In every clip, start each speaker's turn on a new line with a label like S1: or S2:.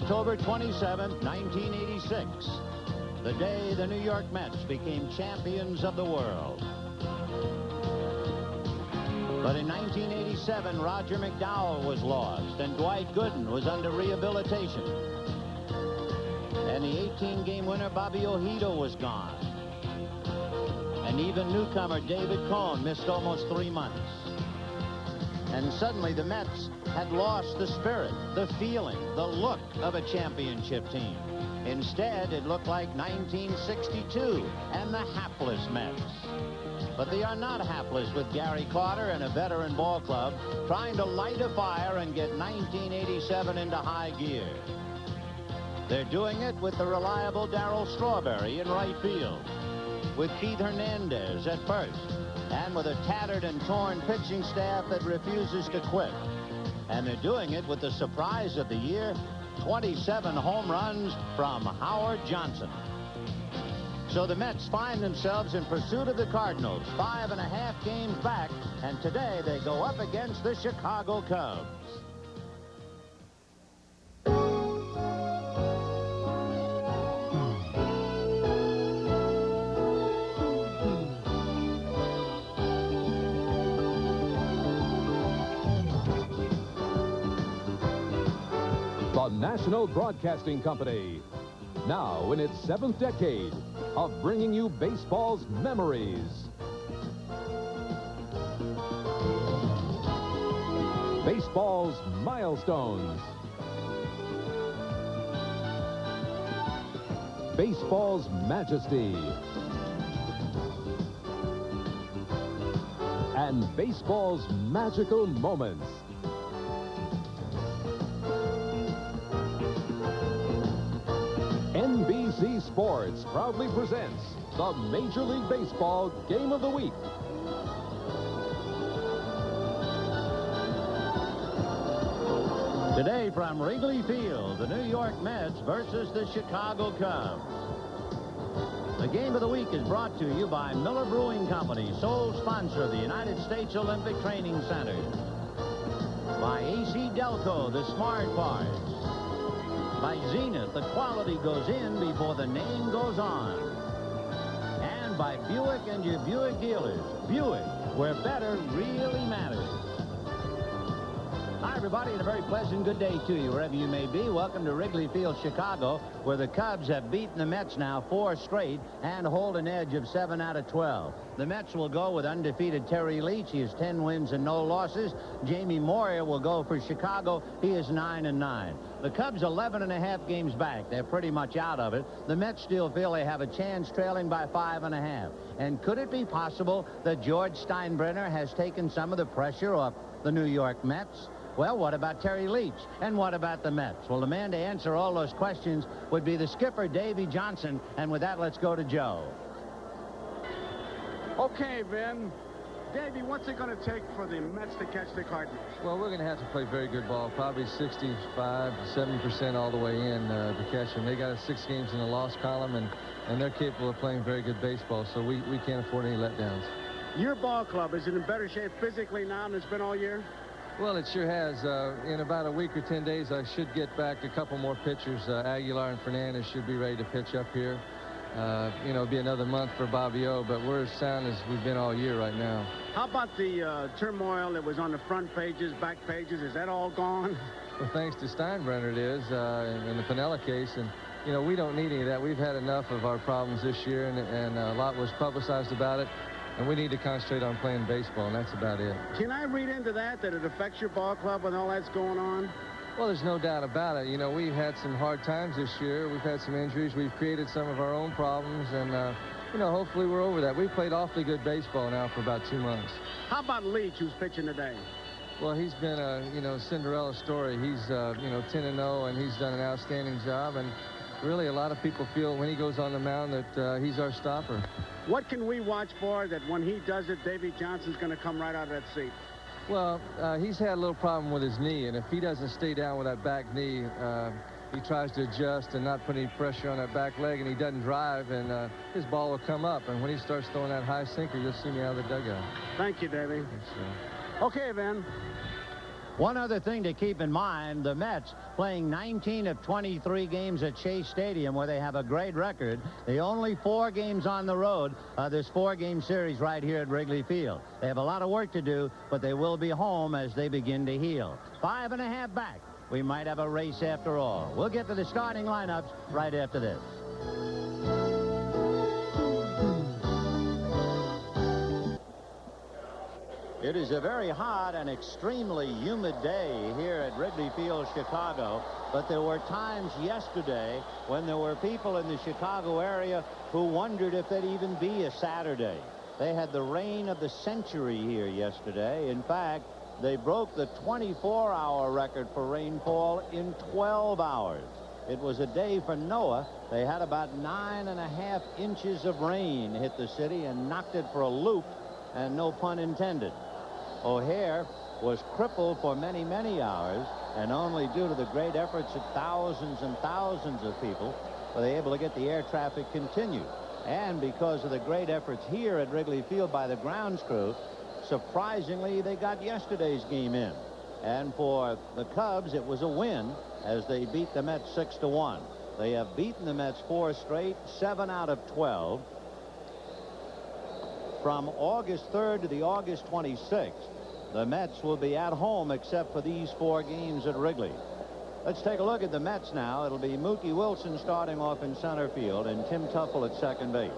S1: October 27, 1986, the day the New York Mets became champions of the world. But in 1987, Roger McDowell was lost, and Dwight Gooden was under rehabilitation. And the 18-game winner, Bobby Ojeda, was gone. And even newcomer David Cone missed almost 3 months. And suddenly the Mets had lost the spirit, the feeling, the look of a championship team. Instead, it looked like 1962 and the hapless Mets. But they are not hapless with Gary Carter and a veteran ball club trying to light a fire and get 1987 into high gear. They're doing it with the reliable Darryl Strawberry in right field, with Keith Hernandez at first, and with a tattered and torn pitching staff that refuses to quit. And they're doing it with the surprise of the year, 27 home runs from Howard Johnson. So the Mets find themselves in pursuit of the Cardinals, 5.5 games back, and today they go up against the Chicago Cubs.
S2: The National Broadcasting Company, now in its 7th decade of bringing you baseball's memories. Baseball's milestones. Baseball's majesty. And baseball's magical moments. NBC Sports proudly presents the Major League Baseball Game of the Week.
S1: Today from Wrigley Field, the New York Mets versus the Chicago Cubs. The Game of the Week is brought to you by Miller Brewing Company, sole sponsor of the United States Olympic Training Center. By AC Delco, the smart parts. By Zenith, the quality goes in before the name goes on. And by Buick and your Buick dealers. Buick, where better really matters. Hi, everybody, and a very pleasant good day to you, wherever you may be. Welcome to Wrigley Field, Chicago, where the Cubs have beaten the Mets now 4 straight and hold an edge of 7 out of 12. The Mets will go with undefeated Terry Leach. He has 10 wins and no losses. Jamie Moyer will go for Chicago. He is 9-9. The Cubs 11.5 games back. They're pretty much out of it. The Mets still feel they have a chance, trailing by 5.5. And could it be possible that George Steinbrenner has taken some of the pressure off the New York Mets? Well, what about Terry Leach? And what about the Mets? Well, the man to answer all those questions would be the skipper, Davey Johnson. And with that, let's go to Joe.
S3: Okay, Vin. Davey, what's it going to take for the Mets to catch the Cardinals?
S4: Well, we're going to have to play very good ball, probably 65 to 70% all the way in to catch them. They got 6 games in the loss column, and they're capable of playing very good baseball, so we can't afford any letdowns.
S3: Your ball club, is it in better shape physically now than it's been all year?
S4: Well, it sure has. In about a week or 10 days, I should get back a couple more pitchers. Aguilar and Fernandez should be ready to pitch up here. It'll be another month for Bobby O, but we're as sound as we've been all year right now.
S3: How about the turmoil that was on the front pages, back pages? Is that all gone?
S4: Well, thanks to Steinbrenner, it is, in the Piniella case. And, we don't need any of that. We've had enough of our problems this year, and a lot was publicized about it. And we need to concentrate on playing baseball, and that's about it.
S3: Can I read into that it affects your ball club when all that's going on?
S4: Well, there's no doubt about it. We've had some hard times this year. We've had some injuries. We've created some of our own problems, and, hopefully we're over that. We've played awfully good baseball now for about 2 months.
S3: How about Leach, who's pitching today?
S4: Well, he's been a, Cinderella story. He's, 10-0, and he's done an outstanding job, and really a lot of people feel when he goes on the mound that he's our stopper.
S3: What can we watch for that when he does it, Davey Johnson's going to come right out of that seat?
S4: Well, he's had a little problem with his knee, and if he doesn't stay down with that back knee, he tries to adjust and not put any pressure on that back leg, and he doesn't drive, and his ball will come up. And when he starts throwing that high sinker, you'll see me out of the dugout.
S3: Thank you, Davey.
S4: Thanks,
S3: okay, Van.
S1: One other thing to keep in mind, the Mets playing 19 of 23 games at Shea Stadium, where they have a great record. The only 4 games on the road, this 4-game series right here at Wrigley Field. They have a lot of work to do, but they will be home as they begin to heal. 5.5 back. We might have a race after all. We'll get to the starting lineups right after this. It is a very hot and extremely humid day here at Wrigley Field, Chicago. But there were times yesterday when there were people in the Chicago area who wondered if there'd even be a Saturday. They had the rain of the century here yesterday. In fact, they broke the 24-hour record for rainfall in 12 hours. It was a day for Noah. They had about 9.5 inches of rain hit the city and knocked it for a loop, and no pun intended. O'Hare was crippled for many, many hours, and only due to the great efforts of thousands and thousands of people were they able to get the air traffic continued. And because of the great efforts here at Wrigley Field by the grounds crew, surprisingly, they got yesterday's game in. And for the Cubs, it was a win as they beat the Mets 6-1. They have beaten the Mets 4 straight, 7 out of 12. From August 3rd to the August 26th, the Mets will be at home except for these 4 games at Wrigley. Let's take a look at the Mets now. It'll be Mookie Wilson starting off in center field and Tim Teufel at second base.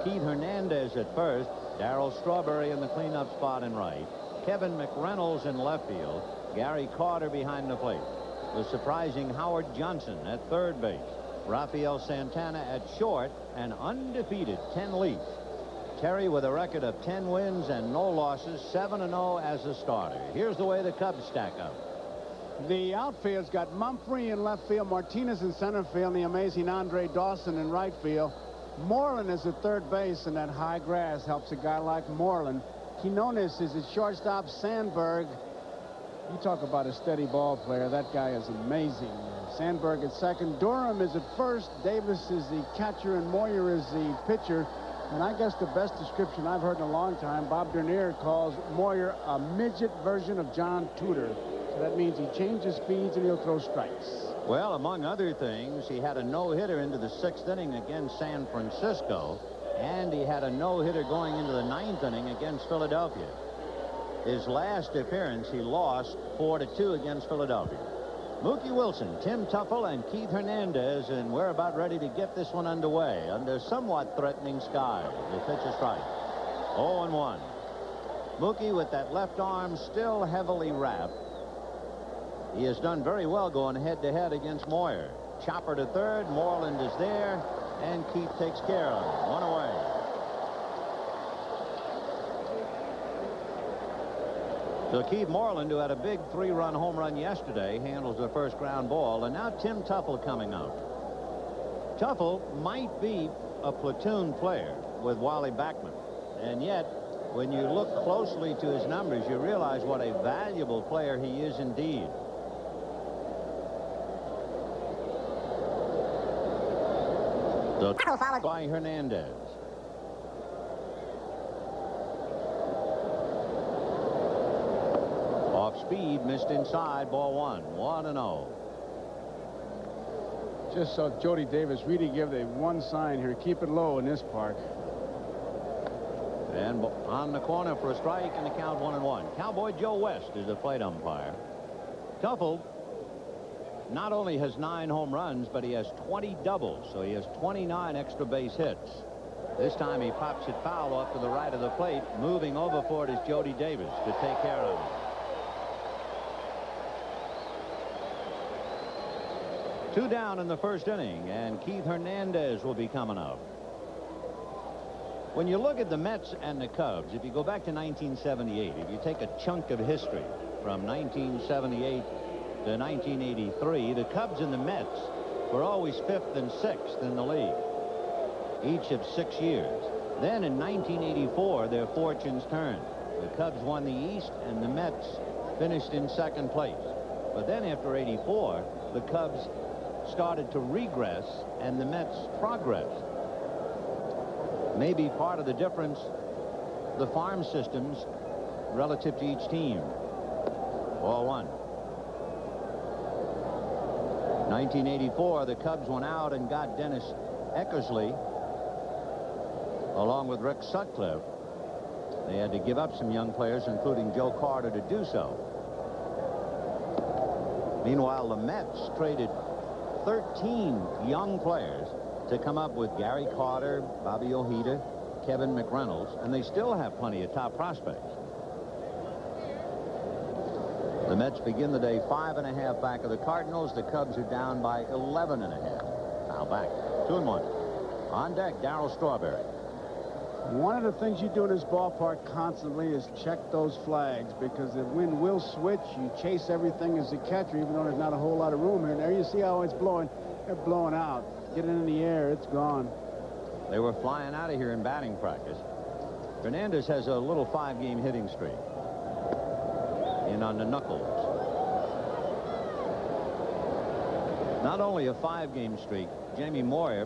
S1: Keith Hernandez at first, Darryl Strawberry in the cleanup spot in right, Kevin McReynolds in left field, Gary Carter behind the plate, the surprising Howard Johnson at third base, Rafael Santana at short, and undefeated Ken Leach. Terry with a record of 10 wins and no losses, 7-0 as a starter. Here's the way the Cubs stack up.
S3: The outfield's got Mumphrey in left field, Martinez in center field, and the amazing Andre Dawson in right field. Moreland is at third base, and that high grass helps a guy like Moreland. Quinones is at shortstop. Sandberg, you talk about a steady ball player. That guy is amazing. Sandberg at second. Durham is at first. Davis is the catcher, and Moyer is the pitcher. And I guess the best description I've heard in a long time, Bob Dernier calls Moyer a midget version of John Tudor. So that means he changes speeds and he'll throw strikes.
S1: Well, among other things, he had a no-hitter into the 6th inning against San Francisco, and he had a no-hitter going into the 9th inning against Philadelphia. His last appearance, he lost 4-2 against Philadelphia. Mookie Wilson, Tim Teufel, and Keith Hernandez, and we're about ready to get this one underway under somewhat threatening skies. The pitch is strike. 0-1. Mookie with that left arm still heavily wrapped. He has done very well going head-to-head against Moyer. Chopper to third. Moreland is there, and Keith takes care of him. 1 away. So Keith Moreland, who had a big 3-run home run yesterday, handles the first ground ball. And now Tim Teufel coming up. Teufel might be a platoon player with Wally Backman. And yet, when you look closely to his numbers, you realize what a valuable player he is indeed. The followed by Hernandez. Off speed, missed inside, ball 1. 1-0.
S3: Just saw Jody Davis really give the one sign here. Keep it low in this park.
S1: And on the corner for a strike, and the count 1-1. Cowboy Joe West is the plate umpire. Teufel not only has 9 home runs, but he has 20 doubles, so he has 29 extra base hits. This time he pops it foul off to the right of the plate. Moving over for it is Jody Davis to take care of him. 2 down in the first inning, and Keith Hernandez will be coming up. When you look at the Mets and the Cubs, if you go back to 1978, if you take a chunk of history from 1978 to 1983, the Cubs and the Mets were always 5th and 6th in the league, each of 6 years. Then in 1984, their fortunes turned. The Cubs won the East, and the Mets finished in 2nd place. But then after 84, the Cubs started to regress, and the Mets progressed. Maybe part of the difference, the farm systems relative to each team. 4-1. 1984, the Cubs went out and got Dennis Eckersley along with Rick Sutcliffe. They had to give up some young players, including Joe Carter, to do so. Meanwhile, the Mets traded 13 young players to come up with Gary Carter, Bobby Ojeda, Kevin McReynolds, and they still have plenty of top prospects. The Mets begin the day 5.5 back of the Cardinals. The Cubs are down by 11.5. Now back 2-1. On deck, Darryl Strawberry.
S3: One of the things you do in this ballpark constantly is check those flags, because the wind will switch. You chase everything as a catcher, even though there's not a whole lot of room here. And there you see how it's blowing. They're blowing out. Get it in the air. It's gone.
S1: They were flying out of here in batting practice. Hernandez has a little 5-game hitting streak. In on the knuckles. Not only a 5-game streak, Jamie Moyer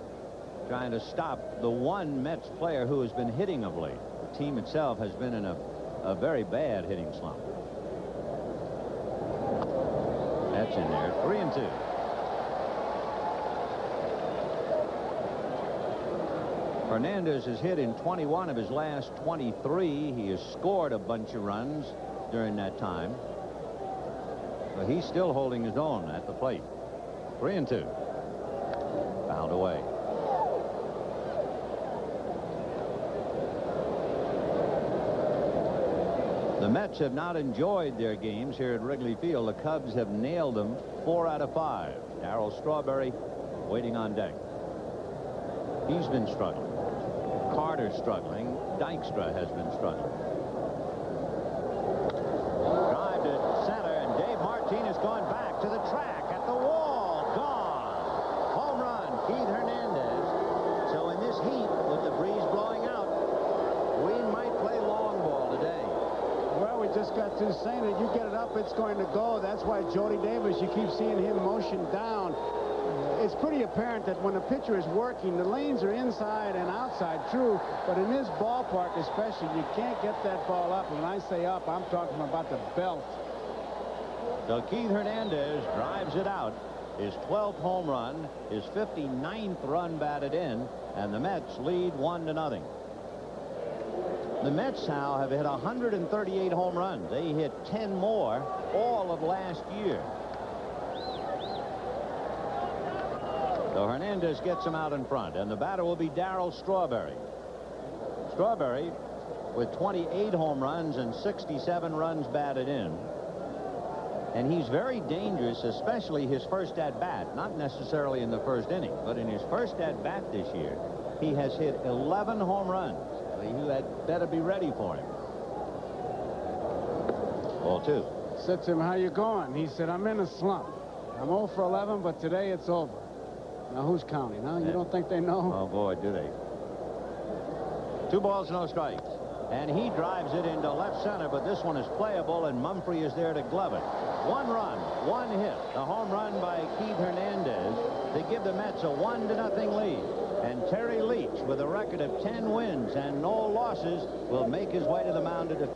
S1: trying to stop the one Mets player who has been hitting of late. The team itself has been in a very bad hitting slump. That's in there. 3-2. Hernandez has hit in 21 of his last 23. He has scored a bunch of runs during that time. But he's still holding his own at the plate. 3-2. Fouled away. The Mets have not enjoyed their games here at Wrigley Field. The Cubs have nailed them 4 out of 5. Darryl Strawberry waiting on deck. He's been struggling. Carter's struggling. Dykstra has been struggling. Drive to center, and Dave Martinez going back to the track at the wall. Gone. Home run, Keith Hernandez. So in this heat, with the breeze blowing out, we might play long ball today.
S3: Well, we just got through saying that you get it up, it's going to go. That's why Jody Davis, you keep seeing him motion down. It's pretty apparent that when a pitcher is working, the lanes are inside and outside, true, but in this ballpark especially, you can't get that ball up. When I say up, I'm talking about the belt.
S1: So Keith Hernandez drives it out. His 12th home run, his 59th run batted in, and the Mets lead 1-0. The Mets now have hit 138 home runs. They hit 10 more all of last year. So Hernandez gets him out in front, and the batter will be Darryl Strawberry. Strawberry with 28 home runs and 67 runs batted in. And he's very dangerous, especially his first at-bat. Not necessarily in the first inning, but in his first at-bat this year, he has hit 11 home runs. You had better be ready for him. Ball 2.
S3: Said to him, how you going? He said, I'm in a slump. I'm 0 for 11, but today it's over. Now who's counting, huh? You don't think they know?
S1: Oh, boy, do they. 2 balls, no strikes. And he drives it into left center, but this one is playable, and Mumphrey is there to glove it. 1 run, 1 hit. The home run by Keith Hernandez to give the Mets a 1-0 lead. And Terry Leach, with a record of 10 wins and no losses, will make his way to the mound to defeat.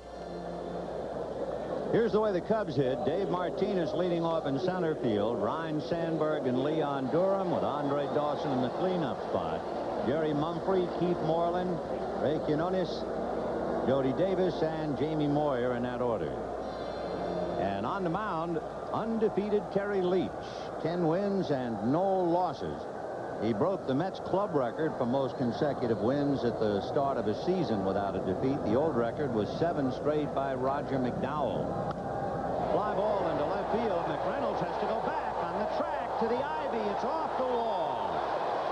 S1: Here's the way the Cubs hit. Dave Martinez leading off in center field. Ryne Sandberg and Leon Durham with Andre Dawson in the cleanup spot. Jerry Mumphrey, Keith Moreland, Ray Quinones, Jody Davis, and Jamie Moyer in that order. And on the mound, undefeated Terry Leach. 10 wins and no losses. He broke the Mets club record for most consecutive wins at the start of a season without a defeat. The old record was 7 straight by Roger McDowell. Fly ball into left field. McReynolds has to go back on the track to the ivy. It's off the wall.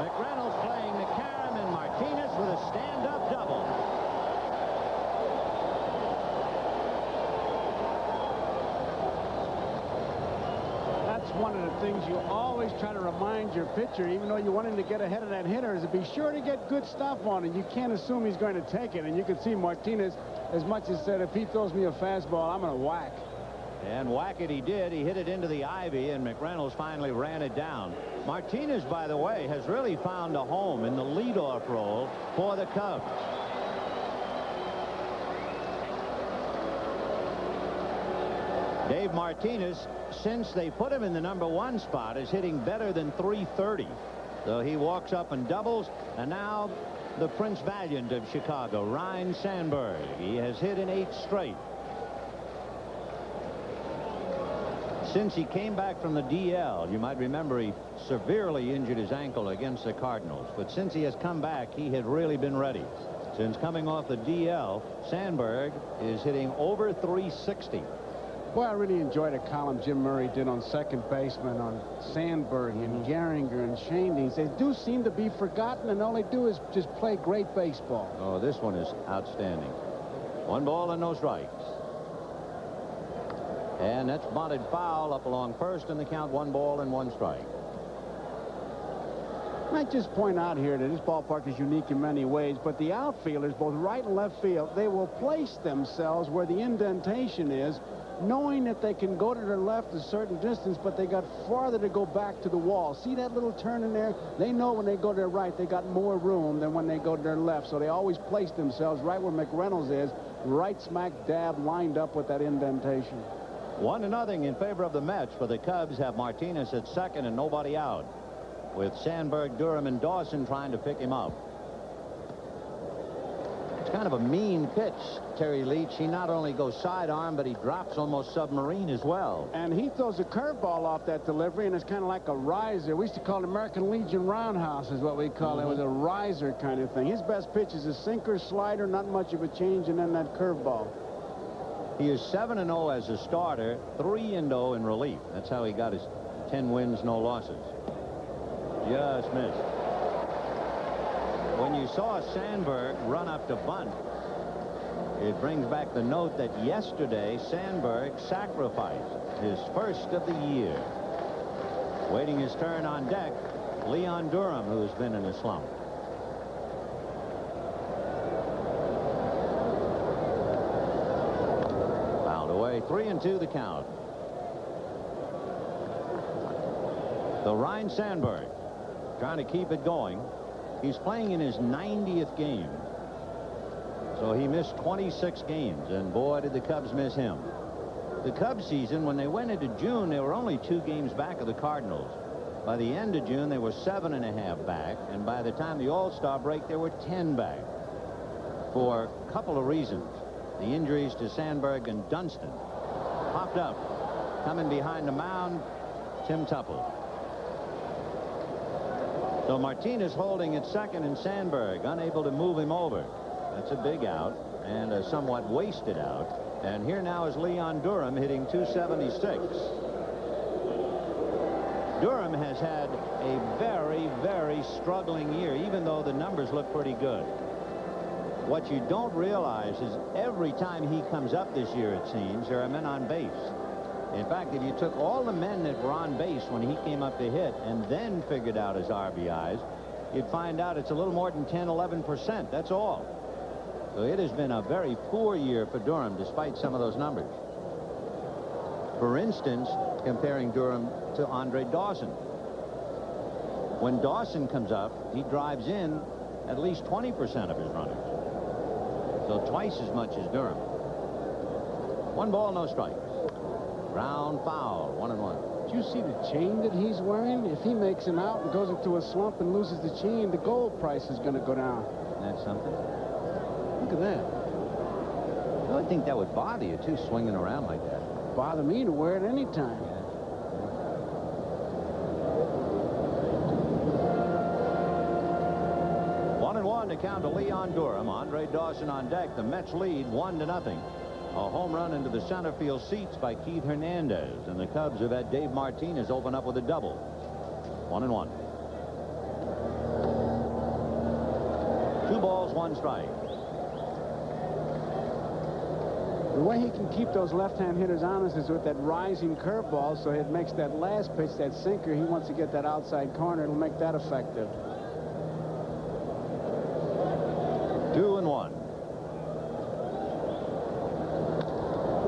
S1: McReynolds playing the carom, and Martinez with a stand-up double.
S3: One of the things you always try to remind your pitcher, even though you want him to get ahead of that hitter, is to be sure to get good stuff on it. You can't assume he's going to take it. And you can see Martinez, as much as said, if he throws me a fastball, I'm going to whack.
S1: And whack it he did. He hit it into the ivy, and McReynolds finally ran it down. Martinez, by the way, has really found a home in the leadoff role for the Cubs. Dave Martinez, since they put him in the #1 spot, is hitting better than .330. So he walks up and doubles. And now the Prince Valiant of Chicago, Ryne Sandberg. He has hit in 8 straight. Since he came back from the DL, you might remember he severely injured his ankle against the Cardinals. But since he has come back, he had really been ready. Since coming off the DL, Sandberg is hitting over .360.
S3: Boy, I really enjoyed a column Jim Murray did on second baseman on Sandberg and Gehringer and Schoendienst. They do seem to be forgotten, and all they do is just play great baseball.
S1: Oh, this one is outstanding. 1 ball and no strikes. And that's bunted foul up along first, and the count 1 ball and 1 strike.
S3: I might just point out here that this ballpark is unique in many ways, but the outfielders, both right and left field, they will place themselves where the indentation is, knowing that they can go to their left a certain distance, but they got farther to go back to the wall. See that little turn in there? They know when they go to their right, they got more room than when they go to their left. So they always place themselves right where McReynolds is, right smack dab lined up with that indentation.
S1: 1-0 in favor of the Mets, for the Cubs have Martinez at second and nobody out, with Sandberg, Durham, and Dawson trying to pick him up. It's kind of a mean pitch, Terry Leach. He not only goes sidearm, but he drops almost submarine as well.
S3: And he throws a curveball off that delivery, and it's kind of like a riser. We used to call it American Legion roundhouse is what we call it. It was a riser kind of thing. His best pitch is a sinker, slider, not much of a change, and then that curveball.
S1: He is 7-0 as a starter, 3-0 in relief. That's how he got his 10 wins, no losses. Just missed. When you saw Sandberg run up to bunt, it brings back the note that yesterday Sandberg sacrificed his first of the year. Waiting his turn on deck, Leon Durham, who's been in a slump. Fouled away, 3-2 the count. So Ryne Sandberg trying to keep it going. He's playing in his 90th game. So he missed 26 games, and boy, did the Cubs miss him. The Cubs season, when they went into June, they were only 2 games back of the Cardinals. By the end of June, they were 7.5 back, and by the time the All-Star break, they were 10 back. For a couple of reasons. The injuries to Sandberg and Dunston. Popped up. Coming behind the mound, Tim Tupple. So Martinez holding at second, and Sandberg unable to move him over. That's a big out, and a somewhat wasted out. And here now is Leon Durham hitting .276. Durham has had a very, very struggling year, even though the numbers look pretty good. What you don't realize is every time he comes up this year, it seems, there are men on base. In fact, if you took all the men that were on base when he came up to hit and then figured out his RBIs, you'd find out it's a little more than 10-11%. That's all. So it has been a very poor year for Durham, despite some of those numbers. For instance, comparing Durham to Andre Dawson. When Dawson comes up, he drives in at least 20% of his runners. So twice as much as Durham. 1 ball, no strikes. Ground foul, 1-1.
S3: Did you see the chain that he's wearing? If he makes an out and goes into a slump and loses the chain, the gold price is going to go down.
S1: Isn't that something?
S3: Look at that.
S1: I would think that would bother you, too, swinging around like that.
S3: Bother me to wear it any time.
S1: Yeah. 1-1 to count to Leon Durham. Andre Dawson on deck. The Mets lead 1-0. A home run into the center field seats by Keith Hernandez, and the Cubs have had Dave Martinez open up with a double. 1-1. 2 balls, 1 strike.
S3: The way he can keep those left-hand hitters honest is with that rising curveball, so it makes that last pitch, that sinker, he wants to get that outside corner. It'll make that effective.
S1: 2-1.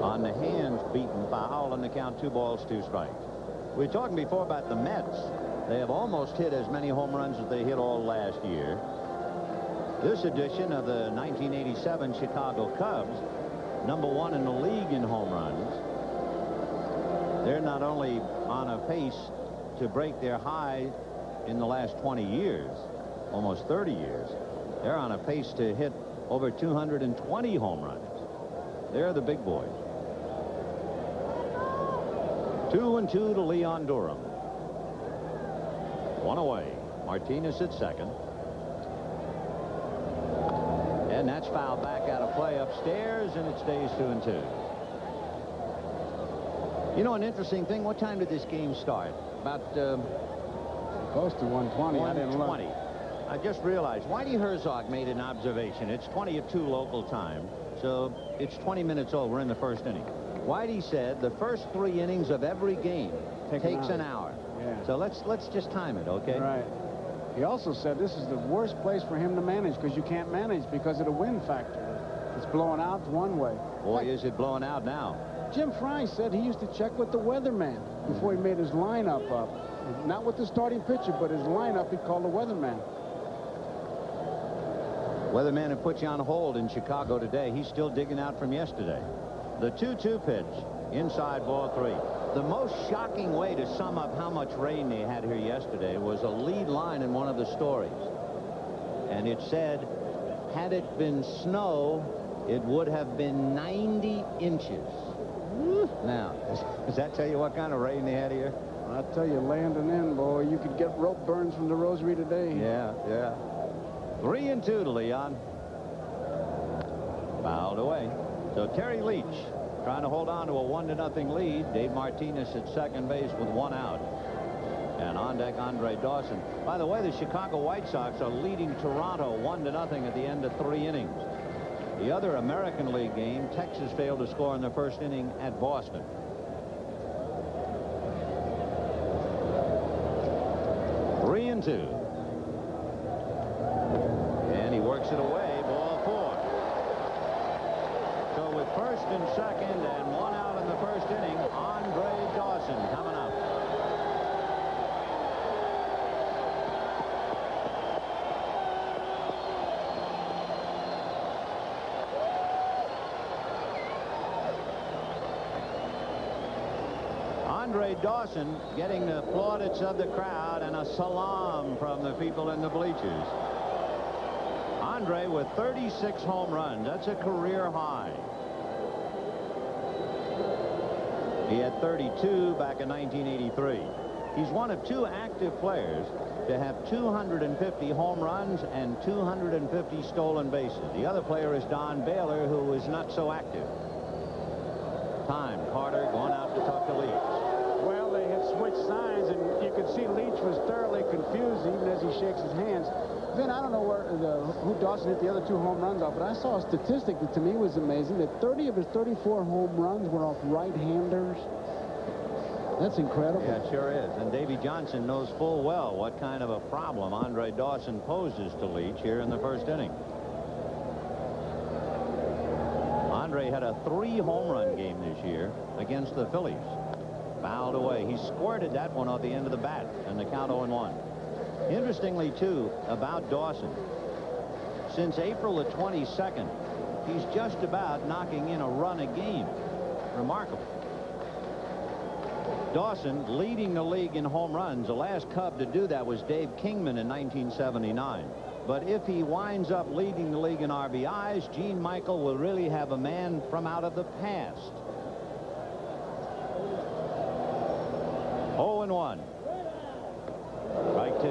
S1: On the hands, beaten foul, and the count 2 balls, 2 strikes. We were talking before about the Mets. They have almost hit as many home runs as they hit all last year. This edition of the 1987 Chicago Cubs, #1 in the league in home runs. They're not only on a pace to break their high in the last 20 years, almost 30 years, they're on a pace to hit over 220 home runs. They're the big boys. 2-2 to Leon Durham. One away. Martinez at second. And that's fouled back out of play upstairs, and it stays 2-2. You know, an interesting thing, what time did this game start? About
S3: Close to 120. I didn't look.
S1: 1:20. I just realized Whitey Herzog made an observation. It's 20:02 local time, so it's 20 minutes old. We're in the first inning. Whitey said the first 3 innings of every game takes an hour.
S3: Yeah.
S1: So let's just time it, okay?
S3: Right. He also said this is the worst place for him to manage because you can't manage because of the wind factor. It's blowing out one way.
S1: Boy, is it blowing out now.
S3: Jim Fry said he used to check with the weatherman before he made his lineup up. Not with the starting pitcher, but his lineup he called the weatherman.
S1: Weatherman had put you on hold in Chicago today. He's still digging out from yesterday. The 2-2 pitch, inside ball 3. The most shocking way to sum up how much rain they had here yesterday was a lead line in one of the stories. And it said, had it been snow, it would have been 90 inches. Now, does that tell you what kind of rain they had here?
S3: I tell you, landing in, boy, you could get rope burns from the rosary today.
S1: Yeah. 3-2 to Leon. Fouled away. So Terry Leach trying to hold on to a 1-0 lead. Dave Martinez at second base with 1 out. And on deck, Andre Dawson. By the way, the Chicago White Sox are leading Toronto 1-0 at the end of 3 innings. The other American League game, Texas failed to score in the first inning at Boston. Three and 2. And he works it away. Ball 4. So with first and second and 1 out in the first inning, Andre Dawson coming up. Andre Dawson getting the plaudits of the crowd and a salam from the people in the bleachers. Andre with 36 home runs. That's a career high. He had 32 back in 1983. He's one of 2 active players to have 250 home runs and 250 stolen bases. The other player is Don Baylor, who is not so active. Time. Carter going out to talk to Leach.
S3: Well, they had switched signs, and you could see Leach was thoroughly confused even as he shakes his hands. Then I don't know who Dawson hit the other 2 home runs off, but I saw a statistic that to me was amazing, that 30 of his 34 home runs were off right-handers. That's incredible.
S1: Yeah, it sure is. And Davey Johnson knows full well what kind of a problem Andre Dawson poses to Leach here in the first inning. Andre had a 3 home run game this year against the Phillies. Fouled away. He squirted that one off the end of the bat, and the count 0-1. Interestingly, too, about Dawson, since April the 22nd, he's just about knocking in a run a game. Remarkable. Dawson leading the league in home runs. The last Cub to do that was Dave Kingman in 1979. But if he winds up leading the league in RBIs, Gene Michael will really have a man from out of the past. 0-1. Strike 2.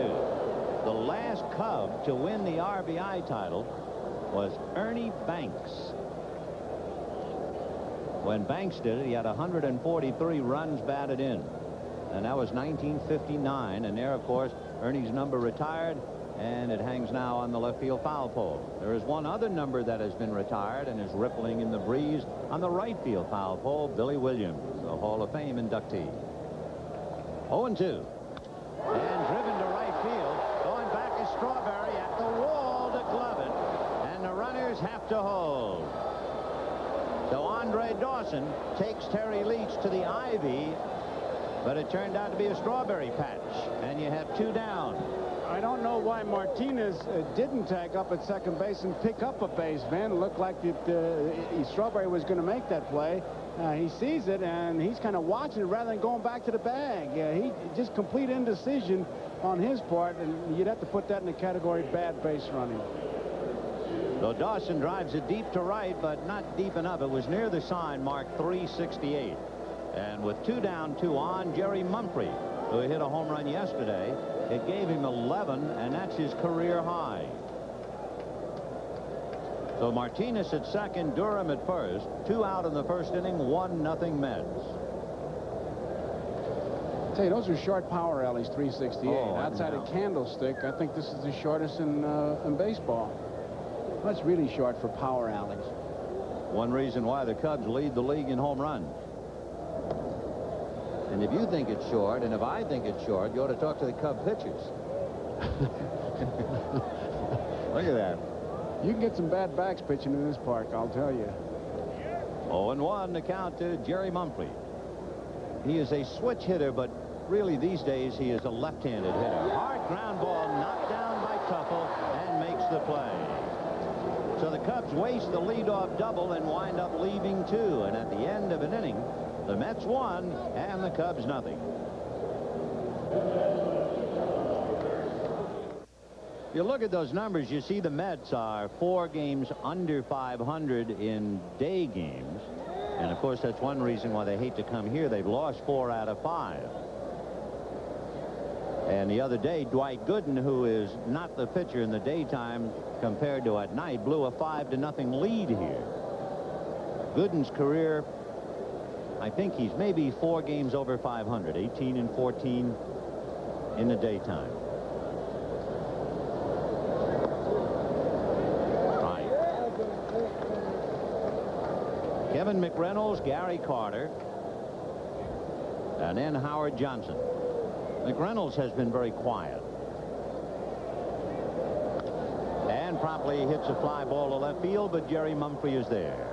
S1: The last Cub to win the RBI title was Ernie Banks. When Banks did it, he had 143 runs batted in. And that was 1959. And there, of course, Ernie's number retired, and it hangs now on the left field foul pole. There is one other number that has been retired and is rippling in the breeze on the right field foul pole, Billy Williams, a Hall of Fame inductee. 0-2. And driven to right field. Going back is Strawberry at the wall to glove it. And the runners have to hold. So Andre Dawson takes Terry Leach to the ivy, but it turned out to be a Strawberry patch. And you have 2 down.
S3: I don't know why Martinez didn't tag up at second base and pick up a base, Van. It looked like Strawberry was going to make that play. He sees it, and he's kind of watching it rather than going back to the bag. He just complete indecision on his part, and you'd have to put that in the category bad base running.
S1: So Dawson drives it deep to right, but not deep enough. It was near the sign marked 368. And with 2 down, 2 on, Jerry Mumphrey, who hit a home run yesterday, it gave him 11, and that's his career high. So Martinez at second, Durham at first. 2 out in the first inning, 1-0 Mets.
S3: Tell you, those are short power alleys, 368.
S1: Oh,
S3: outside of Candlestick, I think this is the shortest in baseball. That's really short for power alleys.
S1: One reason why the Cubs lead the league in home runs. And if you think it's short, and if I think it's short, you ought to talk to the Cub pitchers. Look at that.
S3: You can get some bad backs pitching in this park, I'll tell you.
S1: 0-1 the count to Jerry Mumphrey. He is a switch hitter, but really these days he is a left-handed hitter. Hard ground ball knocked down by Tuffle and makes the play. So the Cubs waste the leadoff double and wind up leaving 2. And at the end of an inning, the Mets won and the Cubs nothing. If you look at those numbers, you see the Mets are 4 games under 500 in day games. And of course, that's one reason why they hate to come here. They've lost 4 out of 5. And the other day, Dwight Gooden, who is not the pitcher in the daytime compared to at night, blew a 5-0 lead here. Gooden's career, I think he's maybe 4 games over 500, 18 and 14 in the daytime. Right. Kevin McReynolds, Gary Carter, and then Howard Johnson. McReynolds has been very quiet. And promptly hits a fly ball to left field, but Jerry Mumphrey is there.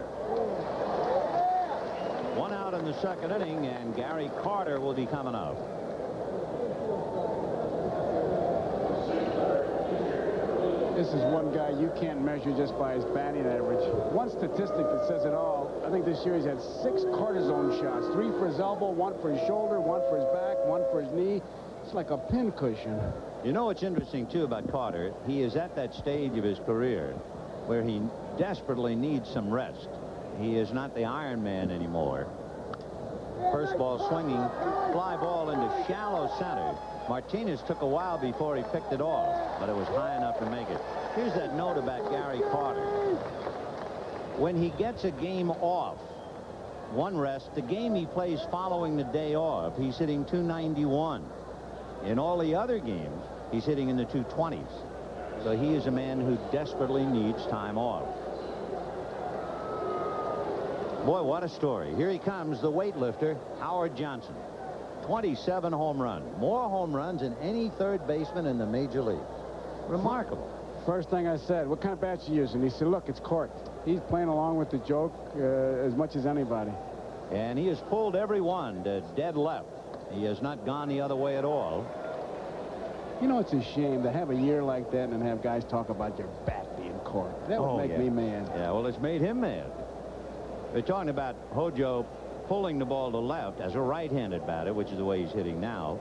S1: 1 out in the second inning, and Gary Carter will be coming up.
S3: This is one guy you can't measure just by his batting average. One statistic that says it all. I think this year he's had 6 cortisone shots. 3 for his elbow, 1 for his shoulder, 1 for his back, 1 for his knee. It's like a pin cushion.
S1: You know what's interesting, too, about Carter? He is at that stage of his career where he desperately needs some rest. He is not the Iron Man anymore. First ball swinging, fly ball into shallow center. Martinez took a while before he picked it off, but it was high enough to make it. Here's that note about Gary Carter. When he gets a game off, 1 rest, the game he plays following the day off, he's hitting .291. In all the other games, he's hitting in the 220s. So he is a man who desperately needs time off. Boy, what a story. Here he comes, the weightlifter, Howard Johnson. 27 home runs. More home runs than any third baseman in the major league. Remarkable.
S3: First thing I said, what kind of bat you using? He said, look, it's corked. He's playing along with the joke as much as anybody.
S1: And he has pulled every one to dead left. He has not gone the other way at all.
S3: You know, it's a shame to have a year like that and have guys talk about your bat being corked. That would make me mad.
S1: Yeah, well, it's made him mad. They're talking about Hojo pulling the ball to left as a right-handed batter, which is the way he's hitting now.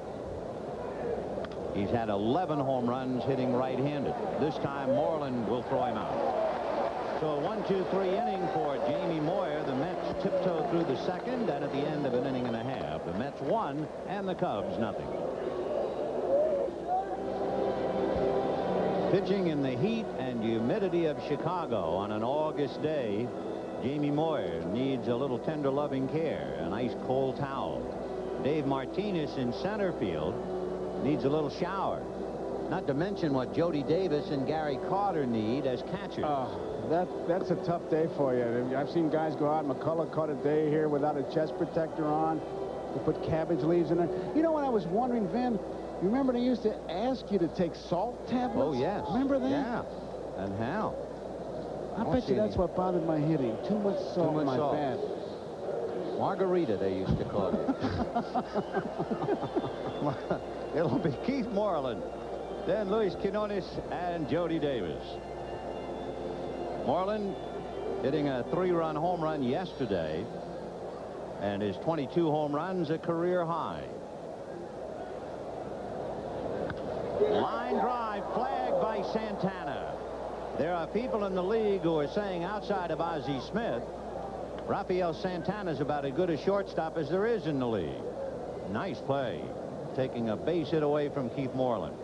S1: He's had 11 home runs hitting right-handed. This time, Moreland will throw him out. So a 1-2-3 inning for Jamie Moyer. The Mets tiptoe through the second, and at the end of an inning and a half, the Mets won and the Cubs nothing. Pitching in the heat and humidity of Chicago on an August day, Jamie Moyer needs a little tender loving care, an ice cold towel. Dave Martinez in center field needs a little shower. Not to mention what Jody Davis and Gary Carter need as catchers.
S3: That's a tough day for you. I've seen guys go out. McCullough caught a day here without a chest protector on. They put cabbage leaves in it. You know what I was wondering, Vin? You remember they used to ask you to take salt tablets?
S1: Oh, yes.
S3: Remember that?
S1: Yeah. And how?
S3: I bet you that's what bothered my hitting. Too much salt in my bat.
S1: Margarita, they used to call it. It'll be Keith Moreland Then Luis Quinones and Jody Davis. Moreland hitting a 3-run home run yesterday, and his 22 home runs a career high. Line drive, flagged by Santana. There are people in the league who are saying, outside of Ozzie Smith, Rafael Santana is about as good a shortstop as there is in the league. Nice play, taking a base hit away from Keith Moreland.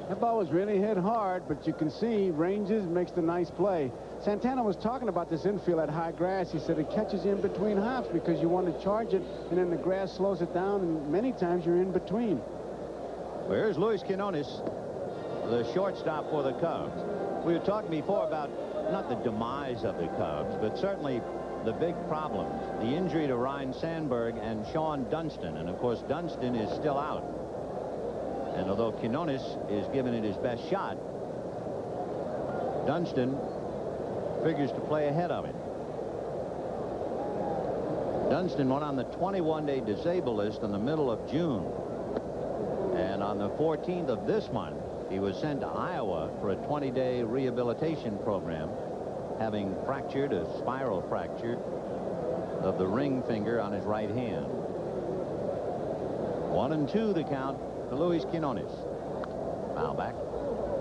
S3: That ball was really hit hard, but you can see ranges, makes the nice play. Santana was talking about this infield at high grass. He said it catches you in between hops because you want to charge it, and then the grass slows it down, and many times you're in between.
S1: Well, here's Luis Quinones, the shortstop for the Cubs. We were talking before about not the demise of the Cubs, but certainly the big problems. The injury to Ryne Sandberg and Sean Dunston. And, of course, Dunston is still out. And although Quinones is giving it his best shot, Dunston figures to play ahead of him. Dunston went on the 21-day disabled list in the middle of June. And on the 14th of this month, he was sent to Iowa for a 20-day rehabilitation program, having fractured a spiral fracture of the ring finger on his right hand. 1-2 the count to Luis Quinones. Foul back.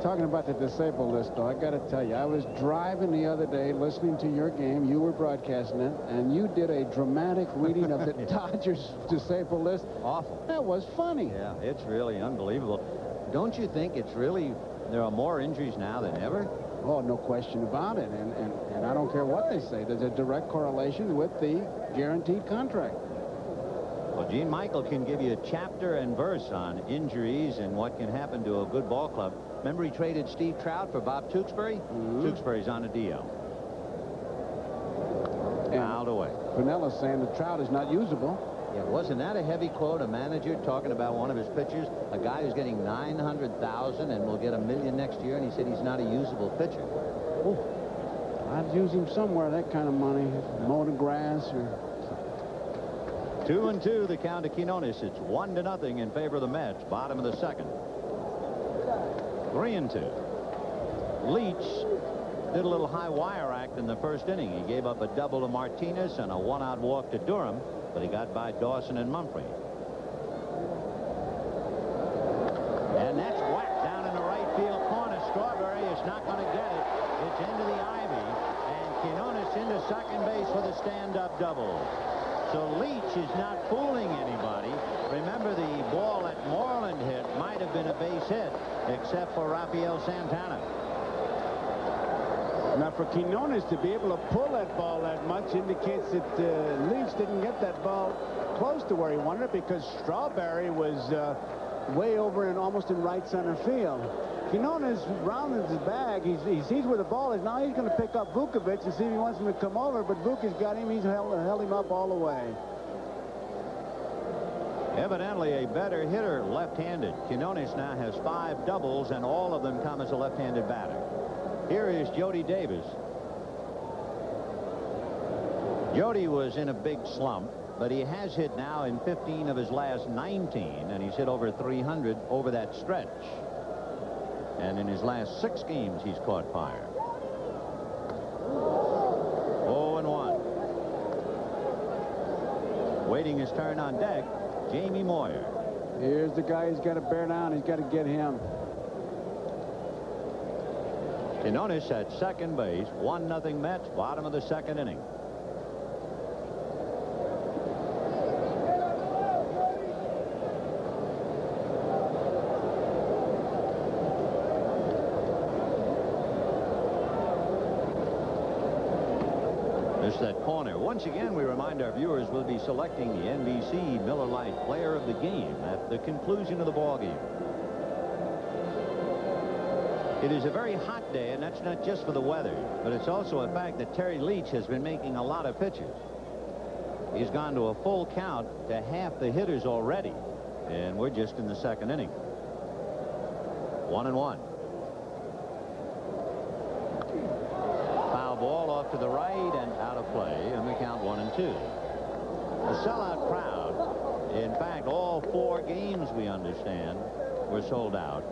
S3: Talking about the disabled list, though, I got to tell you, I was driving the other day listening to your game. You were broadcasting it, and you did a dramatic reading of the Dodgers disabled list.
S1: Awful.
S3: That was funny.
S1: Yeah, it's really unbelievable. Don't you think it's really, there are more injuries now than ever?
S3: Oh, no question about it. And I don't care what they say. There's a direct correlation with the guaranteed contract.
S1: Well, Gene Michael can give you a chapter and verse on injuries and what can happen to a good ball club. Remember he traded Steve Trout for Bob Tewksbury? Tewksbury's on a DL. Fouled away.
S3: Pinella's saying the Trout is not usable.
S1: Yeah, wasn't that a heavy quote? A manager talking about one of his pitchers, a guy who's getting $900,000 and will get $1 million next year, and he said he's not a usable pitcher.
S3: Oh, I'd use him somewhere, that kind of money. Mow the grass or...
S1: 2-2 the count to Quinones. It's 1-0 in favor of the Mets. Bottom of the second. 3-2. Leach did a little high wire act in the first inning. He gave up a double to Martinez and a 1-out walk to Durham, but he got by Dawson and Mumphrey. And that's whacked down in the right field corner. Strawberry is not going to get it. It's into the ivy, and Quinones into second base with a stand-up double. So Leach is not fooling anybody. Remember, the ball that Moreland hit might have been a base hit, except for Rafael Santana.
S3: Now, for Quinones to be able to pull that ball that much indicates that Leach didn't get that ball close to where he wanted it, because Strawberry was way over and almost in right center field. Quinones rounded his bag. He sees where the ball is. Now he's going to pick up Vukovich and see if he wants him to come over, but Vukovich got him. He's held him up all the way.
S1: Evidently a better hitter left-handed. Quinones now has 5 doubles, and all of them come as a left-handed batter. Here is Jody Davis. Jody was in a big slump, but he has hit now in 15 of his last 19, and he's hit over 300 over that stretch. And in his last 6 games, he's caught fire. 0-1. Waiting his turn on deck, Jamie Moyer.
S3: Here's the guy who's got to bear down. He's got to get him.
S1: Quinones at second base. 1-0 Mets. Bottom of the second inning. Missed that corner. Once again, we remind our viewers we'll be selecting the NBC Miller Lite Player of the Game at the conclusion of the ball game. It is a very hot day, and that's not just for the weather, but it's also a fact that Terry Leach has been making a lot of pitches. He's gone to a full count to half the hitters already, and we're just in the second inning. 1-1. Foul ball off to the right and out of play, and we count 1-2. A sellout crowd. In fact, all 4 games, we understand, were sold out.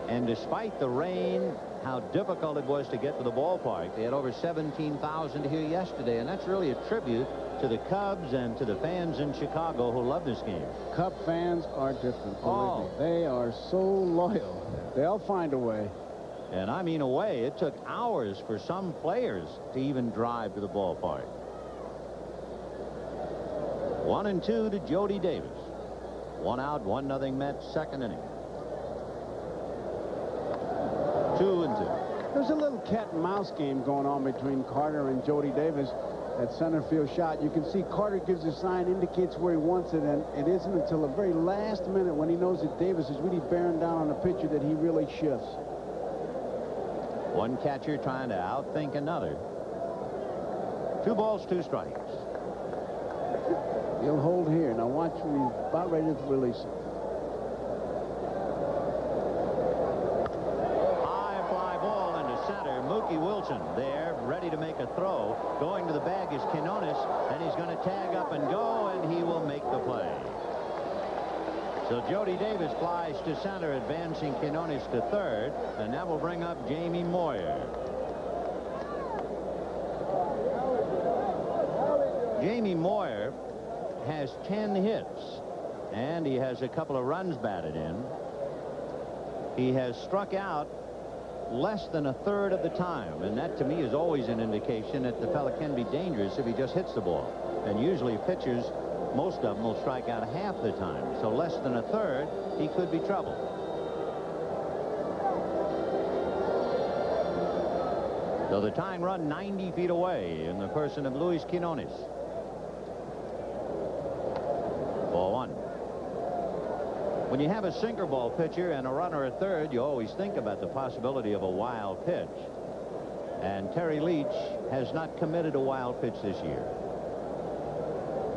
S1: And despite the rain, how difficult it was to get to the ballpark. They had over 17,000 here yesterday, and that's really a tribute to the Cubs and to the fans in Chicago who love this game.
S3: Cub fans are different.
S1: Oh.
S3: They are so loyal. They'll find a way.
S1: And I mean a way. It took hours for some players to even drive to the ballpark. 1-2 to Jody Davis. 1 out, 1-0 Mets, second inning. 2-2.
S3: There's a little cat and mouse game going on between Carter and Jody Davis. That center field shot, you can see Carter gives a sign, indicates where he wants it, and it isn't until the very last minute when he knows that Davis is really bearing down on the pitcher that he really shifts.
S1: One catcher trying to outthink another. 2 balls, 2 strikes.
S3: He'll hold here. Now watch when he's about ready to release it.
S1: High fly ball into center. Mookie Wilson there, ready to make a throw. Going to the bag is Quinones, and he's going to tag up and go, and he will make the play. So Jody Davis flies to center, advancing Quinones to third, and that will bring up Jamie Moyer. Jamie Moyer has 10 hits, and he has a couple of runs batted in. He has struck out less than a third of the time, and that to me is always an indication that the fella can be dangerous if he just hits the ball. And usually pitchers, most of them will strike out half the time, so less than a third, he could be trouble. So the tying run 90 feet away in the person of Luis Quinones. Ball 1. When you have a sinker ball pitcher and a runner at third, you always think about the possibility of a wild pitch. And Terry Leach has not committed a wild pitch this year.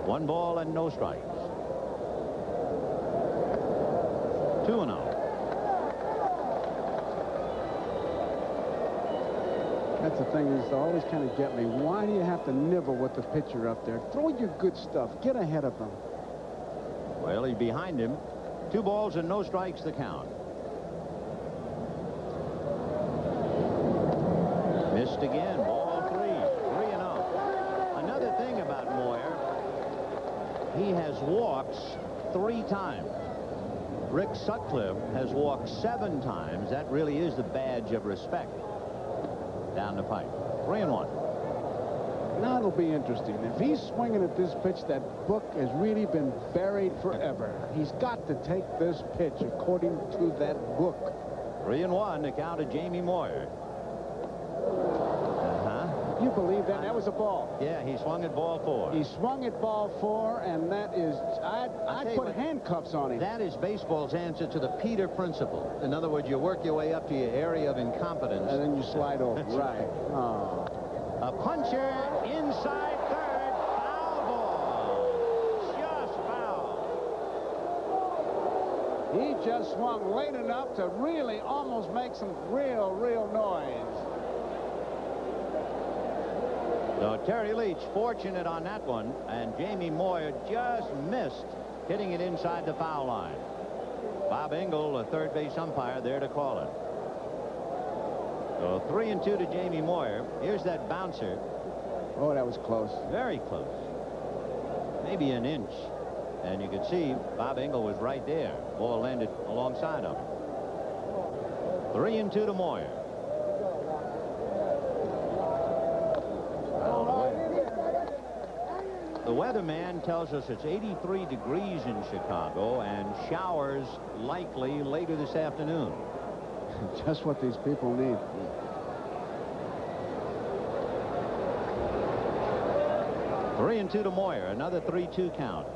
S1: 1 ball and no strikes. 2-0.
S3: That's the thing is always kind of get me. Why do you have to nibble with the pitcher up there? Throw your good stuff. Get ahead of him.
S1: Well, he's behind him. 2 balls and no strikes the count. Missed again. Ball 3. 3-0. Another thing about Moyer, he has walks 3 times. Rick Sutcliffe has walked 7 times. That really is the badge of respect down the pipe. 3-1.
S3: Now it'll be interesting. If he's swinging at this pitch, that book has really been buried forever. He's got to take this pitch according to that book.
S1: 3-1 to count to Jamie Moyer.
S3: You believe that? That was a ball.
S1: Yeah, he swung at ball 4.
S3: He swung at ball 4, and that is, I'd put handcuffs on him.
S1: That is baseball's answer to the Peter principle. In other words, you work your way up to your area of incompetence.
S3: And then you slide over. Right. Oh.
S1: A puncher inside third. Foul ball. Just foul.
S3: He just swung late enough to really almost make some real noise.
S1: So Terry Leach fortunate on that one, and Jamie Moyer just missed hitting it inside the foul line. Bob Engel, a third base umpire, there to call it. So 3-2 to Jamie Moyer. Here's that bouncer.
S3: Oh, that was close. Very
S1: close. Maybe an inch. And you could see Bob Engel was right there. Ball landed alongside him. 3-2 to Moyer. The weatherman tells us it's 83 degrees in Chicago and showers likely later this afternoon.
S3: Just what these people need.
S1: Three and 2 to Moyer. Another 3-2 count.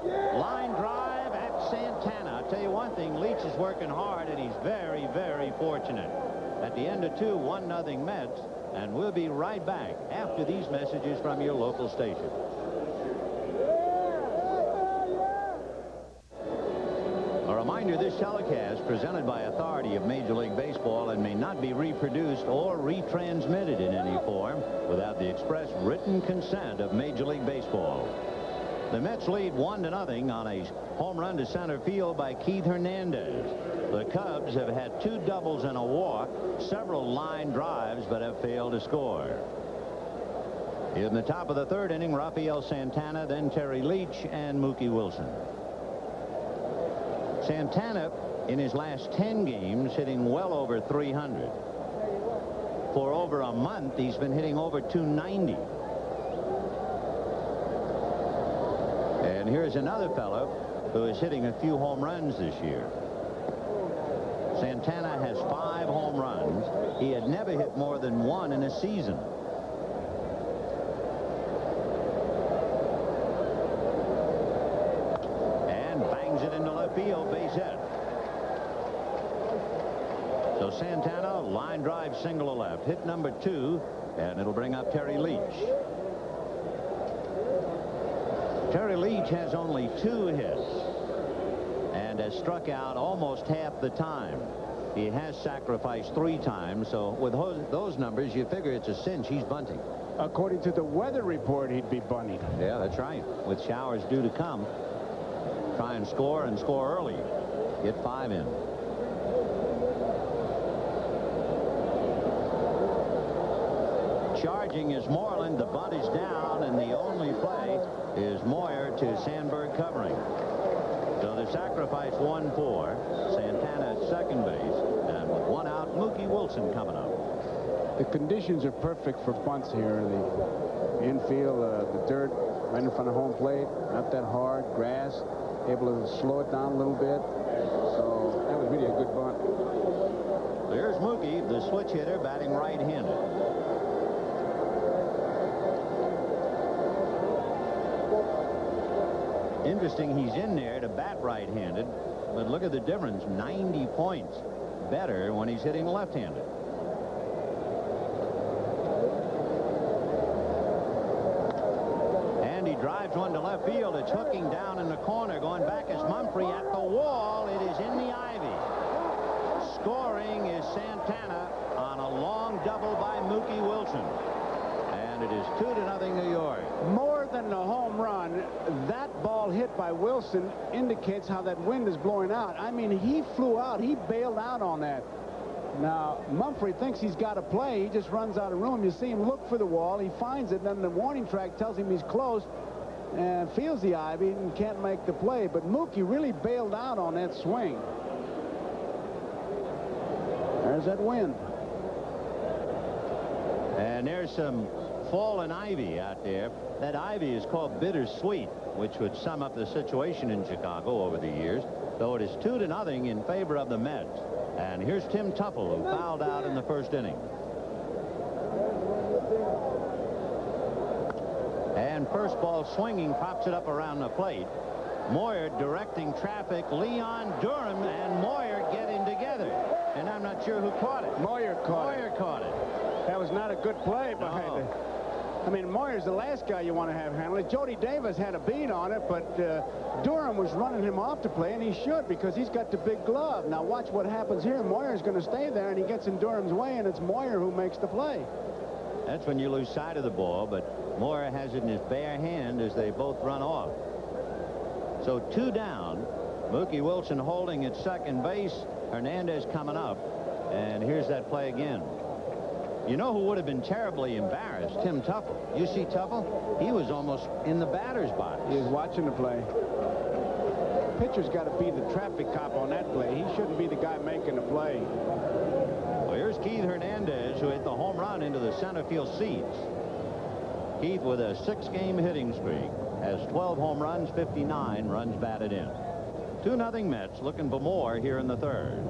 S1: Line drive at Santana. I'll tell you one thing, Leach is working hard, and he's very, very fortunate. At the end of 2, 1-0 Mets, and we'll be right back after these messages from your local station. A reminder, this telecast presented by authority of Major League Baseball and may not be reproduced or retransmitted in any form without the express written consent of Major League Baseball. The Mets lead 1-0 on a home run to center field by Keith Hernandez. The Cubs have had 2 doubles and a walk, several line drives, but have failed to score. In the top of the 3rd inning, Rafael Santana, then Terry Leach and Mookie Wilson. Santana, in his last 10 games, hitting well over 300. For over a month, he's been hitting over 290. And here's another fellow who is hitting a few home runs this year. Santana has 5 home runs. He had never hit more than 1 in a season. And bangs it into left field, base hit. So Santana, line drive single to left, hit number 2, and it'll bring up Terry Leach. Terry Leach has only 2 hits and has struck out almost half the time. He has sacrificed 3 times, so with those numbers, you figure it's a cinch he's bunting.
S3: According to the weather report, he'd be bunting.
S1: Yeah, that's right. With showers due to come, try and score early. Get 5 in. Charging is Moreland. The bunt is down, and the only play is Moyer to Sandberg covering. So the sacrifice 1-4. Santana at second base, and with 1 out, Mookie Wilson coming up.
S3: The conditions are perfect for bunts here. The infield, the dirt right in front of home plate, not that hard, grass, able to slow it down a little bit. So that was really a good bunt.
S1: There's Mookie, the switch hitter, batting right-handed. Interesting, he's in there to bat right-handed, but look at the difference. 90 points better when he's hitting left-handed. And he drives one to left field. It's hooking down in the corner. Going back is Mumphrey at the wall. It is in the ivy. Scoring is Santana on a long double by Mookie Wilson. And it is 2-0 New York.
S3: More than a home run, that ball hit by Wilson indicates how that wind is blowing out. I mean, he flew out. He bailed out on that. Now, Mumphrey thinks he's got to play. He just runs out of room. You see him look for the wall. He finds it, and then the warning track tells him he's close and feels the ivy and can't make the play. But Mookie really bailed out on that swing. There's that wind.
S1: And there's some fallen ivy out there. That ivy is called bittersweet, which would sum up the situation in Chicago over the years, though it is 2-0 in favor of the Mets. And here's Tim Tuffle, who fouled out in the 1st inning. And first ball swinging, pops it up around the plate. Moyer directing traffic. Leon Durham and Moyer getting together. And I'm not sure who caught it.
S3: Moyer caught
S1: it.
S3: That was not a good play behind it. I mean, Moyer's the last guy you want to have handle it. Jody Davis had a beat on it, but Durham was running him off to play, and he should, because he's got the big glove. Now watch what happens here. Moyer's going to stay there, and he gets in Durham's way, and it's Moyer who makes the play.
S1: That's when you lose sight of the ball, but Moyer has it in his bare hand as they both run off. So 2 down. Mookie Wilson holding at second base. Hernandez coming up, and here's that play again. You know who would have been terribly embarrassed? Tim Tuffle. You see Tuffle? He was almost in the batter's box.
S3: He was watching the play. Pitcher's got to be the traffic cop on that play. He shouldn't be the guy making the play.
S1: Well, here's Keith Hernandez, who hit the home run into the center field seats. Keith, with a 6-game hitting streak, has 12 home runs, 59 runs batted in. 2-0 Mets, looking for more here in the 3rd.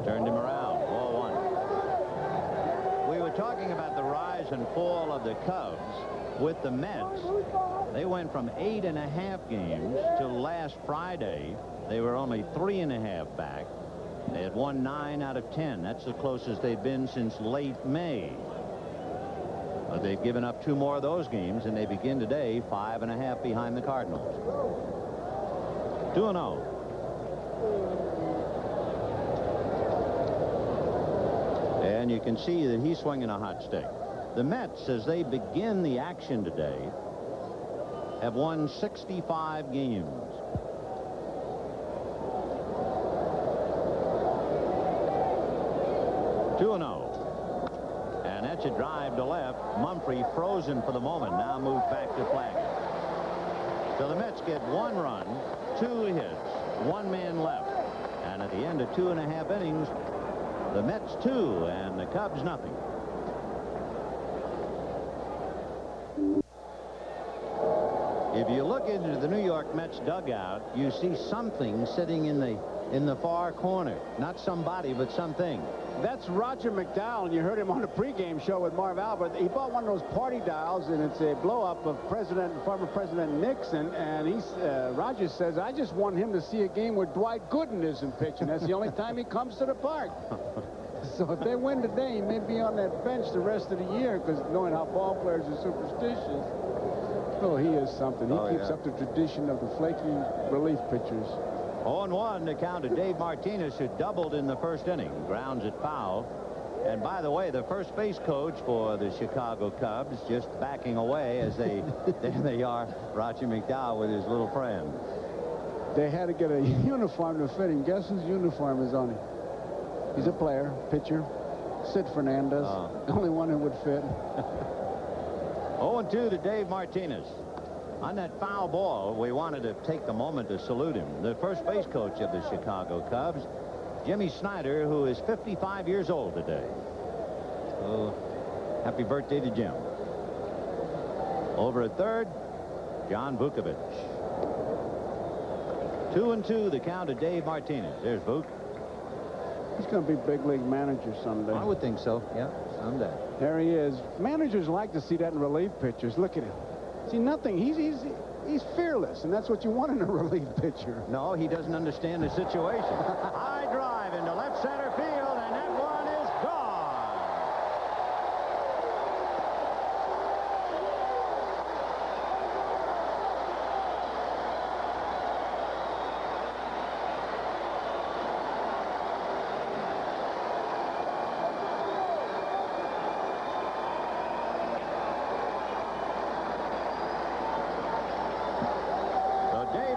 S1: Turned him around. Ball 1. We were talking about the rise and fall of the Cubs. With the Mets, they went from 8.5 games till last Friday. They were only 3.5 back. They had won 9 out of 10. That's the closest they've been since late May. But they've given up 2 more of those games, and they begin today 5.5 behind the Cardinals. 2-0. And you can see that he's swinging a hot stick. The Mets, as they begin the action today, have won 65 games. Two and 0. And that's a drive to left. Mumphrey, frozen for the moment, now moves back to Flagler. So the Mets get 1 run, 2 hits, 1 man left. And at the end of 2.5 innings, the Mets 2 and the Cubs nothing. If you look into the New York Mets dugout, you see something sitting in the far corner. Not somebody, but something.
S3: That's Roger McDowell, and you heard him on the pregame show with Marv Albert. He bought one of those party dials, and it's a blow-up of former President Nixon. And Roger says, I just want him to see a game where Dwight Gooden isn't pitching. That's the only time he comes to the park. So if they win today, he may be on that bench the rest of the year, because knowing how ball players are superstitious. Oh, he is something. He keeps up the tradition of the flaky relief pitchers.
S1: 0-1 to count to Dave Martinez, who doubled in the first inning. Grounds it foul. And by the way, the first base coach for the Chicago Cubs just backing away as there they are, Roger McDowell with his little friend.
S3: They had to get a uniform to fit him. Guess whose uniform is on him? He's a player, pitcher. Sid Fernandez. The only one who would fit.
S1: 0-2 to Dave Martinez. On that foul ball, we wanted to take the moment to salute him. The first base coach of the Chicago Cubs, Jimmy Snyder, who is 55 years old today. So, happy birthday to Jim. Over at third, John Vukovich. 2-2 the count to Dave Martinez. There's Vuk.
S3: He's going to be big league manager someday.
S1: I would think so. Yeah, someday.
S3: There he is. Managers like to see that in relief pitchers. Look at him. See, nothing. He's fearless, and that's what you want in a relief pitcher.
S1: No, he doesn't understand the situation. High drive into left center field, and that one is gone.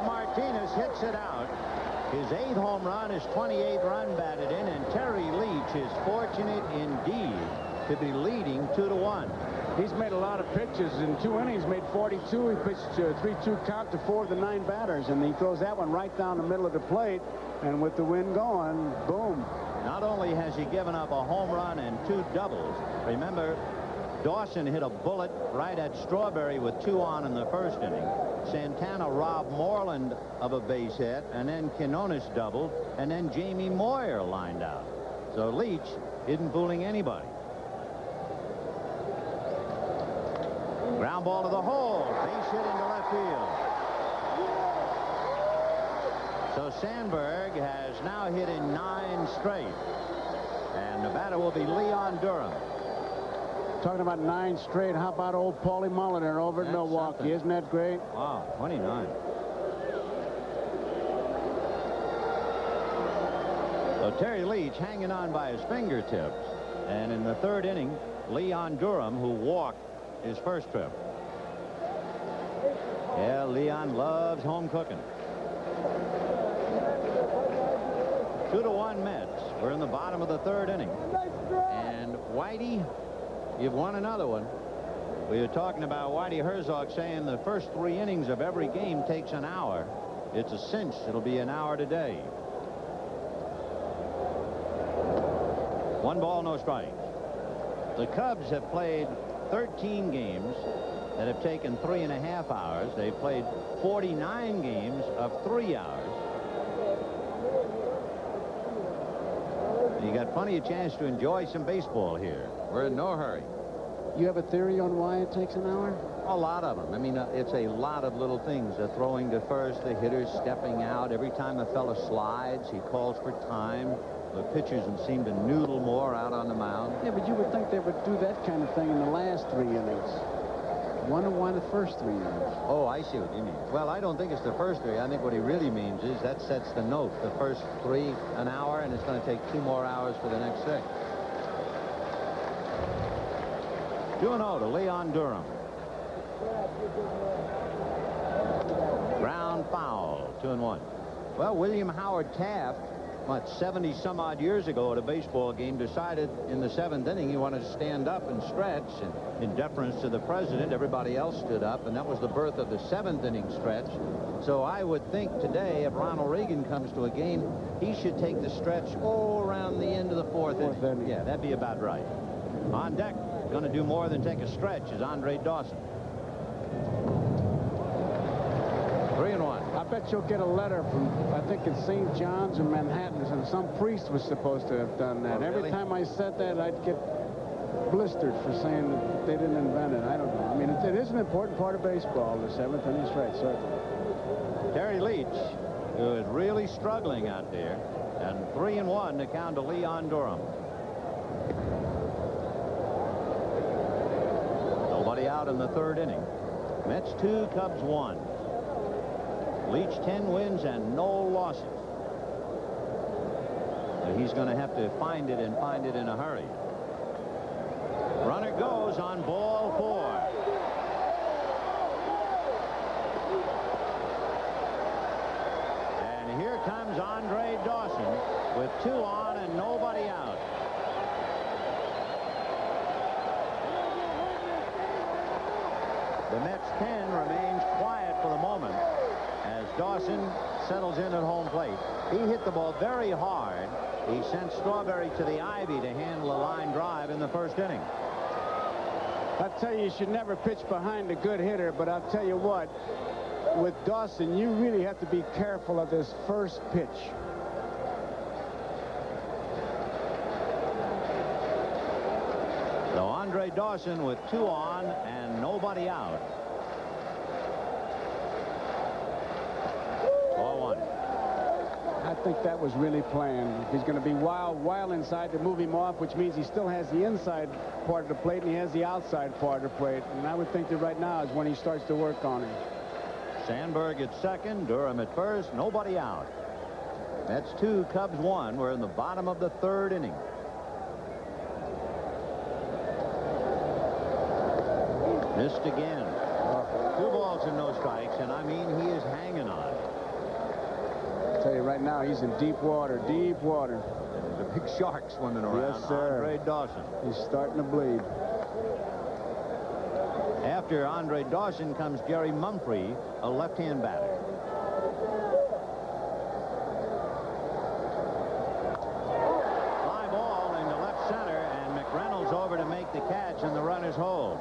S1: Martinez hits it out. His 8th home run, his 28th run batted in, and Terry Leach is fortunate indeed to be leading 2-1.
S3: He's made a lot of pitches. In 2 innings, made 42. He pitched a 3-2 count to 4 of the 9 batters, and he throws that one right down the middle of the plate. And with the wind going, boom.
S1: Not only has he given up a home run and 2 doubles, remember, Dawson hit a bullet right at Strawberry with 2 on in the first inning. Santana robbed Moreland of a base hit, and then Quinones doubled, and then Jamie Moyer lined out. So Leach isn't fooling anybody. Ground ball to the hole. Base hit into left field. So Sandberg has now hit in 9 straight. And the batter will be Leon Durham.
S3: Talking about 9 straight, how about old Paulie Mulliner over at Milwaukee?
S1: Something.
S3: Isn't that great?
S1: Wow, 29. So Terry Leach hanging on by his fingertips. And in the 3rd inning, Leon Durham, who walked his first trip. Yeah, Leon loves home cooking. 2-1 Mets. We're in the bottom of the 3rd inning. And Whitey, you've won another one. We were talking about Whitey Herzog saying the first 3 innings of every game takes an hour. It's a cinch. It'll be an hour today. 1 ball, no strikes. The Cubs have played 13 games that have taken 3.5 hours. They've played 49 games of 3 hours. You got plenty of chance to enjoy some baseball here. We're in no hurry.
S3: You have a theory on why it takes an hour?
S1: A lot of them. I mean, it's a lot of little things. The throwing to first, the hitters stepping out. Every time a fella slides, he calls for time. The pitchers seem to noodle more out on the mound.
S3: Yeah, but you would think they would do that kind of thing in the last 3 innings. Wonder why the first 3 innings.
S1: Oh, I see what you mean. Well, I don't think it's the first 3. I think what he really means is that sets the note. The first 3, an hour, and it's going to take 2 more hours for the next 6. 2-0 to Leon Durham. Ground foul. 2-1. Well, William Howard Taft, what, 70 some odd years ago at a baseball game, decided in the 7th inning he wanted to stand up and stretch, and in deference to the president, everybody else stood up, and that was the birth of the 7th inning stretch. So I would think today, if Ronald Reagan comes to a game, he should take the stretch all around the end of the 4th inning. Yeah, that'd be about right. On deck, going to do more than take a stretch, is Andre Dawson. 3-1.
S3: I bet you'll get a letter from, I think it's St. John's or Manhattan, and some priest was supposed to have done that.
S1: Oh, really?
S3: Every time I said that, I'd get blistered for saying that they didn't invent it. I don't know. I mean, it is an important part of baseball, the 7th inning stretch, certainly.
S1: Terry Leach, who is really struggling out there, and 3-1 to count to Leon Durham. Nobody out in the 3rd inning. Mets 2, Cubs 1. Leach 10 wins and no losses. So he's going to have to find it, and find it in a hurry. Runner goes on ball 4. And here comes Andre Dawson with 2 on and nobody out. The Mets 10 remains quiet for the moment as Dawson settles in at home plate. He hit the ball very hard. He sent Strawberry to the ivy to handle a line drive in the 1st inning.
S3: I tell you should never pitch behind a good hitter, but I'll tell you what, with Dawson, you really have to be careful of this first pitch.
S1: So Andre Dawson with 2 on and nobody out. 4-1.
S3: I think that was really planned. He's going to be wild inside to move him off, which means he still has the inside part of the plate and he has the outside part of the plate. And I would think that right now is when he starts to work on him.
S1: Sandberg at 2nd, Durham at 1st, nobody out. That's 2, Cubs 1. We're in the bottom of the 3rd inning. Missed again. 2 balls and no strikes, and I mean, he is hanging on.
S3: I'll tell you right now, he's in deep water, deep water.
S1: There's a big shark swimming around.
S3: Yes, sir.
S1: Andre Dawson.
S3: He's starting to bleed.
S1: After Andre Dawson comes Jerry Mumphrey, a left-hand batter. Fly ball into left center, and McReynolds over to make the catch, and the runner's home.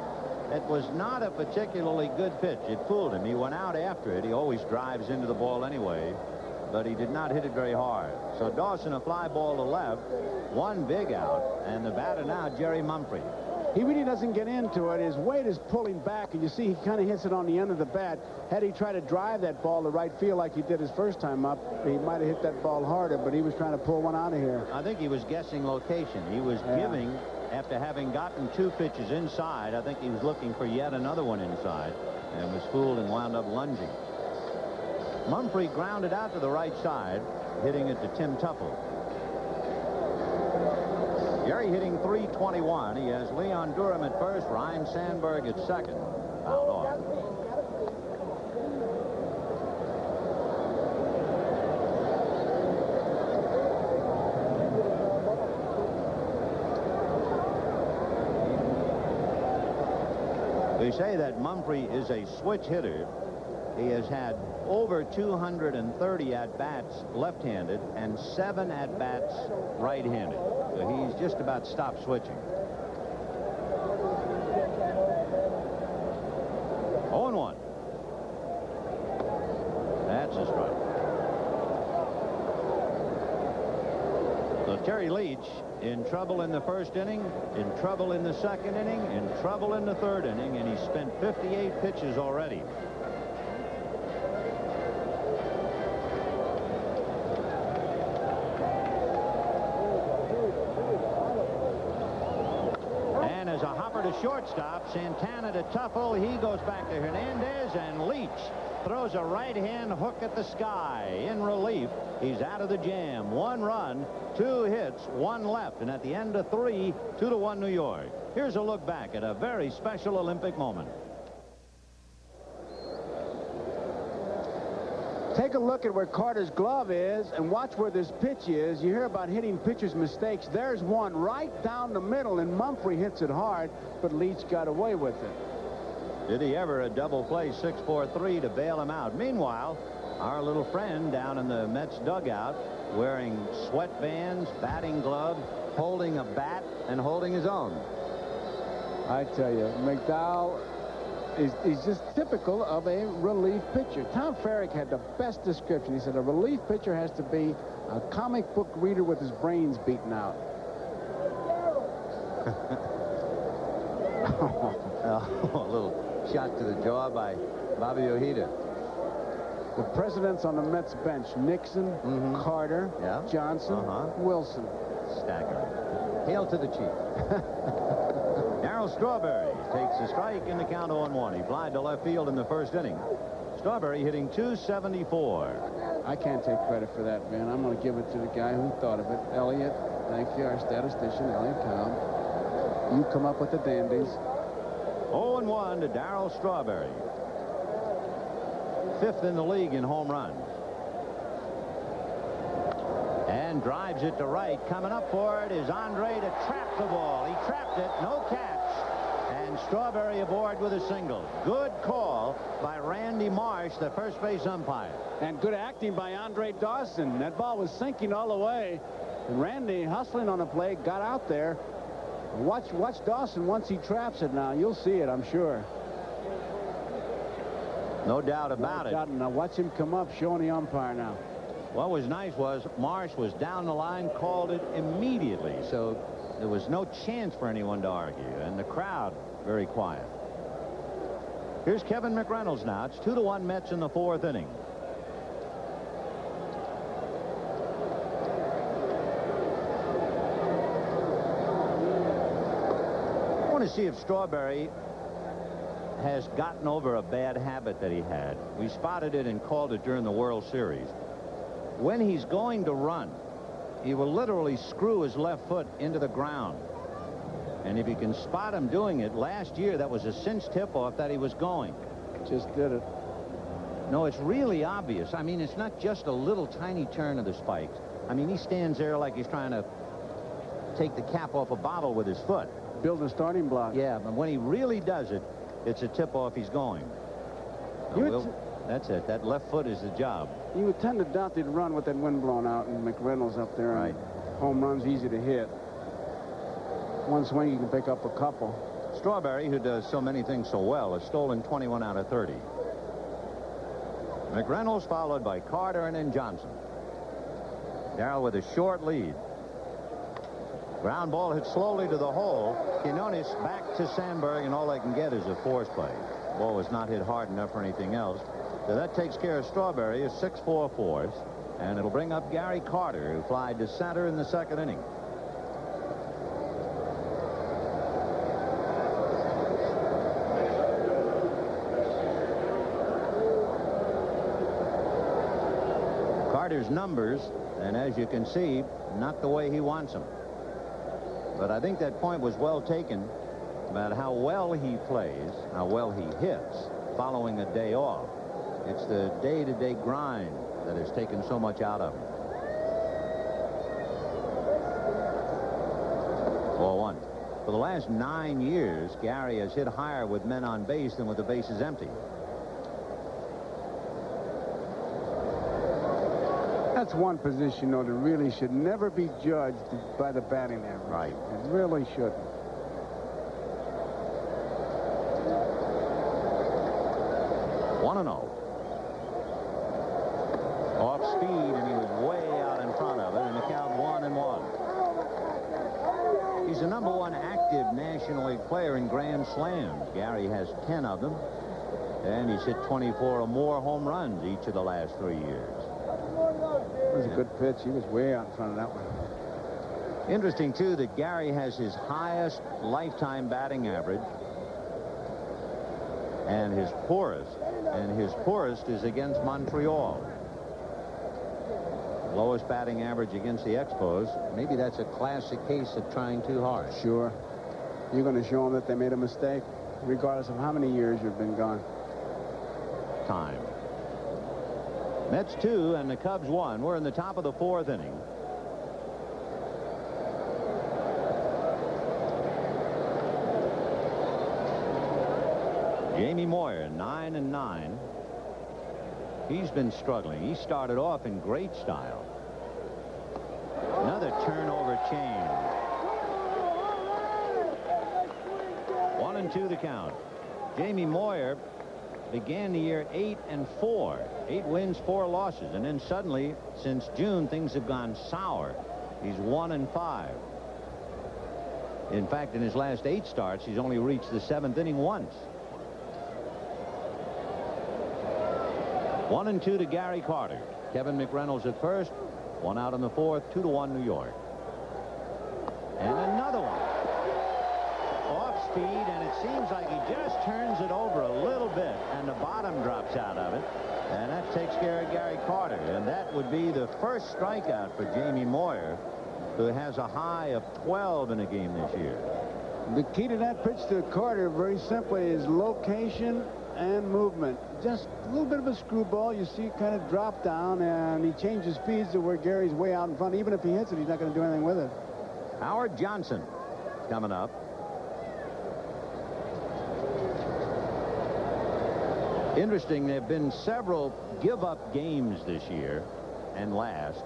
S1: It was not a particularly good pitch. It fooled him. He went out after it. He always drives into the ball anyway, but he did not hit it very hard. So Dawson, a fly ball to left, 1 big out, and the batter now, Jerry Mumphrey.
S3: He really doesn't get into it. His weight is pulling back, and you see he kind of hits it on the end of the bat. Had he tried to drive that ball to right field like he did his first time up, he might have hit that ball harder, but he was trying to pull one out of here.
S1: I think he was guessing location. He was giving, after having gotten 2 pitches inside, I think he was looking for yet another one inside, and was fooled and wound up lunging. Mumphrey grounded out to the right side, hitting it to Tim Tuffle. Jerry hitting .321. He has Leon Durham at 1st, Ryne Sandberg at 2nd. Fouled off. They say that Mumphrey is a switch hitter. He has had over 230 at-bats left-handed and 7 at-bats right-handed. So he's just about stopped switching. 0-1. That's a strike. So Terry Leach in trouble in the 1st inning, in trouble in the 2nd inning, in trouble in the 3rd inning, and he spent 58 pitches already. And as a hopper to shortstop, Santana to Tuffle, he goes back to Hernandez, and Leach throws a right-hand hook at the sky. In relief, he's out of the jam. 1 run, 2 hits, 1 left. And at the end of 3, 2-1 New York. Here's a look back at a very special Olympic moment.
S3: Take a look at where Carter's glove is and watch where this pitch is. You hear about hitting pitchers' mistakes. There's one right down the middle, and Mumphrey hits it hard, but Leach got away with it.
S1: Did he ever a double play 6-4-3 to bail him out? Meanwhile, our little friend down in the Mets dugout wearing sweatbands, batting gloves, holding a bat, and holding his own.
S3: I tell you, McDowell is just typical of a relief pitcher. Tom Ferrick had the best description. He said a relief pitcher has to be a comic book reader with his brains beaten out.
S1: A little shot to the jaw by Bobby Ojeda.
S3: The presidents on the Mets bench: Nixon, Carter, Johnson, Wilson.
S1: Staggering. Hail to the chief. Darryl Strawberry takes a strike in the count 0-1. He flied to left field in the first inning. Strawberry hitting .274.
S3: I can't take credit for that, man. I'm going to give it to the guy who thought of it. Elliot, thank you, our statistician, Elliot Cobb. You come up with the dandies.
S1: 0-1 to Darryl Strawberry. 5th in the league in home runs. And drives it to right. Coming up for it is Andre to trap the ball. He trapped it. No catch. And Strawberry aboard with a single. Good call by Randy Marsh, the first base umpire.
S3: And good acting by Andre Dawson. That ball was sinking all the way. And Randy, hustling on the plate, got out there. Watch Dawson once he traps it now. You'll see it, I'm sure.
S1: No doubt about it.
S3: Now watch him come up, showing the umpire now.
S1: What was nice was Marsh was down the line, called it immediately. So there was no chance for anyone to argue. And the crowd very quiet. Here's Kevin McReynolds now. It's 2-1 Mets in the 4th inning. I want to see if Strawberry has gotten over a bad habit that he had. We spotted it and called it during the World Series. When he's going to run, he will literally screw his left foot into the ground. And if you can spot him doing it, last year that was a cinch tip-off that he was going.
S3: Just did it.
S1: No, it's really obvious. I mean, it's not just a little tiny turn of the spikes. I mean, he stands there like he's trying to take the cap off a bottle with his foot.
S3: Build a starting block.
S1: Yeah, but when he really does it, it's a tip-off he's going. That's it. That left foot is the job.
S3: You would tend to doubt they'd run with that wind blown out and McReynolds up there.
S1: Right.
S3: Home runs easy to hit. One swing, you can pick up a couple.
S1: Strawberry, who does so many things so well, has stolen 21 out of 30. McReynolds followed by Carter and then Johnson. Darryl with a short lead. Ground ball hit slowly to the hole. Quinones back to Sandberg, and all they can get is a force play. Ball was not hit hard enough for anything else. So that takes care of Strawberry, a 6-4 force. And it'll bring up Gary Carter, who flied to center in the 2nd inning. Carter's numbers, and as you can see, not the way he wants them. But I think that point was well taken about how well he plays, how well he hits following a day off. It's the day-to-day grind that has taken so much out of him. 4-1. For the last 9 years, Gary has hit higher with men on base than with the bases empty.
S3: That's one position, though, that really should never be judged by the batting average.
S1: Right.
S3: It really shouldn't.
S1: One and 0. Off speed, and he was way out in front of it, and the count 1-1. He's the #1 active National League player in Grand Slams. Gary has 10 of them, and he's hit 24 or more home runs each of the last 3 years.
S3: It was a good pitch. He was way out in front of that one.
S1: Interesting, too, that Gary has his highest lifetime batting average and his poorest. And his poorest is against Montreal. Lowest batting average against the Expos. Maybe that's a classic case of trying too hard.
S3: Sure. You're going to show them that they made a mistake, regardless of how many years you've been gone.
S1: Time. Mets 2 and the Cubs 1. We're in the top of the 4th inning. Jamie Moyer, 9-9. He's been struggling. He started off in great style. Another turnover chain. 1-2 the count. Jamie Moyer began the year 8-4. 8 wins, 4 losses. And then suddenly, since June, things have gone sour. He's 1-5. In fact, in his last 8 starts, he's only reached the 7th inning once. 1-2 to Gary Carter. Kevin McReynolds at first. 1 out in the 4th. 2-1 New York. And another one. Off speed, and it seems like he just turns it over a little bit, and the bottom drops out of it. And that takes care of Gary Carter. And that would be the first strikeout for Jamie Moyer, who has a high of 12 in a game this year.
S3: The key to that pitch to Carter, very simply, is location and movement. Just a little bit of a screwball. You see it kind of drop down, and he changes speeds to where Gary's way out in front. Even if he hits it, he's not going to do anything with it.
S1: Howard Johnson coming up. Interesting, there have been several give-up games this year and last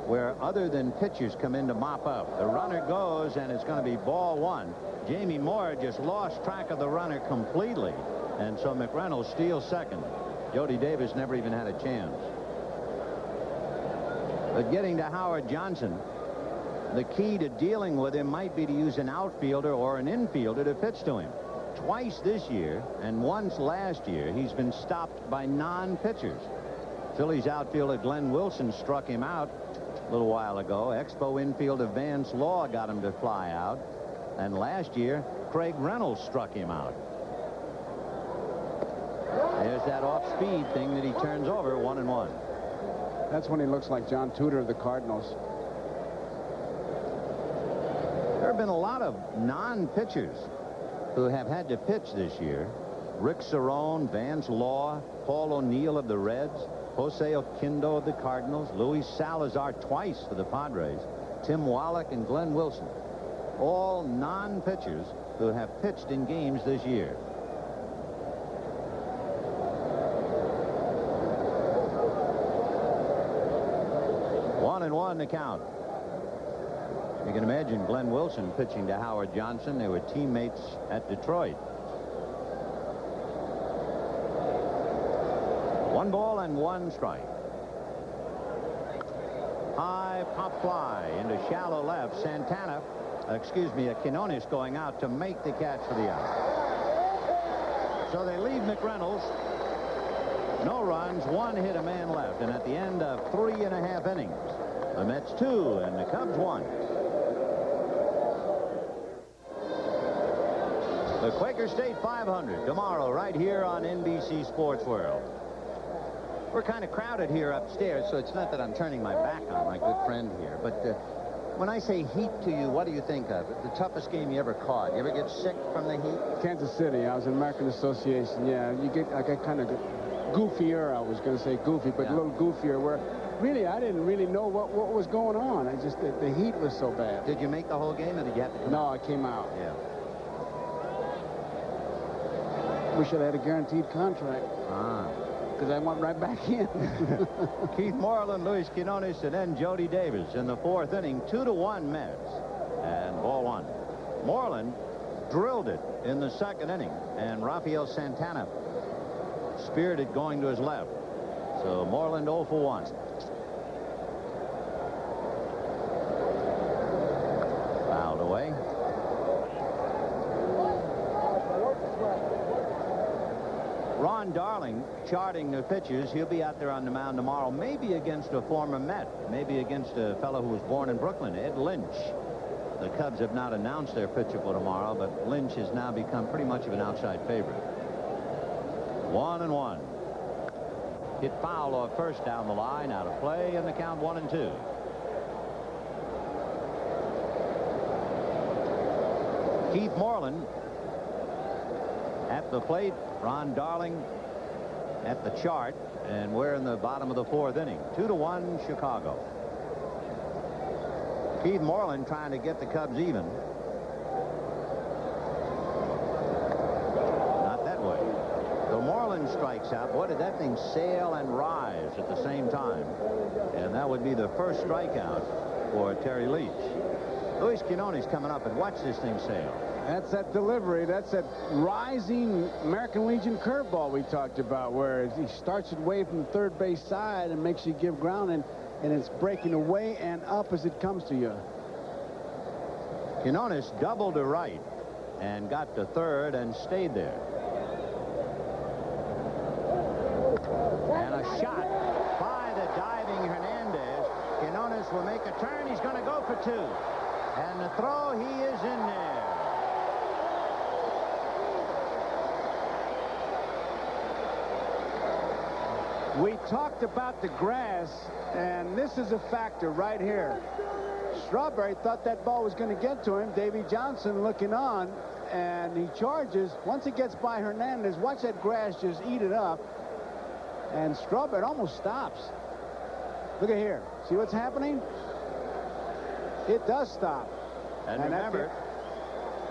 S1: where other than pitchers come in to mop up. The runner goes, and it's going to be ball 1. Jamie Moyer just lost track of the runner completely, and so McReynolds steals second. Jody Davis never even had a chance. But getting to Howard Johnson, the key to dealing with him might be to use an outfielder or an infielder to pitch to him. Twice this year and once last year, he's been stopped by non-pitchers. Phillies outfielder Glenn Wilson struck him out a little while ago. Expo infielder Vance Law got him to fly out. And last year, Craig Reynolds struck him out. There's that off-speed thing that he turns over, 1-1.
S3: That's when he looks like John Tudor of the Cardinals.
S1: There have been a lot of non-pitchers who have had to pitch this year. Rick Cerrone, Vance Law, Paul O'Neill of the Reds, Jose Oquendo of the Cardinals, Luis Salazar twice for the Padres, Tim Wallach and Glenn Wilson. All non-pitchers who have pitched in games this year. One and one to count. You can imagine Glenn Wilson pitching to Howard Johnson. They were teammates at Detroit. 1 ball and 1 strike. High pop fly into shallow left. Quinones going out to make the catch for the out. So they leave McReynolds. No runs, 1 hit, a man left. And at the end of 3.5 innings, the Mets 2 and the Cubs 1. The Quaker State 500 tomorrow right here on NBC Sports World. We're kind of crowded here upstairs, so it's not that I'm turning my back on my good friend here. But when I say heat to you, what do you think of? The toughest game you ever caught? You ever get sick from the heat?
S3: Kansas City. I was in American Association. Yeah, I got kind of goofier. I was going to say goofy, but yeah, a little goofier. Where really I didn't really know what was going on. I just the heat was so bad.
S1: Did you make the whole game, or did you have to come out?
S3: No, I came out.
S1: Yeah.
S3: We should have had a guaranteed contract. Because I went right back in.
S1: Keith Moreland, Luis Quinones, and then Jody Davis in the 4th inning. 2-1 Mets. And ball 1. Moreland drilled it in the 2nd inning. And Rafael Santana speared it going to his left. So Moreland 0 for 1. Fouled away. Ron Darling charting the pitches. He'll be out there on the mound tomorrow, maybe against a former Met, maybe against a fellow who was born in Brooklyn, Ed Lynch. The Cubs have not announced their pitcher for tomorrow, but Lynch has now become pretty much of an outside favorite. 1-1. Hit foul off first down the line, out of play, and the count 1-2. Keith Moreland at the plate. Ron Darling at the chart, and we're in the bottom of the 4th inning. 2-1 Chicago. Keith Moreland trying to get the Cubs even. Not that way. So Moreland strikes out. Boy, did that thing sail and rise at the same time. And that would be the first strikeout for Terry Leach. Luis Quinones coming up, and watch this thing sail.
S3: That's that delivery. That's that rising American Legion curveball we talked about, where he starts it away from the third base side and makes you give ground, and it's breaking away and up as it comes to you.
S1: Quinones doubled to right and got to third and stayed there. And a shot by the diving Hernandez. Quinones will make a turn. He's going to go for 2. And the throw, he is in there.
S3: We talked about the grass, and this is a factor right here. Strawberry thought that ball was going to get to him. Davy Johnson looking on, and he charges. Once it gets by Hernandez, watch that grass just eat it up. And Strawberry almost stops. Look at here. See what's happening? It does stop.
S1: And remember,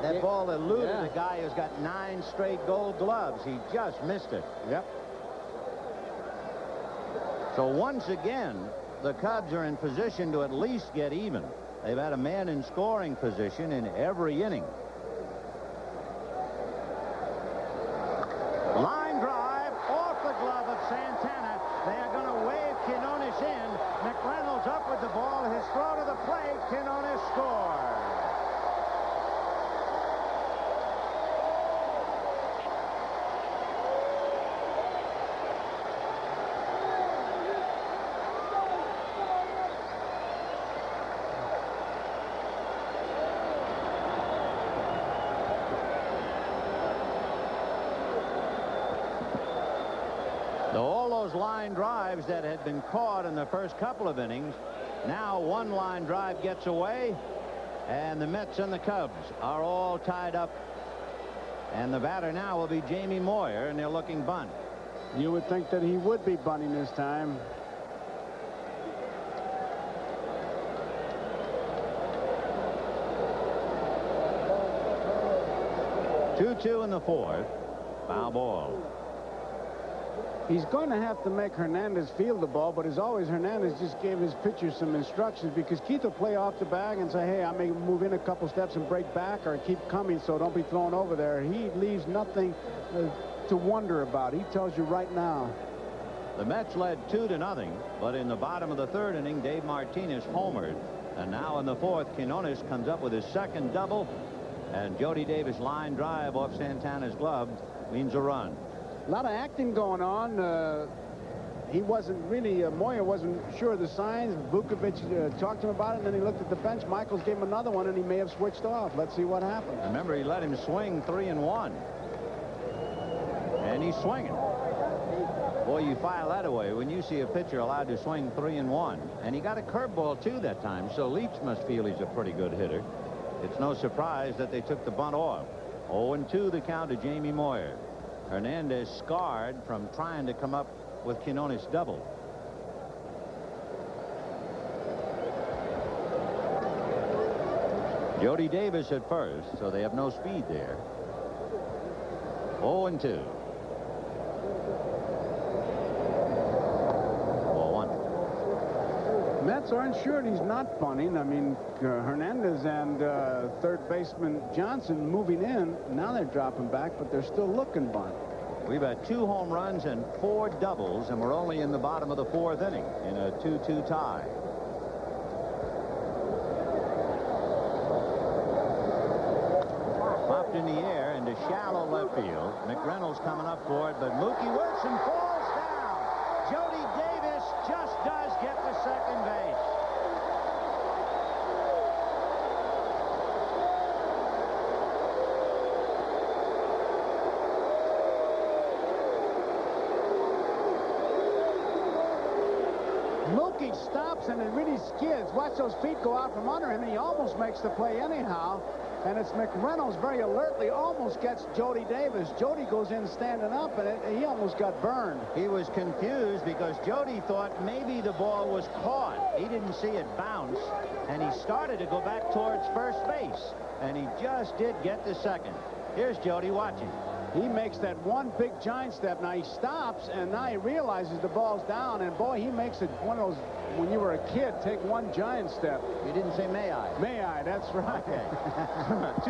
S1: that ball eluded a guy who's got 9 straight gold gloves. He just missed it.
S3: Yep.
S1: So once again, the Cubs are in position to at least get even. They've had a man in scoring position in every inning. Line drive off the glove of Santana. They are going to wave Quinones in. McReynolds up with the ball. His throw to the plate. Quinones scores. Line drives that had been caught in the first couple of innings. Now one line drive gets away, and the Mets and the Cubs are all tied up. And the batter now will be Jamie Moyer, and they're looking bunt.
S3: You would think that he would be bunting this time.
S1: Two in the 4th. Foul ball.
S3: He's going to have to make Hernandez field the ball, but as always, Hernandez just gave his pitcher some instructions, because Keith will play off the bag and say, hey, I may move in a couple steps and break back, or keep coming, so don't be thrown over there. He leaves nothing to wonder about. He tells you right now.
S1: The Mets led 2-0, but in the bottom of the 3rd inning, Dave Martinez homered. And now in the 4th, Quinones comes up with his second double, and Jody Davis line drive off Santana's glove means a run.
S3: A lot of acting going on. He wasn't really, Moyer wasn't sure of the signs. Vukovic talked to him about it, and then he looked at the bench. Michaels gave him another one, and he may have switched off. Let's see what happens.
S1: Remember, he let him swing 3-1. And he's swinging. Boy, you file that away when you see a pitcher allowed to swing 3-1. And he got a curveball, too, that time, so Leach must feel he's a pretty good hitter. It's no surprise that they took the bunt off. 0-2 the count to Jamie Moyer. Hernandez scarred from trying to come up with Quinones double. Jody Davis at first, so they have no speed there. 0-2. 4-1.
S3: Mets aren't sure he's not bunting. I mean, Hernandez and third baseman Johnson moving in. Now they're dropping back, but they're still looking bunt.
S1: We've had 2 home runs and 4 doubles, and we're only in the bottom of the 4th inning in a 2-2 tie. Popped in the air into shallow left field. McReynolds coming up for it, but Mookie Wilson falls down. Jody Davis just does get to second base.
S3: Mookie stops and it really skids. Watch those feet go out from under him, and he almost makes the play anyhow. And it's McReynolds very alertly almost gets Jody Davis. Jody goes in standing up, and he almost got burned.
S1: He was confused because Jody thought maybe the ball was caught. He didn't see it bounce, and he started to go back towards first base. And he just did get to second. Here's Jody watching.
S3: He makes that one big giant step. Now he stops, and now he realizes the ball's down. And boy, he makes it one of those, when you were a kid, take one giant step.
S1: You didn't say may I.
S3: May I, that's right.
S1: Okay.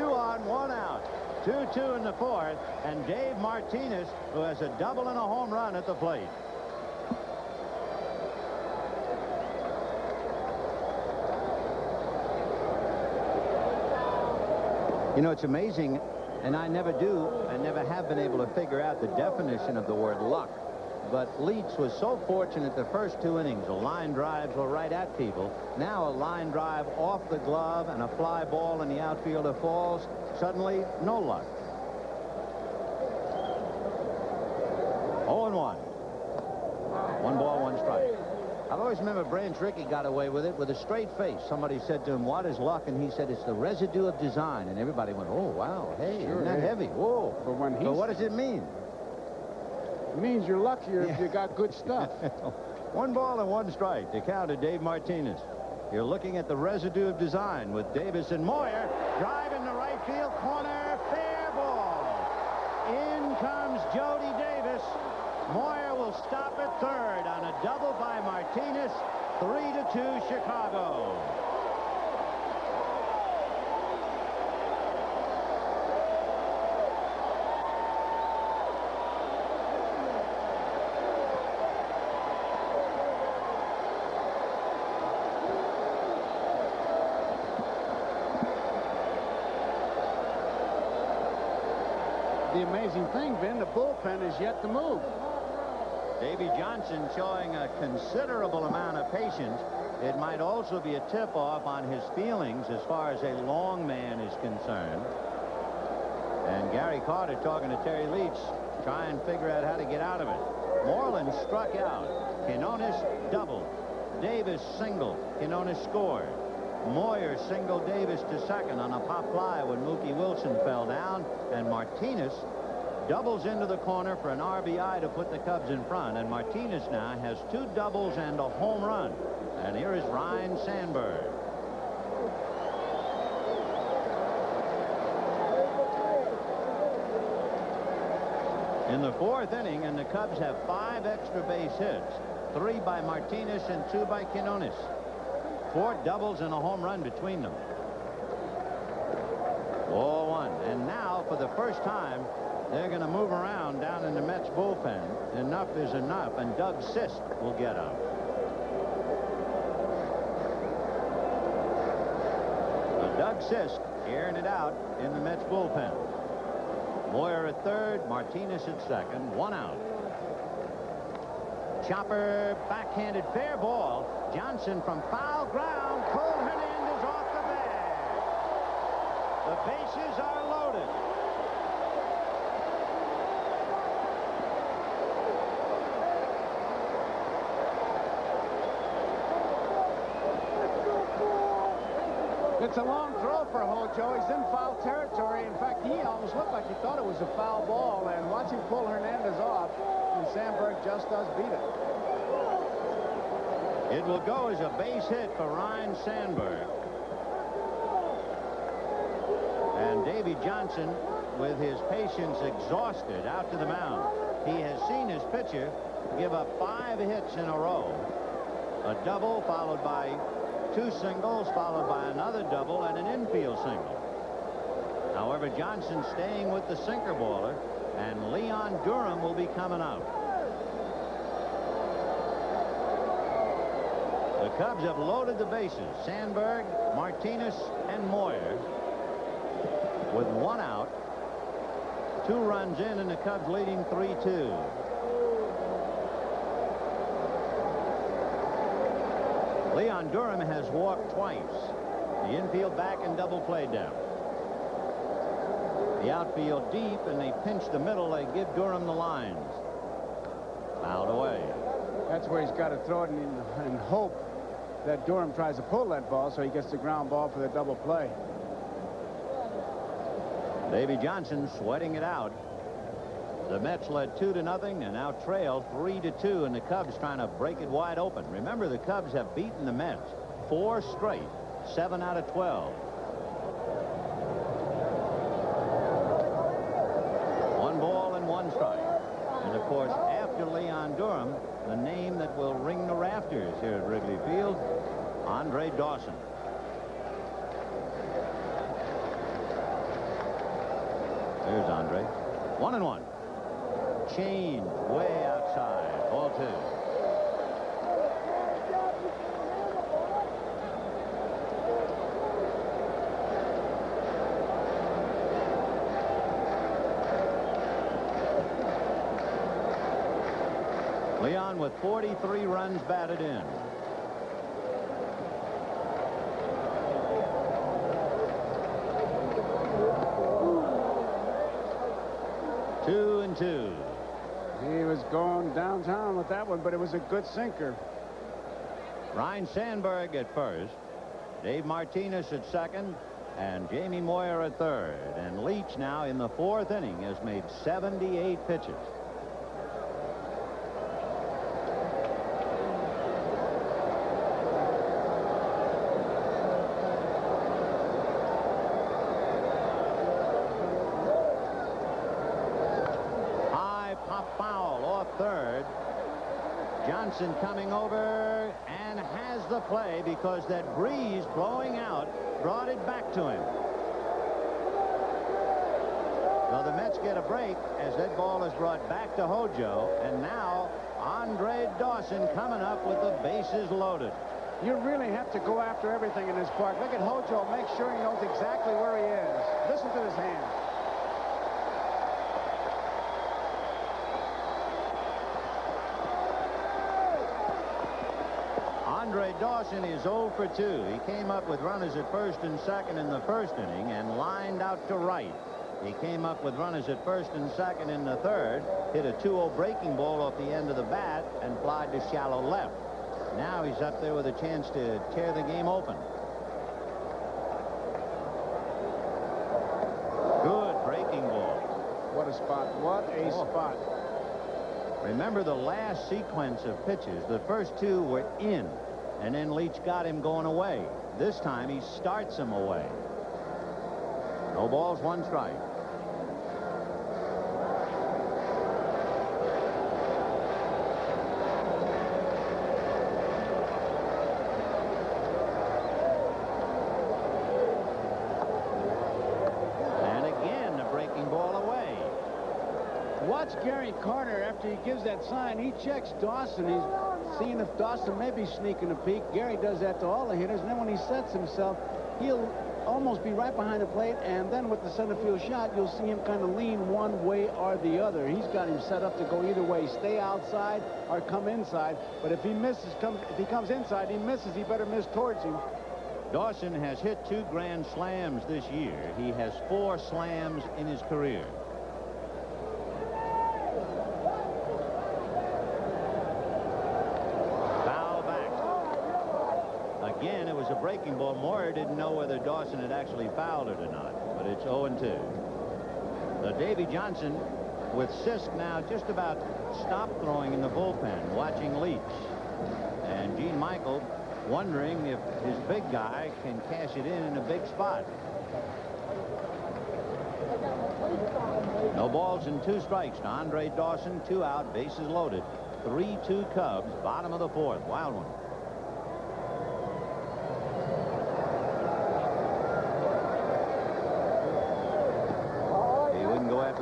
S1: 2 on, 1 out. 2-2 in the fourth. And Dave Martinez, who has a double and a home run at the plate. You know, it's amazing, and I never have been able to figure out the definition of the word luck. But Leach was so fortunate the first 2 innings. The line drives were right at people. Now a line drive off the glove and a fly ball in the outfielder falls. Suddenly, no luck. 0-1. 1 ball, 1 strike. I've always remembered Branch Rickey got away with it with a straight face. Somebody said to him, "What is luck?" And he said, "It's the residue of design." And everybody went, "Oh, wow, hey,
S3: Sure
S1: isn't that
S3: is.
S1: heavy?" Whoa.
S3: But when
S1: So what does it mean?
S3: It means you're luckier if you got good stuff.
S1: 1 ball and 1 strike to count to Dave Martinez. You're looking at the residue of design with Davis and Moyer. Drive in the right field corner. Fair ball. In comes Jody Davis. Moyer will stop at third on a double by Martinez. 3-2 Chicago.
S3: The amazing thing, Vin, the bullpen is yet to move.
S1: Davy Johnson showing a considerable amount of patience. It might also be a tip-off on his feelings as far as a long man is concerned. And Gary Carter talking to Terry Leach, trying to figure out how to get out of it. Moreland struck out. Quinones doubled. Davis singled. Quinones scored. Moyer singled Davis to second on a pop fly when Mookie Wilson fell down. And Martinez doubles into the corner for an RBI to put the Cubs in front. And Martinez now has 2 doubles and a home run. And here is Ryne Sandberg. In the 4th inning, and the Cubs have 5 extra base hits. 3 by Martinez and 2 by Quinones. 4 doubles and a home run between them. 0-1. And now, for the first time, they're going to move around down in the Mets bullpen. Enough is enough, and Doug Sisk will get up. Doug Sisk airing it out in the Mets bullpen. Moyer at third, Martinez at second, 1 out. Chopper backhanded fair ball. Johnson from foul ground. Cole Hernandez off the bag. The bases are loaded.
S3: It's a long throw for Hojo. He's in foul territory. In fact, he almost looked like he thought it was a foul ball. And watch him pull Hernandez off. And Sandberg just does beat it.
S1: It will go as a base hit for Ryne Sandberg. And Davy Johnson, with his patience exhausted, out to the mound. He has seen his pitcher give up 5 hits in a row. A double followed by 2 singles, followed by another double and an infield single. However, Johnson staying with the sinker baller, and Leon Durham will be coming up. The Cubs have loaded the bases. Sandberg, Martinez, and Moyer. With 1 out. 2 runs in, and the Cubs leading 3-2. Leon Durham has walked twice. The infield back and double play down. The outfield deep, and they pinch the middle. They give Durham the lines. Fouled away.
S3: That's where he's got to throw it and hope that Durham tries to pull that ball so he gets the ground ball for the double play.
S1: Davy Johnson sweating it out. The Mets led 2-0 and now trail 3-2, and the Cubs trying to break it wide open. Remember, the Cubs have beaten the Mets 4 straight, 7 out of 12. 1 ball and 1 strike. And of course, after Leon Durham, the name that will ring the rafters here at Wrigley Field, Andre Dawson. There's Andre. 1-1. Change way outside. Ball 2. Leon with 43 runs batted in. Two and two.
S3: He was going downtown with that one, but it was a good sinker.
S1: Ryne Sandberg at first, Dave Martinez at second, and Jamie Moyer at third. And Leach now in the 4th inning has made 78 pitches. Johnson coming over and has the play because that breeze blowing out brought it back to him. So the Mets get a break as that ball is brought back to Hojo, and now Andre Dawson coming up with the bases loaded.
S3: You really have to go after everything in this park. Look at Hojo. Make sure he knows exactly where he is. Listen to his hands.
S1: Andre Dawson is 0 for 2. He came up with runners at first and second in the 1st inning and lined out to right. He came up with runners at first and second in the 3rd, hit a 2-0 breaking ball off the end of the bat and flied to shallow left. Now he's up there with a chance to tear the game open. Good breaking ball.
S3: What a spot. What a spot.
S1: Remember the last sequence of pitches, the first 2 were in, and then Leach got him going away. This time he starts him away. No balls, 1 strike. And again, the breaking ball away.
S3: Watch Gary Carter after he gives that sign. He checks Dawson. He's seeing if Dawson may be sneaking a peek. Gary does that to all the hitters. And then when he sets himself, he'll almost be right behind the plate. And then with the center field shot, you'll see him kind of lean one way or the other. He's got him set up to go either way, stay outside or come inside. But if he misses, if he comes inside, he misses, he better miss towards him.
S1: Dawson has hit 2 grand slams this year. He has 4 slams in his career. Again, it was a breaking ball. Moyer didn't know whether Dawson had actually fouled it or not, but it's 0-2. So Davy Johnson with Sisk now just about stopped throwing in the bullpen, watching Leach. And Gene Michael wondering if his big guy can cash it in a big spot. No balls and 2 strikes to Andre Dawson. 2 out, bases loaded. 3-2 Cubs, bottom of the 4th. Wild one.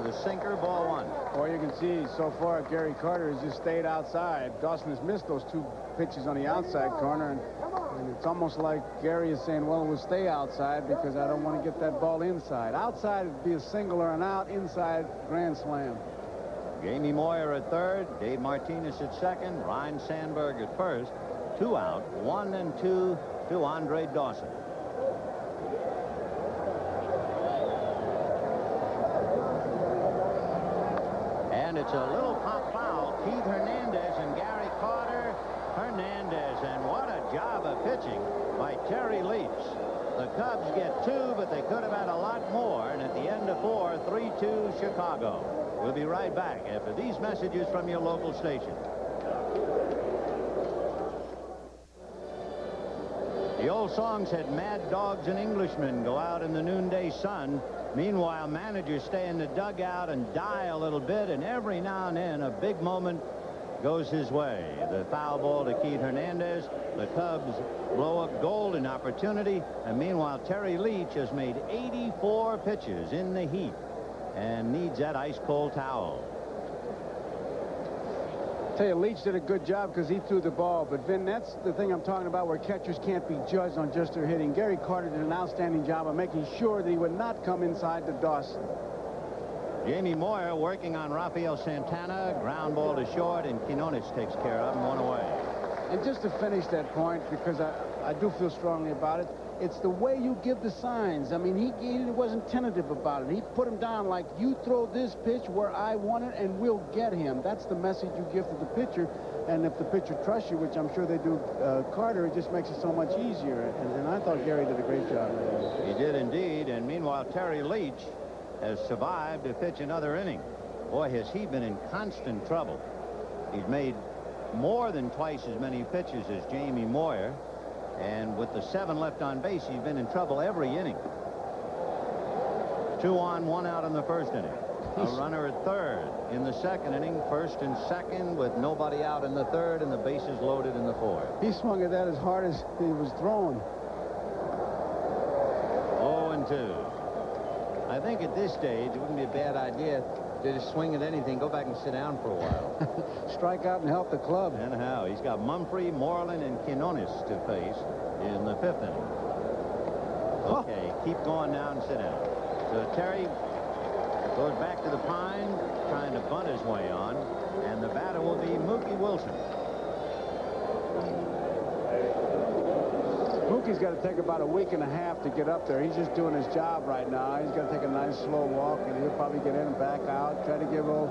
S1: The sinker, ball 1.
S3: Well, you can see so far Gary Carter has just stayed outside. Dawson has missed those 2 pitches on the outside corner, and it's almost like Gary is saying, well, we'll stay outside because I don't want to get that ball inside. Outside would be a single or an out, inside grand slam.
S1: Jamie Moyer at third, Dave Martinez at second, Ryne Sandberg at first. 2 out, 1 and 2 to Andre Dawson. And it's a little pop foul Keith Hernandez and Gary Carter. Hernandez, and what a job of pitching by Terry Leach. The Cubs get 2, but they could have had a lot more, and at the end of 4, 3-2 Chicago. We'll be right back after these messages from your local station. The old song said, "Mad dogs and Englishmen go out in the noonday sun." Meanwhile, managers stay in the dugout and die a little bit, and every now and then a big moment goes his way. The foul ball to Keith Hernandez. The Cubs blow up golden opportunity, and meanwhile Terry Leach has made 84 pitches in the heat and needs that ice-cold towel.
S3: Tell you, Leach did a good job because he threw the ball, but Vin, that's the thing I'm talking about, where catchers can't be judged on just their hitting. Gary Carter did an outstanding job of making sure that he would not come inside to Dawson.
S1: Jamie Moyer working on Rafael Santana. Ground ball to short, and Quinones takes care of him, 1 away.
S3: And just to finish that point, because I do feel strongly about it, it's the way you give the signs. I mean, he wasn't tentative about it. He put him down like, you throw this pitch where I want it, and we'll get him. That's the message you give to the pitcher. And if the pitcher trusts you, which I'm sure they do, Carter, it just makes it so much easier. And I thought Gary did a great job.
S1: He did indeed. And meanwhile, Terry Leach has survived to pitch another inning. Boy, has he been in constant trouble. He's made more than twice as many pitches as Jamie Moyer, and with the 7 left on base, he's been in trouble every inning. 2 on, 1 out in the first inning. A runner at third in the second inning, first and second with nobody out in the third, and the bases loaded in the fourth.
S3: He swung at that as hard as he was thrown.
S1: 0-2. I think at this stage it wouldn't be a bad idea to just swing at anything, go back and sit down for a while.
S3: Strike out and help the club.
S1: And how? He's got Mumphrey, Moreland, and Quinones to face in the 5th inning. Okay, keep going now and sit down. So Terry goes back to the pine, trying to bunt his way on, and the batter will be Mookie Wilson.
S3: Mookie's got to take about a week and a half to get up there. He's just doing his job right now. He's got to take a nice slow walk, and he'll probably get in and back out, try to give old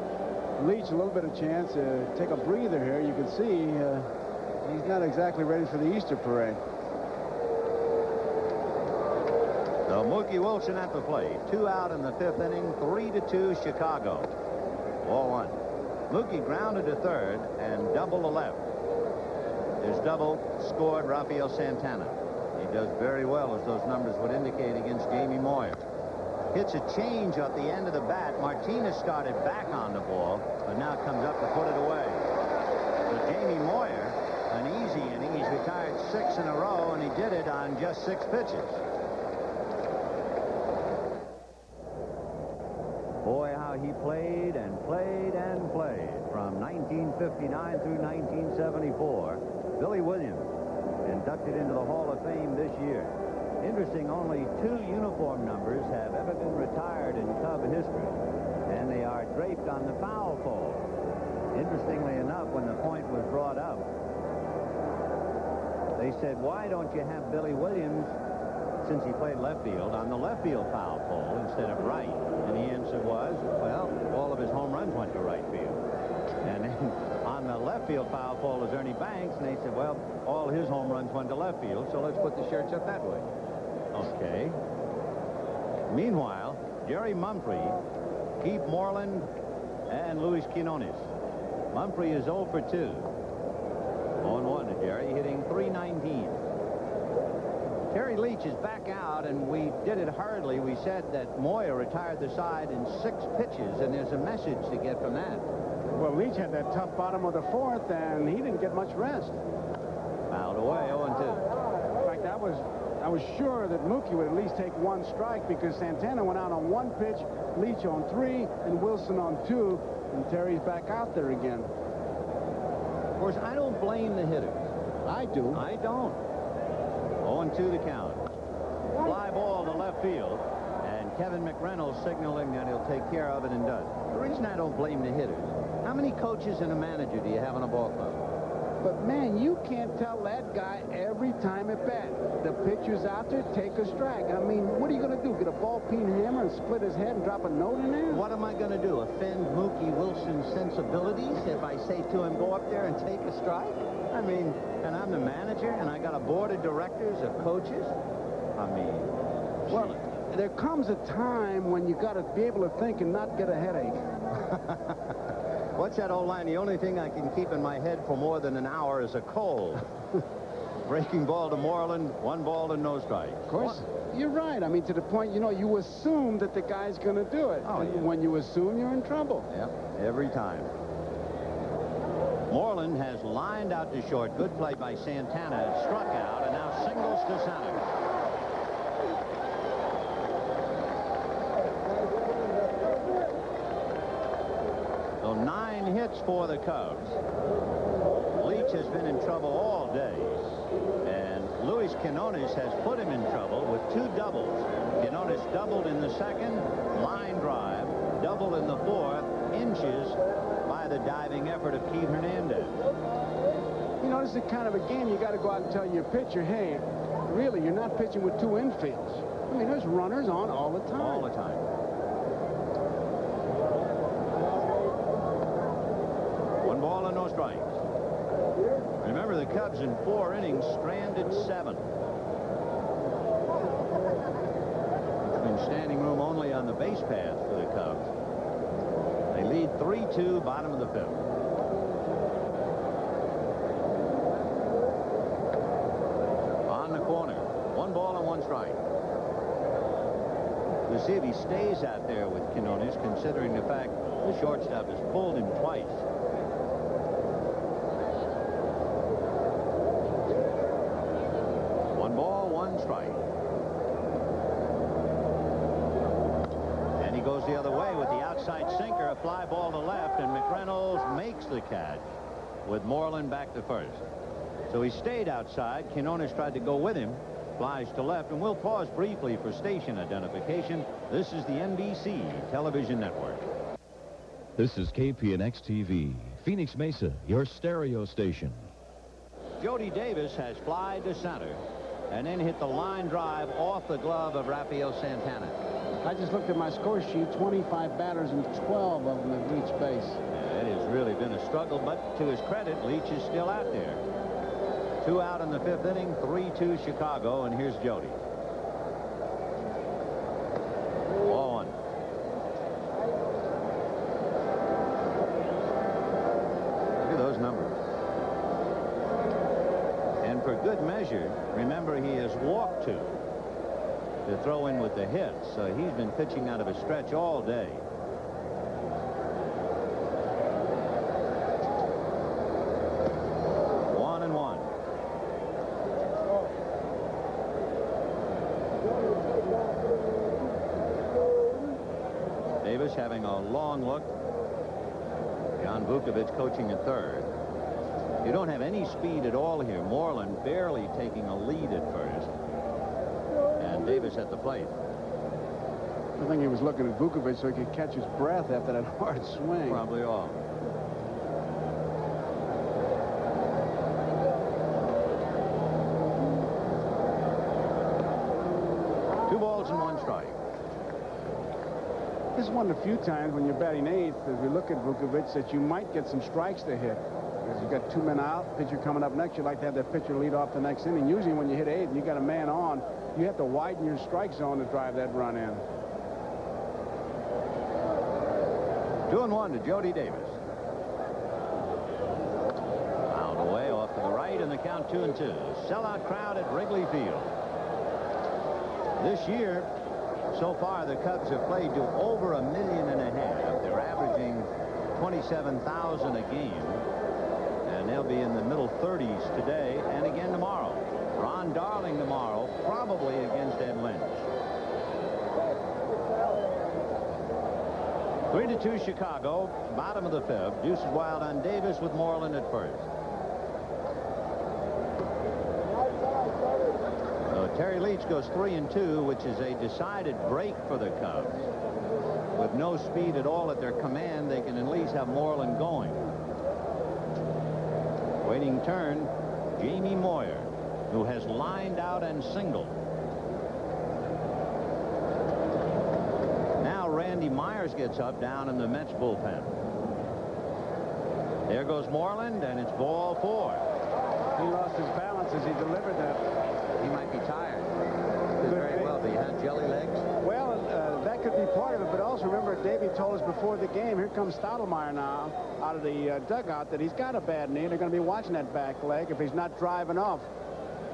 S3: Leach a little bit of chance to take a breather here. You can see he's not exactly ready for the Easter parade.
S1: So Mookie Wilson at the plate. 2 out in the 5th inning, 3-2 Chicago. Ball 1. Mookie grounded to third and double to left. His double scored Rafael Santana. He does very well, as those numbers would indicate, against Jamie Moyer. Hits a change at the end of the bat. Martinez started back on the ball, but now comes up to put it away. So Jamie Moyer, an easy inning. He's retired 6 in a row, and he did it on just 6 pitches. Boy, how he played and played and played from 1959 through 1974. Billy Williams inducted into the Hall of Fame this year. Interesting, only 2 uniform numbers have ever been retired in Cub history, and they are draped on the foul pole. Interestingly enough, when the point was brought up, they said, why don't you have Billy Williams, since he played left field, on the left field foul pole instead of right? And the answer was, well, all of his home runs went to right field. And then on the left field foul pole is Ernie Banks, and they said, well, all his home runs went to left field, so let's put the shirts up that way. Okay. Meanwhile, Jerry Mumphrey, Keith Moreland, and Luis Quinones. Mumphrey is 0 for 2. 0-1 to Jerry, hitting .319. Terry Leach is back out, and we did it hurriedly. We said that Moyer retired the side in 6 pitches, and there's a message to get from that.
S3: Well, Leach had that tough bottom of the 4th, and he didn't get much rest.
S1: Fouled away, 0-2.
S3: In fact, I was sure that Mookie would at least take 1 strike, because Santana went out on 1 pitch, Leach on 3, and Wilson on 2, and Terry's back out there again.
S1: Of course, I don't blame the hitters.
S3: I do.
S1: I don't. 0-2 the count. Fly ball to left field, and Kevin McReynolds signaling that he'll take care of it, and does. The reason I don't blame the hitters, how many coaches and a manager do you have on a ball club?
S3: But, man, you can't tell that guy every time at bat. The pitcher's out there, take a strike. I mean, what are you going to do? Get a ball-peen hammer and split his head and drop a note in there?
S1: What am I going to do? Offend Mookie Wilson's sensibilities if I say to him, go up there and take a strike? I mean, and I'm the manager, and I got a board of directors of coaches. I mean,
S3: well, there comes a time when you got to be able to think and not get a headache.
S1: What's that old line? The only thing I can keep in my head for more than an hour is a cold. Breaking ball to Moreland, 1 ball and no strike.
S3: Of course, you're right. I mean, to the point, you know, you assume that the guy's going to do it.
S1: Oh,
S3: and
S1: yeah.
S3: when you assume, you're in trouble.
S1: Yep, every time. Moreland has lined out to short. Good play by Santana. Struck out and now singles to center. So 9 hits for the Cubs. Leach has been in trouble all day. And Luis Quinones has put him in trouble with 2 doubles. Quinones doubled in the second, line drive, doubled in the fourth, inches by the diving effort of Keith Hernandez.
S3: You know, this is the kind of a game you got to go out and tell your pitcher, hey, really, you're not pitching with 2 infields. I mean, there's runners on all the time.
S1: All the time. One ball and no strikes. Remember, the Cubs in 4 innings stranded 7. It's been standing room only on the base path for the Cubs. They lead 3-2, bottom of the 5th. On the corner, 1 ball and 1 strike. We'll see if he stays out there with Quinones, considering the fact the shortstop has pulled him twice. Strike. And he goes the other way with the outside sinker, a fly ball to left, and McReynolds makes the catch with Moreland back to first. So he stayed outside. Quinones tried to go with him, flies to left, and we'll pause briefly for station identification. This is the NBC television network.
S5: This is KPNX TV, Phoenix Mesa, your stereo station.
S1: Jody Davis has fly to center and then hit the line drive off the glove of Rafael Santana.
S3: I just looked at my score sheet, 25 batters and 12 of them have reached base.
S1: Yeah, it has really been a struggle, but to his credit, Leach is still out there. 2 out in the 5th inning, 3-2 Chicago, and here's Jody. 1. Look at those numbers. And for good measure, remember, he has walked 2 to throw in with the hits. So he's been pitching out of a stretch all day. One and one. Davis having a long look. John Vukovich coaching at third. You don't have any speed at all here. Moreland barely taking a lead at first. And Davis at the plate.
S3: I think he was looking at Vukovich so he could catch his breath after that hard swing.
S1: Probably all. Two balls and 1 strike.
S3: This is one of the few times when you're batting 8th, as we look at Vukovich, that you might get some strikes to hit. Because you've got 2 men out, pitcher coming up next. You'd like to have that pitcher lead off the next inning. Usually when you hit 8th and you got a man on, you have to widen your strike zone to drive that run in.
S1: 2-1 to Jody Davis. Fouled away off to the right, and the count 2-2. Sellout crowd at Wrigley Field. This year, so far, the Cubs have played to over 1.5 million. They're averaging 27,000 a game. And they'll be in the middle 30s today and again tomorrow. Ron Darling tomorrow, probably against Ed Lynch. 3-2 Chicago, bottom of the 5th. Deuce is wild on Davis with Moreland at first. So Terry Leach goes 3-2, which is a decided break for the Cubs. With no speed at all at their command, they can at least have Moreland going. Waiting turn, Jamie Moyer, who has lined out and singled. Now Randy Myers gets up down in the Mets bullpen. There goes Moreland, and it's ball 4.
S3: He lost his balance as he delivered that.
S1: He might be tired. Could very well be. Had jelly legs.
S3: Well, that could be part of it, but also remember, Davey told us before the game, here comes Stottlemyre now out of the dugout, that he's got a bad knee. They're going to be watching that back leg if he's not driving off.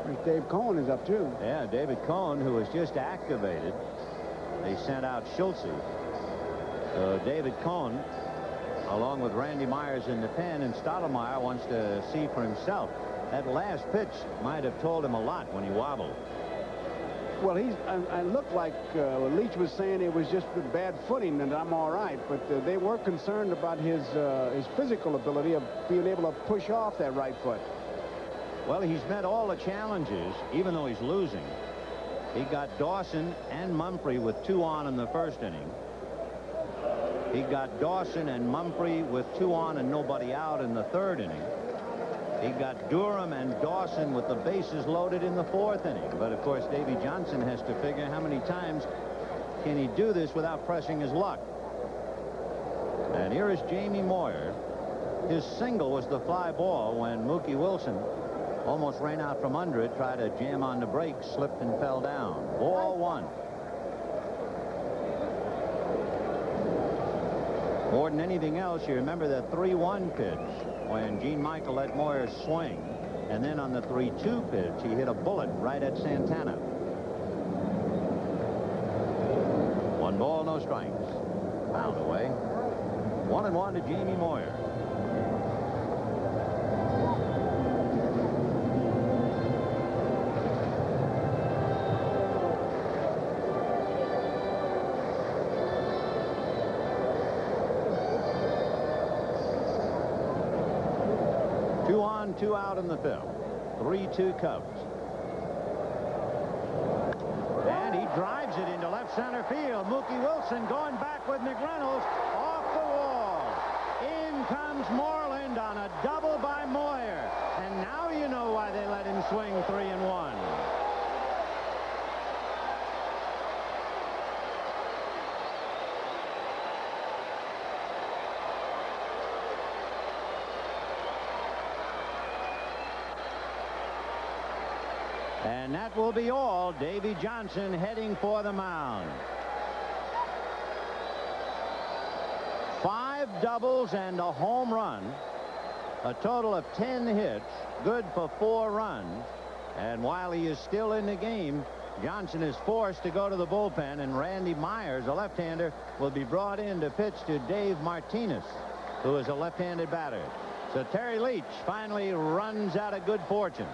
S3: There's Dave Cohn is up, too.
S1: Yeah, David Cohn, who was just activated. They sent out Schultze. So David Cohn, along with Randy Myers in the pen, and Stottlemyre wants to see for himself. That last pitch might have told him a lot when he wobbled.
S3: Well, I looked like Leach was saying it was just bad footing and I'm all right, but they were concerned about his physical ability of being able to push off that right foot.
S1: Well, he's met all the challenges, even though he's losing. He got Dawson and Mumphrey with 2 on in the first inning. He got Dawson and Mumphrey with 2 on and nobody out in the third inning. He got Durham and Dawson with the bases loaded in the 4th inning. But, of course, Davey Johnson has to figure how many times can he do this without pressing his luck. And here is Jamie Moyer. His single was the fly ball when Mookie Wilson almost ran out from under it, tried to jam on the brakes, slipped and fell down. Ball 1. More than anything else, you remember that 3-1 pitch when Gene Michael let Moyer swing, and then on the 3-2 pitch he hit a bullet right at Santana. 1 ball, no strikes. Fouled away. 1-1 to Jamie Moyer. Two out in the 5th. 3-2 Cubs. And he drives it into left center field. Mookie Wilson going back with McReynolds off the wall. In comes Moreland on a double by Moyer. And now you know why they let him swing 3-1. And that will be all. Davey Johnson heading for the mound. 5 doubles and a home run. A total of 10 hits. Good for 4 runs. And while he is still in the game, Johnson is forced to go to the bullpen, and Randy Myers, a left-hander, will be brought in to pitch to Dave Martinez, who is a left-handed batter. So Terry Leach finally runs out of good fortune.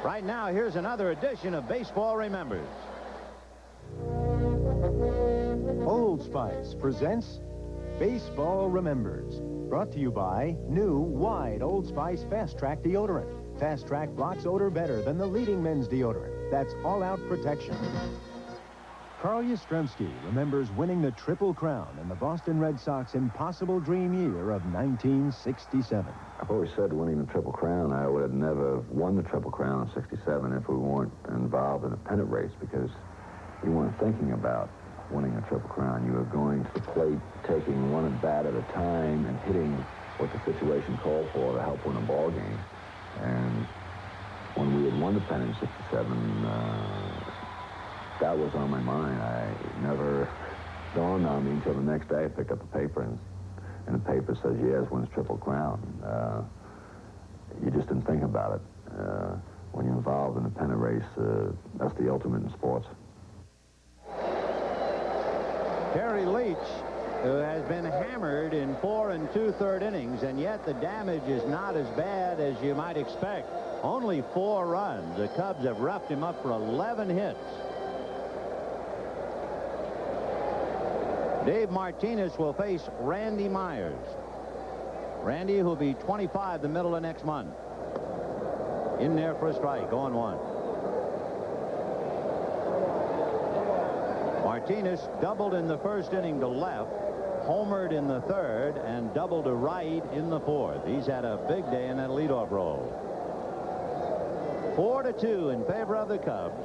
S1: Right now, here's another edition of Baseball Remembers.
S6: Old Spice presents Baseball Remembers. Brought to you by new wide Old Spice Fast Track deodorant. Fast Track blocks odor better than the leading men's deodorant. That's all-out protection. Carl Yastrzemski remembers winning the Triple Crown in the Boston Red Sox impossible dream year of 1967.
S7: I've always said winning the Triple Crown, I would have never won the Triple Crown in '67 if we weren't involved in a pennant race, because you weren't thinking about winning a Triple Crown. You were going to the plate, taking one at bat at a time and hitting what the situation called for to help win a ball game. And when we had won the pennant in '67, that was on my mind. I never dawned on me until the next day. I picked up the paper, and the paper says, yes, wins Triple Crown. You just didn't think about it. When you're involved in a pennant race, that's the ultimate in sports.
S1: Terry Leach, who has been hammered in 4 2/3 innings, and yet the damage is not as bad as you might expect. Only 4 runs. The Cubs have roughed him up for 11 hits. Dave Martinez will face Randy Myers. Randy, who'll be 25 the middle of next month. In there for a strike, 0-1. Martinez doubled in the first inning to left. homered in the third and doubled to right in the fourth. He's had a big day in that leadoff role. 4-2 in favor of the Cubs.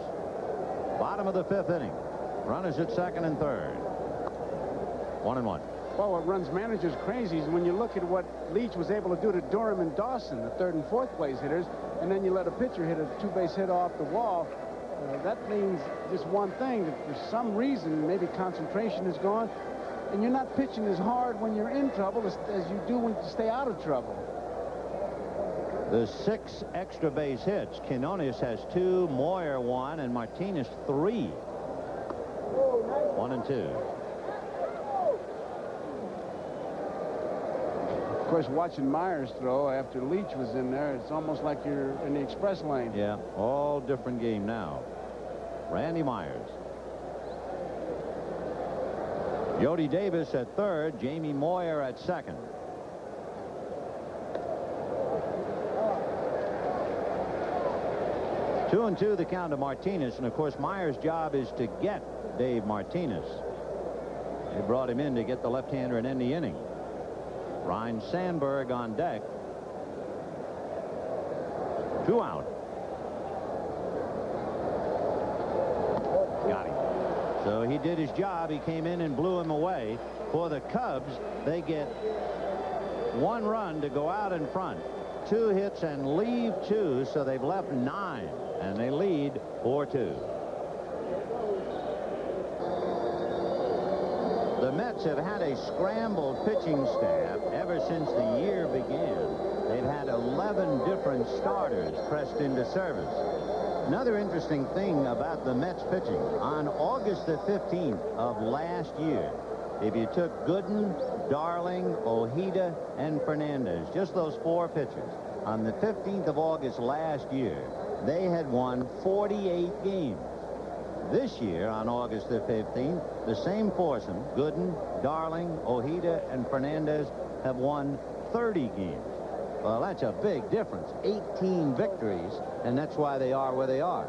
S1: Bottom of the fifth inning. Runners at second and third. 1-1.
S3: Well, what runs managers crazy is when you look at what Leach was able to do to Durham and Dawson, the third and fourth place hitters, and then you let a pitcher hit a two-base hit off the wall. That means just one thing, that for some reason, maybe concentration is gone, and you're not pitching as hard when you're in trouble as you do when you stay out of trouble.
S1: The 6 extra base hits. Quinones has 2, Moyer 1, and Martinez 3. 1-2.
S3: Of course, watching Myers throw after Leach was in there, it's almost like you're in the express lane.
S1: Yeah, all different game now. Randy Myers. Jody Davis at third, Jamie Moyer at second. 2-2 the count to Martinez, and of course Myers' job is to get Dave Martinez. They brought him in to get the left-hander and end the inning. Ryne Sandberg on deck. 2 out. Got him. So he did his job. He came in and blew him away. For the Cubs, they get 1 run to go out in front. 2 hits and leave 2, so they've left 9, and they lead 4-2. The Mets have had a scrambled pitching staff ever since the year began. They've had 11 different starters pressed into service. Another interesting thing about the Mets pitching, on August the 15th of last year, if you took Gooden, Darling, Ojeda, and Fernandez, just those 4 pitchers, on the 15th of August last year, they had won 48 games. This year, on August the 15th, the same foursome, Gooden, Darling, Ojeda, and Fernandez, have won 30 games. Well, that's a big difference. 18 victories, and that's why they are where they are.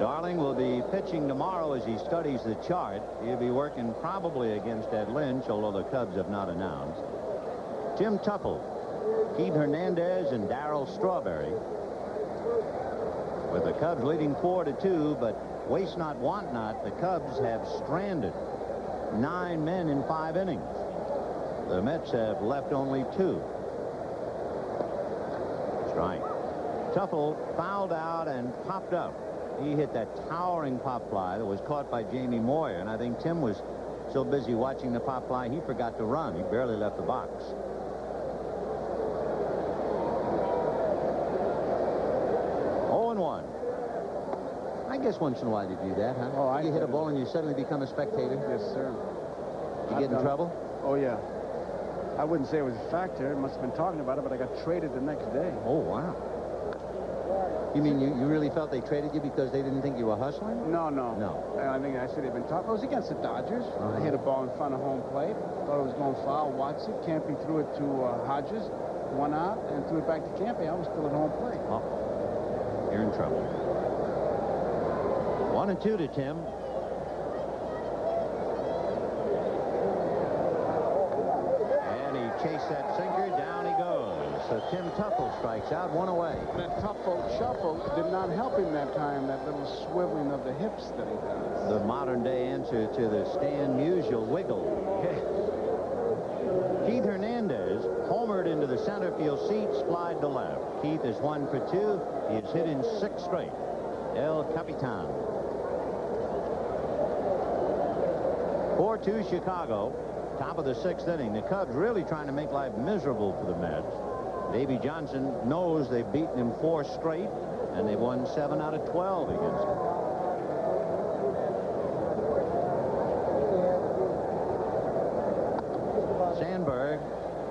S1: Darling will be pitching tomorrow as he studies the chart. He'll be working probably against Ed Lynch, although the Cubs have not announced. Jim Tuffle, Keith Hernandez, and Darryl Strawberry. With the Cubs leading 4-2, but waste not, want not, the Cubs have stranded 9 men in 5 innings. The Mets have left only 2. Strike. Tuffle fouled out and popped up. He hit that towering pop fly that was caught by Jamie Moyer, and I think Tim was so busy watching the pop fly he forgot to run. He barely left the box. I guess once in a while you do that, huh?
S3: Oh,
S1: you hit a ball and you suddenly become a spectator?
S3: Yes, sir.
S1: You get in trouble?
S3: Oh, yeah. I wouldn't say it was a factor. I must have been talking about it, but I got traded the next day.
S1: Oh, wow. You mean you really felt they traded you because they didn't think you were hustling?
S3: No. I think I said they'd been talking. I was against the Dodgers. I hit a ball in front of home plate. Thought it was going foul. Watched it. Campy threw it to Hodges. 1 out, and threw it back to Campy. I was still at home plate.
S1: Oh, you're in trouble. 1-2 to Tim. And he chased that sinker. Down he goes. So Tim Tuffle strikes out. 1 away.
S3: That Tuffle shuffle did not help him that time, that little swiveling of the hips that he does.
S1: The modern day answer to the Stan Musial wiggle. Keith Hernandez homered into the center field seats, flied to left. Keith is 1 for 2. He has hit in 6 straight. El Capitan. 4-2 Chicago. Top of the 6th inning. The Cubs really trying to make life miserable for the Mets. Davey Johnson knows they've beaten him 4 straight, and they've won 7 out of 12 against him. Sandberg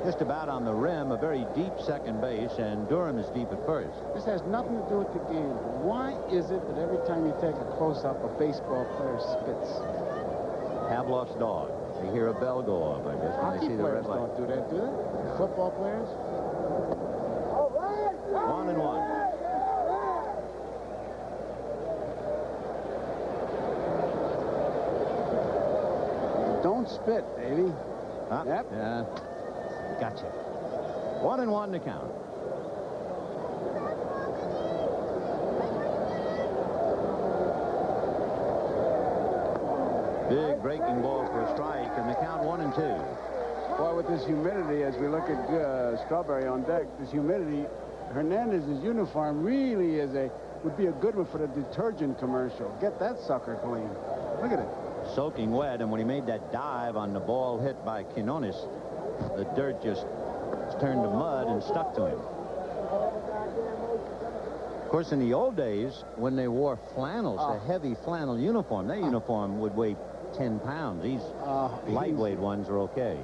S1: just about on the rim, a very deep second base, and Durham is deep at first.
S3: This has nothing to do with the game. Why is it that every time you take a close-up, a baseball player spits?
S1: Pavlov's dog. They hear a bell go off, I guess, when they see the red light.
S3: Hockey players don't do that, do they? Football players?
S1: 1-1.
S3: Don't spit, Davey. Yep.
S1: Yeah. Gotcha. 1-1 to count. Big breaking ball for a strike, and the count 1-2.
S3: Boy, with this humidity, as we look at Strawberry on deck, this humidity, Hernandez's uniform really would be a good one for the detergent commercial. Get that sucker clean. Look at it.
S1: Soaking wet, and when he made that dive on the ball hit by Quinones, the dirt just turned to mud and stuck to him. Of course, in the old days, when they wore flannels, the heavy flannel uniform, their uniform would weigh 10 pounds. These lightweight ones are okay.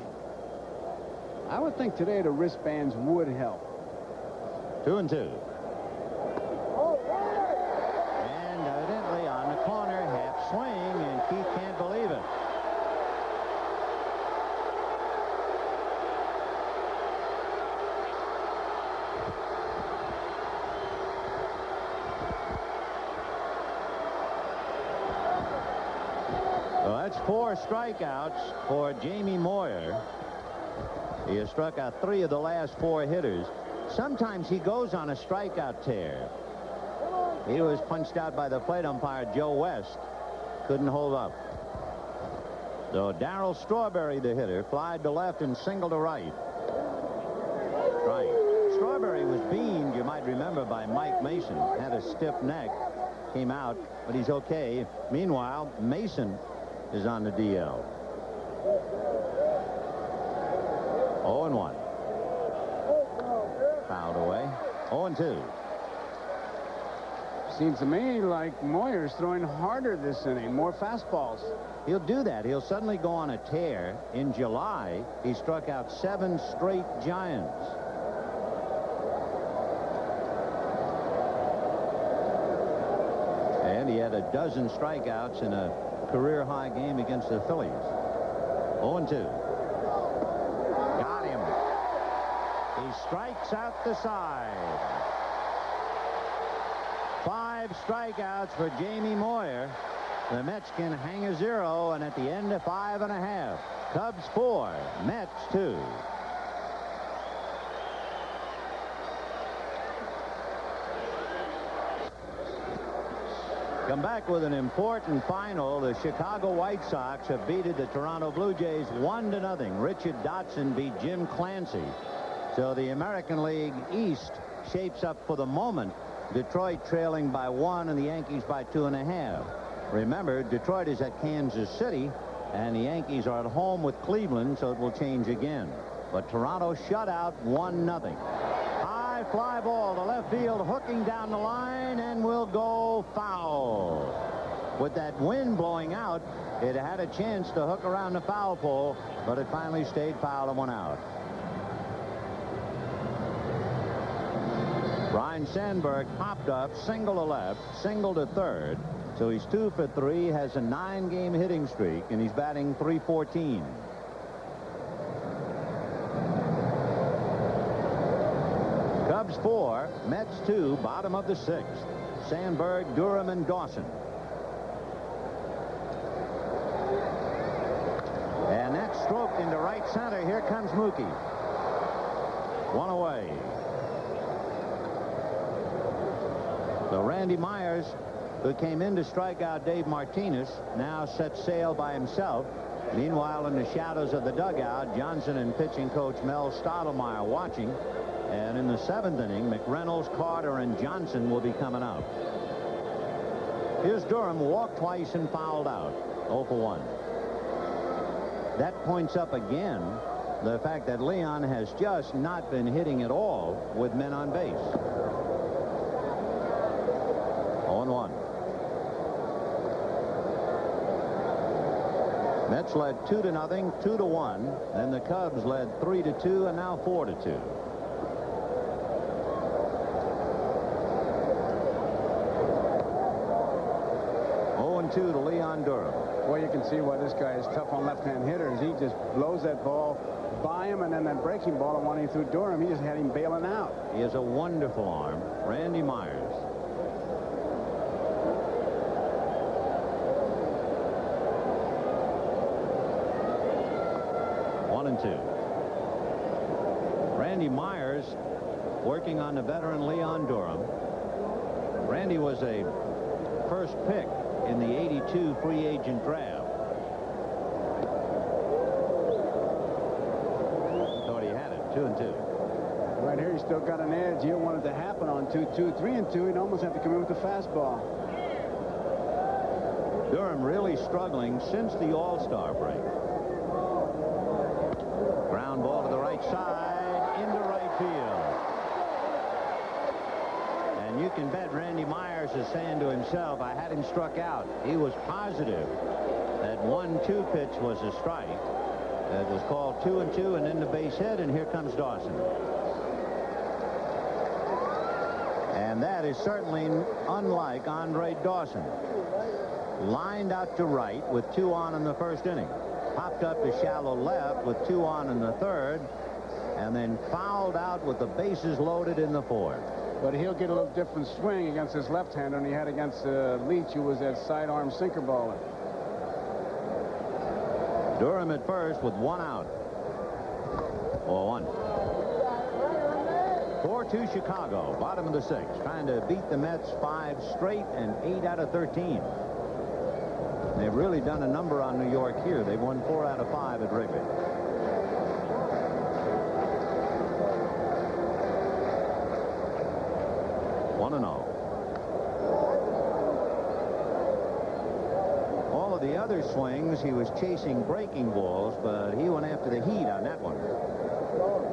S3: I would think today the wristbands would help.
S1: 2-2. And evidently on the corner, half swing, and Keith can't believe it. Well, that's 4 strikeouts for Jamie Moyer. He has struck out 3 of the last 4 hitters. Sometimes he goes on a strikeout tear. He was punched out by the plate umpire, Joe West. Couldn't hold up. So Darryl Strawberry, the hitter, flied to left and singled to right. Right. Strawberry was beamed, you might remember, by Mike Mason. Had a stiff neck. Came out, but he's okay. Meanwhile, Mason is on the DL. 0-1. Fouled away. 0-2.
S3: Seems to me like Moyer's throwing harder this inning. More fastballs.
S1: He'll do that. He'll suddenly go on a tear. In July, he struck out 7 straight Giants. And he had a dozen strikeouts in a career-high game against the Phillies. 0-2. Got him. He strikes out the side. 5 strikeouts for Jamie Moyer. The Mets can hang a 0, and at the end of 5 1/2, Cubs 4, Mets 2. Come back with an important final. The Chicago White Sox have beaten the Toronto Blue Jays 1-0. Richard Dotson beat Jim Clancy. So the American League East shapes up for the moment. Detroit trailing by 1 and the Yankees by 2.5. Remember, Detroit is at Kansas City, and the Yankees are at home with Cleveland, so it will change again. But Toronto shut out 1-0. High fly ball to left field, hooking down the line, and will go foul. With that wind blowing out, it had a chance to hook around the foul pole, but it finally stayed foul and 1 out. Brian Sandberg popped up, single to left, single to third. So he's 2 for 3, has a 9-game hitting streak, and he's batting .314. Cubs 4, Mets 2, bottom of the 6th. Sandberg, Durham, and Dawson. And that's stroked into right center. Here comes Mookie. 1 away. So Randy Myers, who came in to strike out Dave Martinez, now sets sail by himself. Meanwhile, in the shadows of the dugout, Johnson and pitching coach Mel Stottlemyre watching. And in the 7th inning, McReynolds, Carter, and Johnson will be coming up. Here's Durham, walked twice and fouled out. 0 for 1. That points up again the fact that Leon has just not been hitting at all with men on base. 0-1. Mets led 2-0, 2-1. Then the Cubs led 3-2, and now 4-2. To Leon Durham.
S3: Well, you can see why this guy is tough on left-hand hitters. He just blows that ball by him, and then that breaking ball, when he threw Durham, he just had him bailing out.
S1: He has a wonderful arm. Randy Myers. 2. Randy Myers working on the veteran Leon Durham. Randy was a first pick in the '82 free agent draft. Thought he had it. 2-2.
S3: Right here, he still got an edge. He wanted to happen on 2-2, 3-2. He'd almost have to come in with the fastball.
S1: Durham really struggling since the All-Star break. Ground ball to the right side, into right field. And you can bet Randy Myers is saying to himself, I had him struck out. He was positive that 1-2 pitch was a strike. It was called 2-2 and then the base hit, and here comes Dawson. And that is certainly unlike Andre Dawson. Lined out to right with 2 on in the first inning. Popped up to shallow left with 2 on in the third. And then fouled out with the bases loaded in the fourth.
S3: But he'll get a little different swing against his left-hander than he had against Leach, who was that sidearm sinker baller.
S1: Durham at first with 1 out. 0-1. 4-2 Chicago, bottom of the 6th, trying to beat the Mets 5 straight and 8 out of 13. They've really done a number on New York here. They've won 4 out of 5 at Wrigley. All of the other swings, he was chasing breaking balls, but he went after the heat on that one.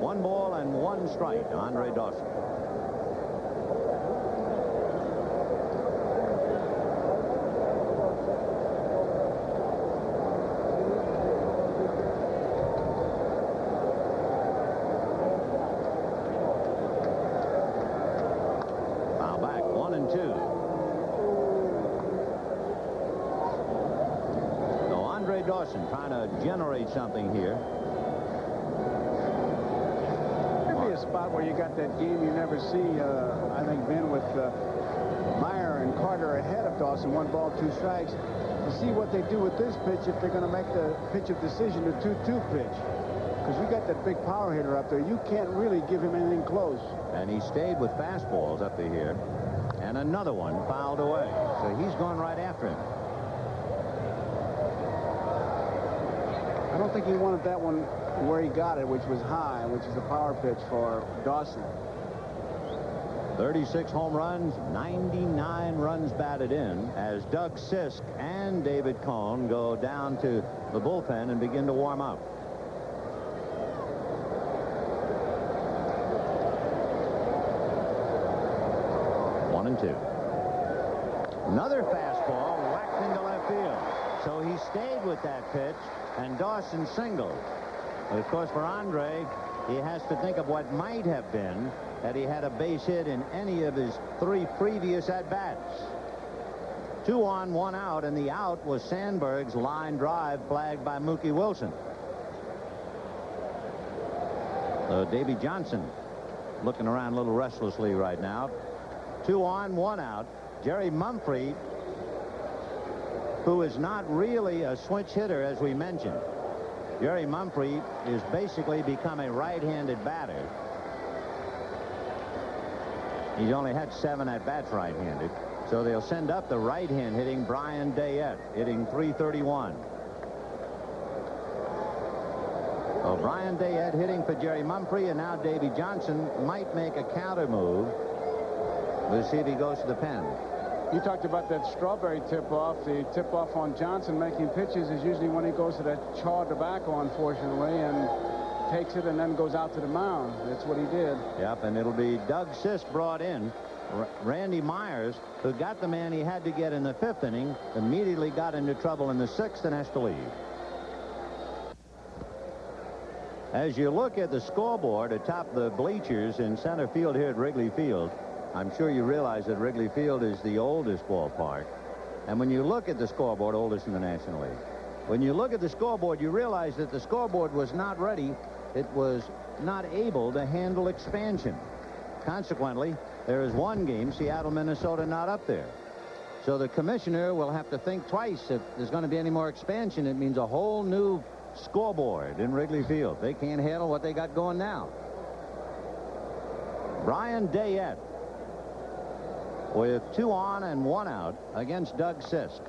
S1: 1 ball and 1 strike to Andre Dawson. Foul back, 1-2. So Andre Dawson trying to generate something here.
S3: A spot where you got that game you never see, I think, Ben, with Meyer and Carter ahead of Dawson, 1 ball, 2 strikes. To see what they do with this pitch if they're going to make the pitch of decision, the 2-2 pitch. Because you got that big power hitter up there. You can't really give him anything close.
S1: And he stayed with fastballs up to here. And another one fouled away. So he's going right after him.
S3: I don't think he wanted that one where he got it, which was high, which is a power pitch for Dawson.
S1: 36 home runs, 99 runs batted in as Doug Sisk and David Cone go down to the bullpen and begin to warm up. One and 2. Another fastball whacked into left field. So he stayed with that pitch, and Dawson singled. But of course, for Andre, he has to think of what might have been had he had a base hit in any of his 3 previous at-bats. 2 on, 1 out, and the out was Sandberg's line drive flagged by Mookie Wilson. Davy Johnson looking around a little restlessly right now. 2 on, 1 out. Jerry Mumphrey, who is not really a switch hitter, as we mentioned. Jerry Mumphrey is basically become a right-handed batter. He's only had 7 at-bats right-handed. So they'll send up the right-hand hitting Brian Dayette, hitting .331. So Brian Dayette hitting for Jerry Mumphrey, and now Davy Johnson might make a counter move. We'll see if he goes to the pen.
S3: You talked about that Strawberry tip-off. The tip-off on Johnson making pitches is usually when he goes to that chaw tobacco, unfortunately, and takes it and then goes out to the mound. That's what he did.
S1: Yep, and it'll be Doug Sisk brought in. Randy Myers, who got the man he had to get in the 5th inning, immediately got into trouble in the 6th and has to leave. As you look at the scoreboard atop the bleachers in center field here at Wrigley Field, I'm sure you realize that Wrigley Field is the oldest ballpark. And when you look at the scoreboard, oldest in the National League, when you look at the scoreboard, you realize that the scoreboard was not ready. It was not able to handle expansion. Consequently, there is 1 game, Seattle, Minnesota, not up there. So the commissioner will have to think twice. If there's going to be any more expansion, it means a whole new scoreboard in Wrigley Field. They can't handle what they got going now. Brian Dayette with 2 on and 1 out against Doug Sisk.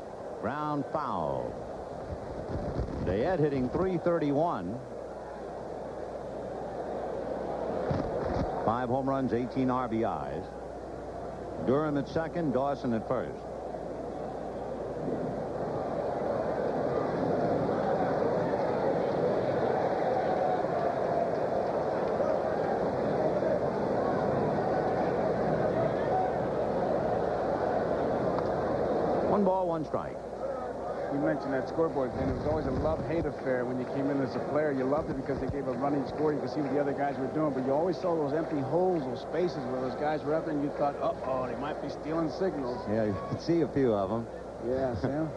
S1: Ground foul. Dayette hitting .331. 5 home runs, 18 RBIs. Durham at second, Dawson at first. One ball, one strike.
S3: You mentioned that scoreboard thing. It was always a love-hate affair when you came in as a player. You loved it because they gave a running score. You could see what the other guys were doing, but you always saw those empty holes, those spaces where those guys were up there, and you thought, uh-oh, they might be stealing signals.
S1: Yeah, you could see a few of them.
S3: Yeah, Sam.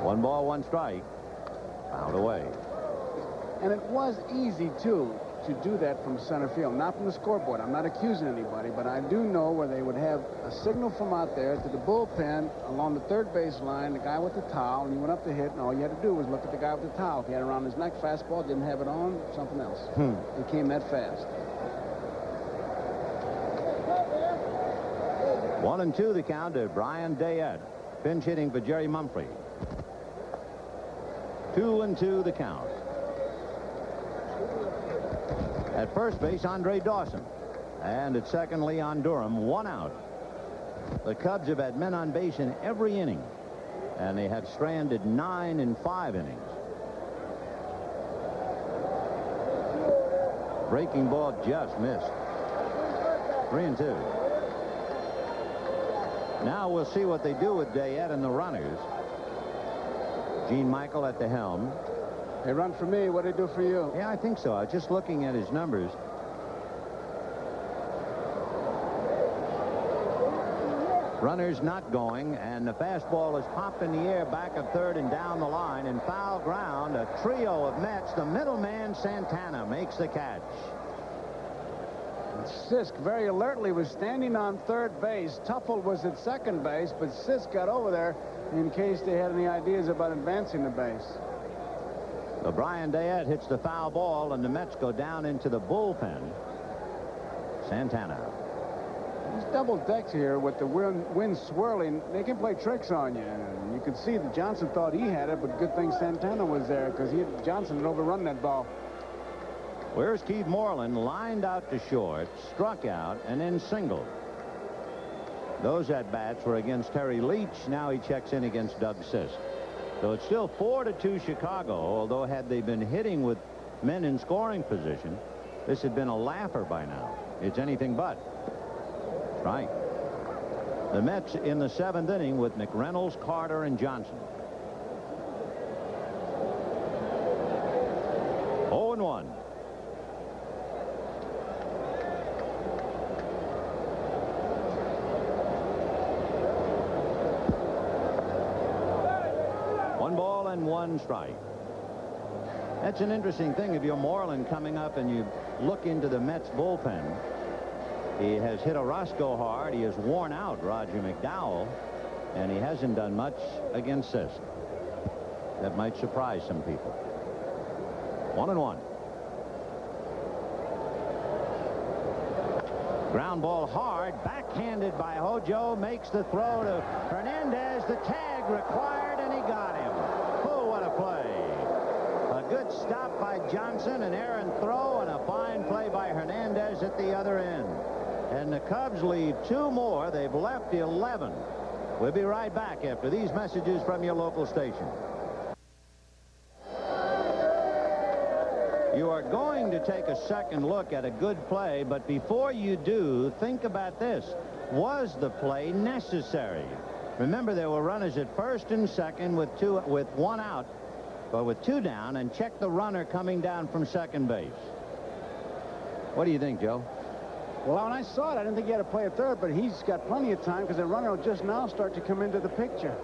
S1: 1 ball, 1 strike. Fouled away.
S3: And it was easy, too, to do that from center field, not from the scoreboard. I'm not accusing anybody, but I do know where they would have a signal from out there to the bullpen along the third base line, the guy with the towel, and you went up to hit, and all you had to do was look at the guy with the towel. If he had it around his neck, fastball, didn't have it on, something else. It came that fast.
S1: 1-2 the count to Brian Dayette. Pinch hitting for Jerry Mumphrey. 2-2 the count. At first base, Andre Dawson. And at second, Leon Durham. 1 out. The Cubs have had men on base in every inning. And they have stranded 9 in 5 innings. Breaking ball just missed. 3-2. Now we'll see what they do with Dayette and the runners. Gene Michael at the helm.
S3: They run for me. What do they do for you?
S1: Yeah, I think so. I was just looking at his numbers. Runners not going, and the fastball is popped in the air back of third and down the line. In foul ground, a trio of Mets. The middleman, Santana, makes the catch.
S3: Sisk very alertly was standing on third base. Tuffle was at second base, but Sisk got over there in case they had any ideas about advancing the base.
S1: So Brian Dayette hits the foul ball, and the Mets go down into the bullpen. Santana.
S3: These double decks here with the wind swirling, they can play tricks on you. And you could see that Johnson thought he had it, but good thing Santana was there because Johnson had overrun that ball.
S1: Where's Keith Moreland? Lined out to short, struck out, and then singled. Those at-bats were against Terry Leach. Now he checks in against Doug Sisk. So it's still 4-2 Chicago, although had they been hitting with men in scoring position, this had been a laugher by now. It's anything but. Right. The Mets in the 7th inning with McReynolds, Carter, and Johnson. 0-1. One ball and 1 strike. That's an interesting thing. If you're Moreland coming up and you look into the Mets bullpen, he has hit Orozco hard. He has worn out Roger McDowell, and he hasn't done much against Sisk. That might surprise some people. 1-1. Ground ball hard, backhanded by Hojo, makes the throw to Hernandez. The tag required, and he got him. Oh, what a play. A good stop by Johnson, an errant throw, and a fine play by Hernandez at the other end. And the Cubs lead 2 more. They've left 11. We'll be right back after these messages from your local station. You are going to take a second look at a good play, but before you do, think about this. Was the play necessary? Remember, there were runners at first and second with 1 out, but with 2 down, and check the runner coming down from second base. What do you think, Joe?
S3: Well, when I saw it, I didn't think he had to play at third, but he's got plenty of time because the runner will just now start to come into the picture.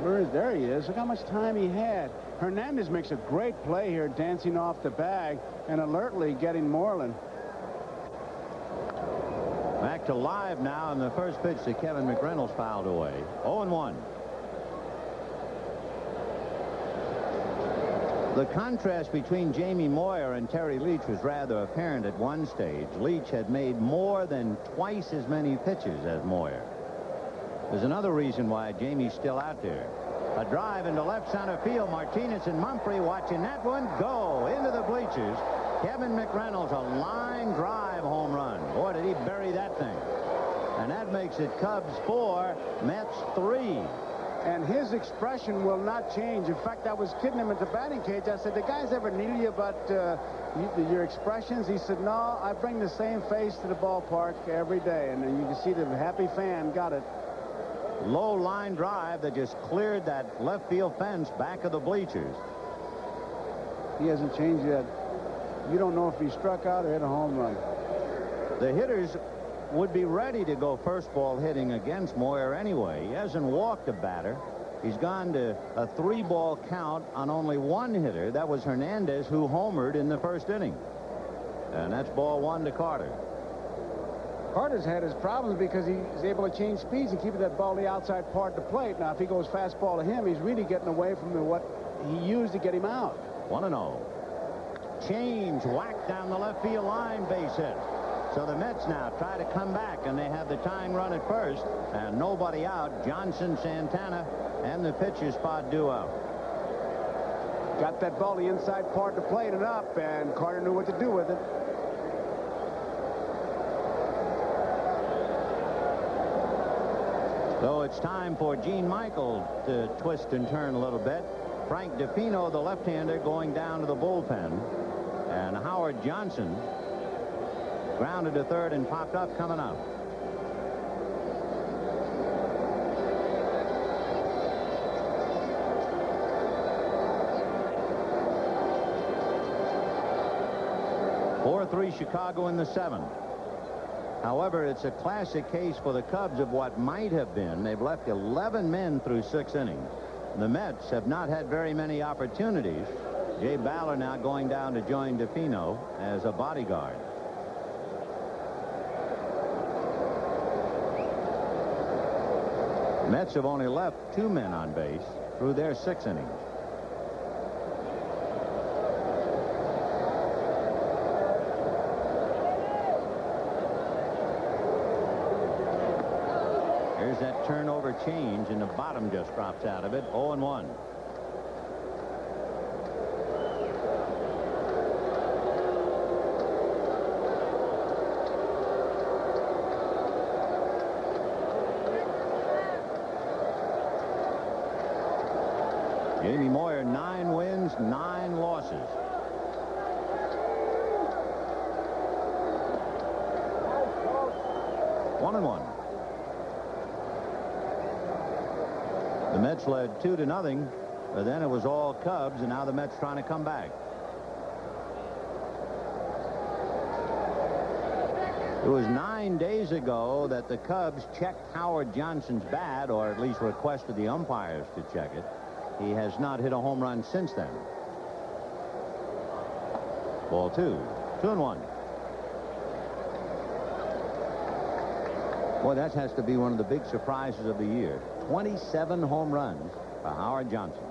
S3: There he is. Look how much time he had. Hernandez makes a great play here, dancing off the bag and alertly getting Moreland.
S1: Back to live now, and the first pitch to Kevin McReynolds fouled away. 0-1. The contrast between Jamie Moyer and Terry Leach was rather apparent at one stage. Leach had made more than twice as many pitches as Moyer. There's another reason why Jamie's still out there. A drive into left center field. Martinez and Mumphrey watching that one go into the bleachers. Kevin McReynolds, a line drive home run. Boy, did he bury that thing. And that makes it Cubs 4, Mets 3.
S3: And his expression will not change. In fact, I was kidding him at the batting cage. I said, the guys ever needed you about your expressions? He said, no, I bring the same face to the ballpark every day. And then you can see the happy fan got it.
S1: Low line drive that just cleared that left field fence back of the bleachers.
S3: He hasn't changed yet. You don't know if he struck out or hit a home run.
S1: The hitters would be ready to go first ball hitting against Moyer anyway. He hasn't walked a batter. He's gone to a 3-ball count on only one hitter. That was Hernandez, who homered in the first inning. And that's ball 1 to Carter.
S3: Carter's had his problems because he's able to change speeds and keep that ball the outside part of the plate. Now, if he goes fastball to him, he's really getting away from what he used to get him out.
S1: 1-0. Change, whack down the left field line, base hit. So the Mets now try to come back, and they have the tying run at first, and nobody out. Johnson, Santana, and the pitcher spot due out.
S3: Got that ball the inside part of the plate and up, and Carter knew what to do with it.
S1: So it's time for Gene Michael to twist and turn a little bit. Frank DePino, the left-hander, going down to the bullpen, and Howard Johnson grounded to third and popped up coming up. (4-3) Chicago in the 7th. However, it's a classic case for the Cubs of what might have been. They've left 11 men through 6 innings. The Mets have not had very many opportunities. Jay Baller now going down to join DePino as a bodyguard. The Mets have only left 2 men on base through their 6 innings. Here's that turnover change, and the bottom just drops out of it. 0-1. Jamie Moyer, 9 wins, 9 losses. One and one. The Mets led 2-0, but then it was all Cubs, and now the Mets trying to come back. It was 9 days ago that the Cubs checked Howard Johnson's bat, or at least requested the umpires to check it. He has not hit a home run since then. Ball 2. 2-1. Boy, that has to be one of the big surprises of the year. 27 home runs for Howard Johnson.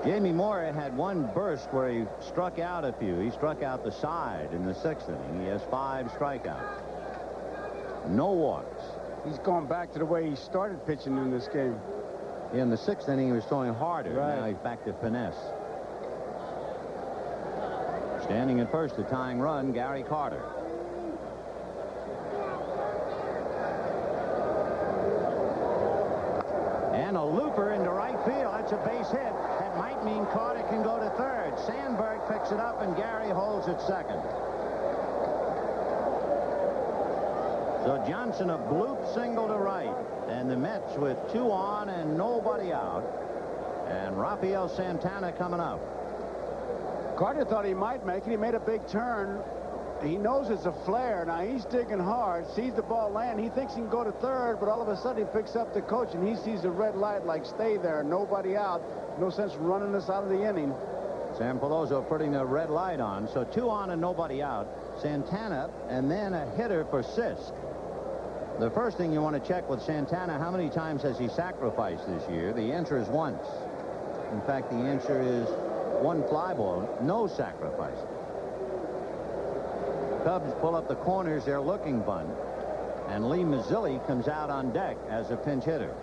S1: Jamie Moyer had one burst where he struck out a few. He struck out the side in the 6th inning. He has 5 strikeouts. No walks.
S3: He's going back to the way he started pitching in this game.
S1: In the 6th inning, he was throwing harder.
S3: Right.
S1: Now he's back to finesse. Standing at first, the tying run, Gary Carter. And a looper into right field. That's a base hit. That might mean Carter can go to third. Sandberg picks it up, and Gary holds it second. So Johnson a bloop single to right. And the Mets with 2 on and nobody out. And Rafael Santana coming up.
S3: Carter thought he might make it. He made a big turn He knows it's a flare. Now, he's digging hard, sees the ball land. He thinks he can go to third, but all of a sudden he picks up the coach, and he sees a red light like, stay there, nobody out. No sense running this out of the inning.
S1: Sam Peloso putting the red light on. So 2 on and nobody out. Santana, and then a hitter for Sisk. The first thing you want to check with Santana, how many times has he sacrificed this year? The answer is once. In fact, the answer is 1 fly ball, no sacrifice. Cubs pull up the corners, they're looking bunt, and Lee Mazzilli comes out on deck as a pinch hitter.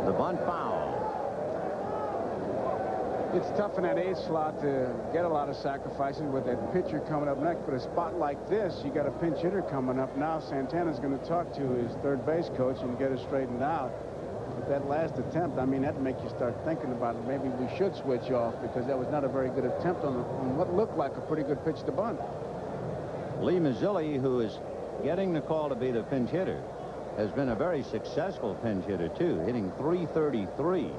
S1: The bunt foul.
S3: It's tough in that 8th slot to get a lot of sacrifices with that pitcher coming up next, but a spot like this, you got a pinch hitter coming up. Now Santana's going to talk to his third base coach and get it straightened out. But that last attempt, I mean, that'd make you start thinking about it. Maybe we should switch off, because that was not a very good attempt on what looked like a pretty good pitch to bunt.
S1: Lee Mazzilli, who is getting the call to be the pinch hitter, has been a very successful pinch hitter, too, hitting .333,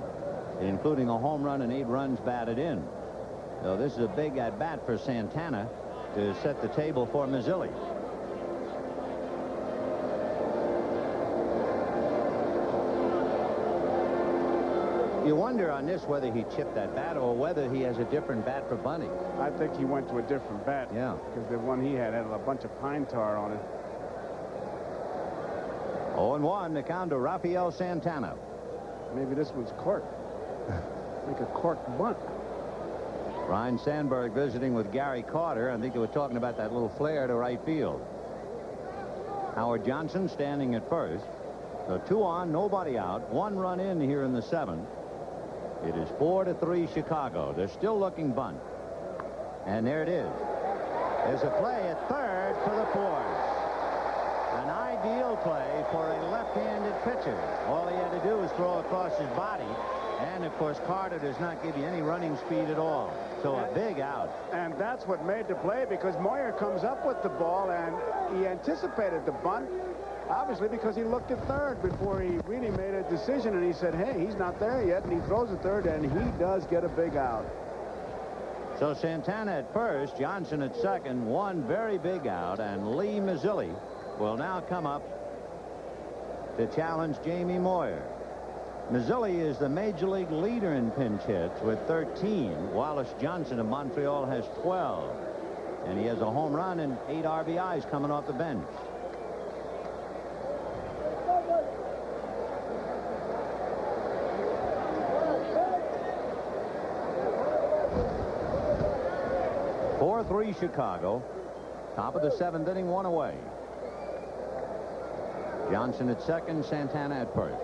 S1: including a home run and 8 runs batted in. So this is a big at-bat for Santana to set the table for Mazzilli. You wonder on this whether he chipped that bat or whether he has a different bat for bunting.
S3: I think he went to a different bat.
S1: Yeah.
S3: Because the one he had a bunch of pine tar on it.
S1: 0-1, the count to Rafael Santana.
S3: Maybe this one's corked. Like a corked bunt.
S1: Ryan Sandberg visiting with Gary Carter. I think they were talking about that little flare to right field. Howard Johnson standing at first. So 2 on, nobody out. 1 run in here in the 7th. It is 4-3 Chicago. They're still looking bunt. And there it is. There's a play at third for the Force. An ideal play for a left-handed pitcher. All he had to do was throw across his body. And, of course, Carter does not give you any running speed at all. So a big out.
S3: And that's what made the play, because Moyer comes up with the ball, and he anticipated the bunt. Obviously, because he looked at third before he really made a decision, and he said, hey, he's not there yet, and he throws at third, and he does get a big out.
S1: So Santana at first, Johnson at second, 1 very big out, and Lee Mazzilli will now come up to challenge Jamie Moyer. Mazzilli is the major league leader in pinch hits with 13. Wallace Johnson of Montreal has 12. And he has a home run and 8 RBIs coming off the bench. .4-3 Chicago. Top of the 7th inning, 1 away. Johnson at second, Santana at first.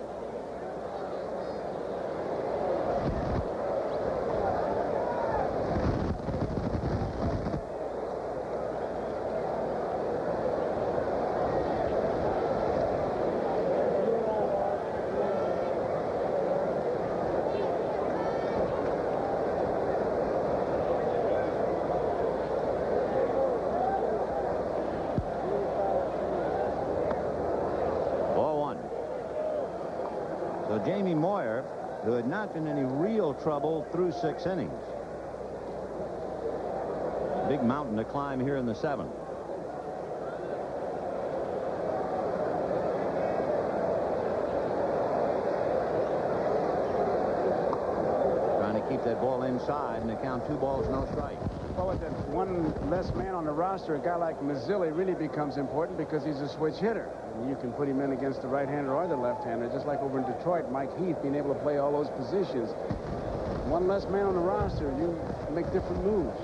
S1: Jamie Moyer, who had not been in any real trouble through 6 innings. Big mountain to climb here in the 7th. Trying to keep that ball inside and to count 2 balls, no strike.
S3: Well, with that 1 less man on the roster, a guy like Mazzilli really becomes important because he's a switch hitter. And you can put him in against the right-hander or the left-hander, just like over in Detroit, Mike Heath being able to play all those positions. 1 less man on the roster, you make different moves.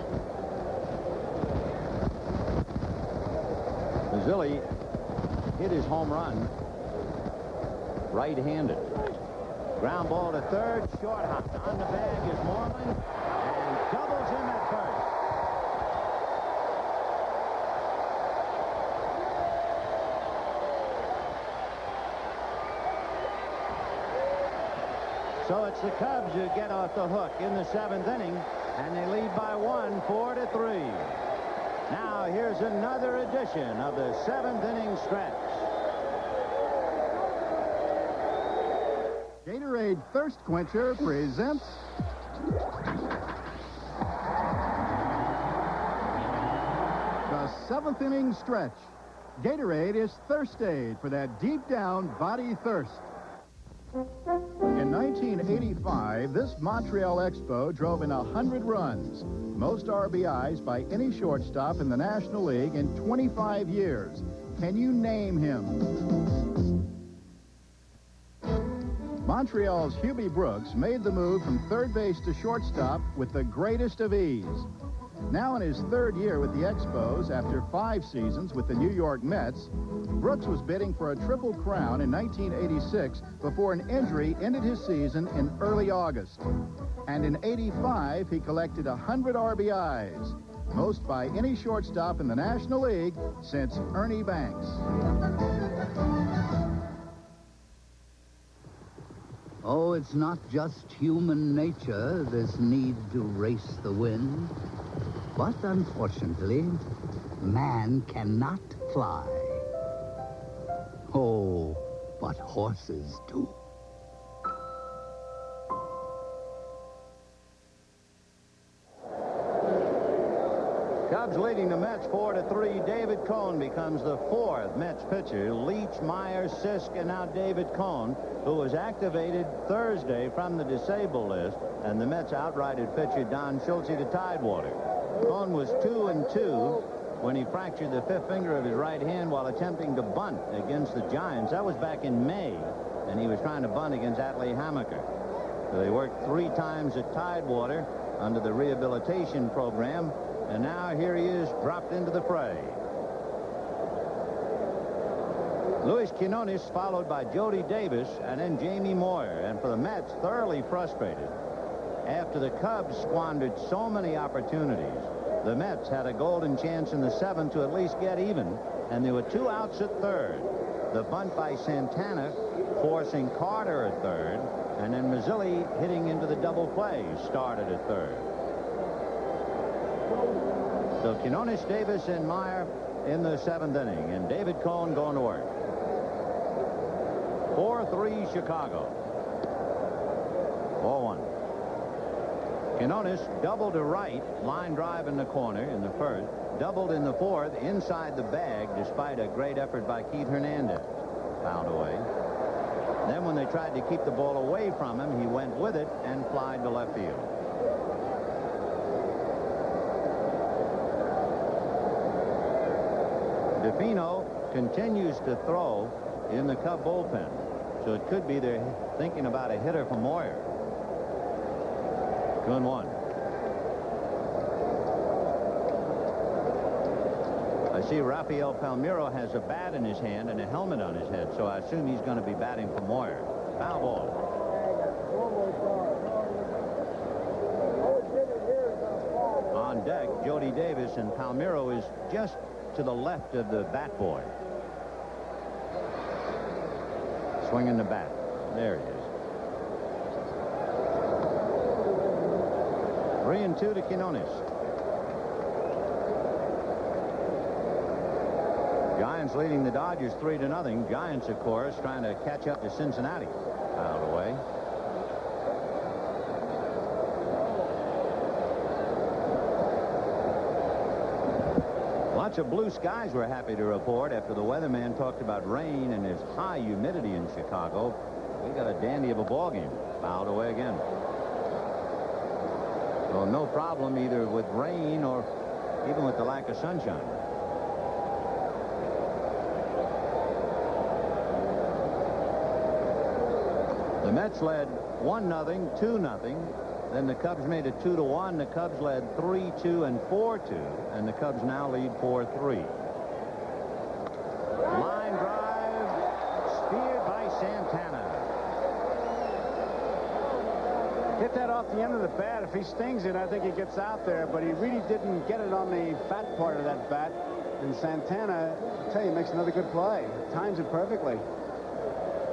S1: Mazzilli hit his home run right-handed. Ground ball to third, short hop. On the bag is Moreland, and doubles him at first. So it's the Cubs who get off the hook in the 7th inning, and they lead by 1, 4-3. Now here's another edition of the 7th inning stretch.
S8: Gatorade Thirst Quencher presents seventh inning stretch. Gatorade is thirst aid for that deep down body thirst. In 1985, this Montreal Expo drove in 100 runs, most RBIs by any shortstop in the National League in 25 years. Can you name him? Montreal's Hubie Brooks made the move from third base to shortstop with the greatest of ease. Now in his third year with the Expos, after 5 seasons with the New York Mets, Brooks was bidding for a Triple Crown in 1986 before an injury ended his season in early August. And in '85, he collected 100 RBIs, most by any shortstop in the National League since Ernie Banks.
S9: Oh, it's not just human nature, this need to race the wind. But unfortunately, man cannot fly. Oh, but horses do.
S1: Cubs leading the Mets 4-3. David Cone becomes the 4th Mets pitcher. Leach, Myers, Sisk, and now David Cone, who was activated Thursday from the disabled list, and the Mets outrighted pitcher Don Schultze to Tidewater. Cone was 2-2 when he fractured the 5th finger of his right hand while attempting to bunt against the Giants. That was back in May, and he was trying to bunt against Atlee Hammaker. So they worked 3 times at Tidewater under the rehabilitation program, and now here he is dropped into the fray. Luis Quinones followed by Jody Davis and then Jamie Moyer. And for the Mets, thoroughly frustrated. After the Cubs squandered so many opportunities, the Mets had a golden chance in the 7th to at least get even, and there were 2 outs at third. The bunt by Santana forcing Carter at third, and then Mazzilli hitting into the double play started at third. So Quinones, Davis, and Meyer in the 7th inning, and David Cone going to work. 4-3 Chicago. 4-1. Quinones doubled to right, line drive in the corner in the 1st, doubled in the 4th inside the bag despite a great effort by Keith Hernandez. Fouled away. Then when they tried to keep the ball away from him, he went with it and flied to left field. DePino continues to throw in the Cub bullpen, so it could be they're thinking about a hitter for Moyer. 2-1. I see Rafael Palmeiro has a bat in his hand and a helmet on his head, so I assume he's going to be batting for Moyer. Foul ball. On deck, Jody Davis, and Palmeiro is just to the left of the bat boy. Swinging the bat. There he is. 3-2 to Quinones. Giants leading the Dodgers 3-0. Giants, of course, trying to catch up to Cincinnati. Out of the way. Lots of blue skies we're happy to report after the weatherman talked about rain and there's high humidity in Chicago. We got a dandy of a ball game. Fouled away again. So no problem either with rain or even with the lack of sunshine. The Mets led 1-0, 2-0. Then the Cubs made it 2-1. The Cubs led 3-2 and 4-2, and the Cubs now lead 4-3. Line drive, speared by Santana.
S3: Hit that off the end of the bat. If he stings it, I think he gets out there, but he really didn't get it on the fat part of that bat. And Santana, I tell you, makes another good play. Times it perfectly.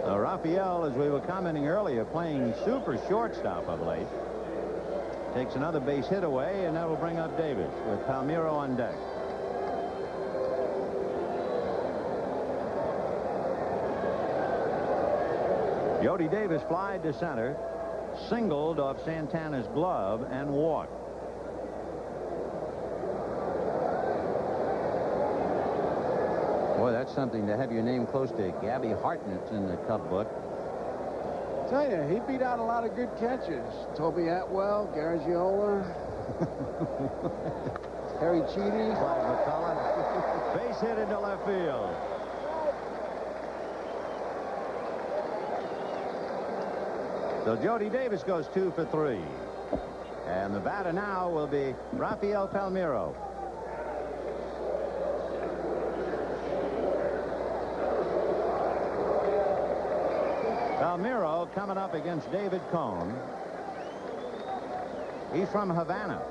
S1: Rafael, as we were commenting earlier, playing super shortstop of late. Takes another base hit away, and that will bring up Davis with Palmeiro on deck. Jody Davis flied to center, singled off Santana's glove, and walked. Boy, that's something to have your name close to Gabby Hartnett's in the Cub book.
S3: Tell you, he beat out a lot of good catchers. Toby Atwell, Garagiola, Harry Cheedy,
S1: Clyde McCullough. Base hit into left field. So Jody Davis goes 2 for 3. And the batter now will be Rafael Palmeiro. Palmeiro coming up against David Cone. He's from Havana.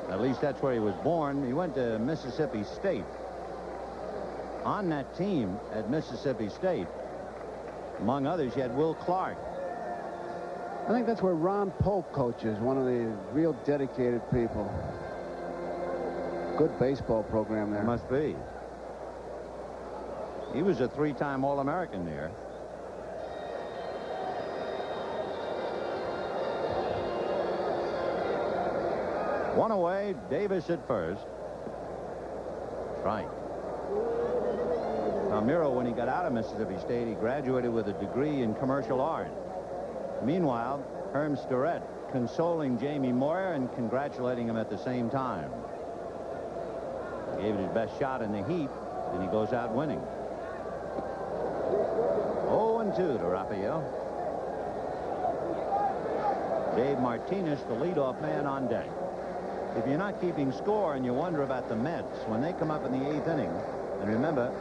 S1: At least that's where he was born. He went to Mississippi State. On that team at Mississippi State, among others, you had Will Clark.
S3: I think that's where Ron Polk coaches, one of the real dedicated people. Good baseball program there.
S1: Must be. He was a 3-time All-American there. One away, Davis at first. Strike. Palmeiro, when he got out of Mississippi State, he graduated with a degree in commercial art. Meanwhile, Herm Starrett consoling Jamie Moyer and congratulating him at the same time. Gave it his best shot in the heat, and he goes out winning. 0-2 to Rafael. Dave Martinez, the leadoff man on deck. If you're not keeping score and you wonder about the Mets, when they come up in the 8th inning, and remember,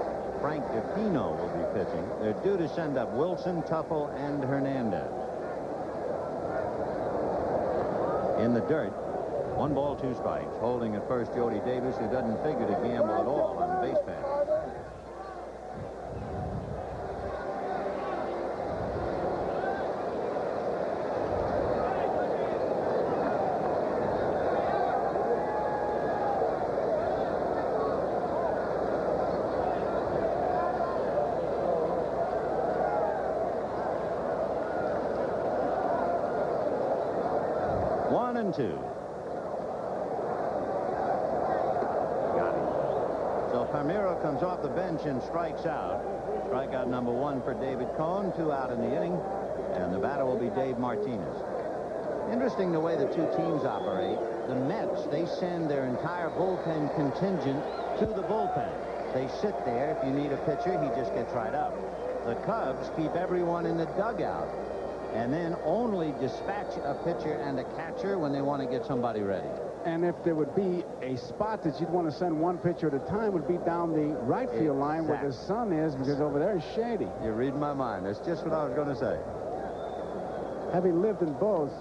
S1: Frank DePino will be pitching, they're due to send up Wilson, Tuffle, and Hernandez. In the dirt, 1 ball, 2 strikes. Holding at first Jody Davis, who doesn't figure to gamble at all on the base pass. One and 2. Got him. So Palmeiro comes off the bench and strikes out. Strikeout number 1 for David Cone. 2 out in the inning. And the batter will be Dave Martinez. Interesting the way the two teams operate. The Mets, they send their entire bullpen contingent to the bullpen. They sit there. If you need a pitcher, he just gets right up. The Cubs keep everyone in the dugout and then only dispatch a pitcher and a catcher when they want to get somebody ready.
S3: And if there would be a spot that you'd want to send one pitcher at a time, would be down the right field line where the sun is, because over there is shady.
S1: You're reading my mind. That's just what I was going to say.
S3: Having lived in both.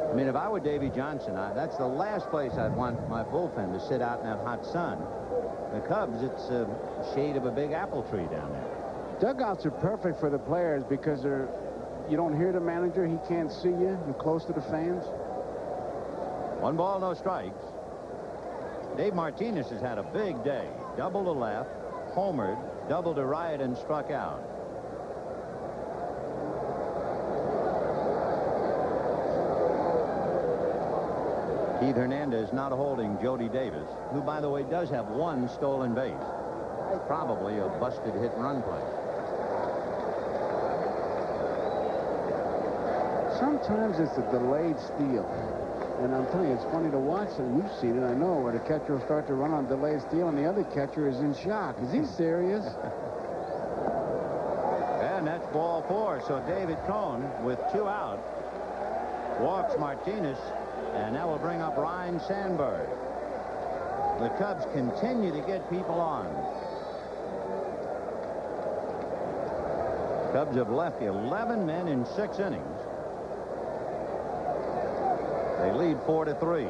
S1: I mean, if I were Davy Johnson, that's the last place I'd want my bullpen to sit out in that hot sun. The Cubs, it's a shade of a big apple tree down there.
S3: Dugouts are perfect for the players because you don't hear the manager. He can't see you. You're close to the fans.
S1: 1 ball, no strikes. Dave Martinez has had a big day. Double to left, homered, double to right, and struck out. Keith Hernandez not holding Jody Davis, who, by the way, does have 1 stolen base. Probably a busted hit-and-run play.
S3: Sometimes it's a delayed steal. And I'm telling you, it's funny to watch, and you've seen it, I know, where the catcher will start to run on delayed steal, and the other catcher is in shock. Is he serious?
S1: And that's ball 4. So David Cone, with 2 out, walks Martinez, and that will bring up Ryne Sandberg. The Cubs continue to get people on. Cubs have left 11 men in 6 innings. They lead 4-3.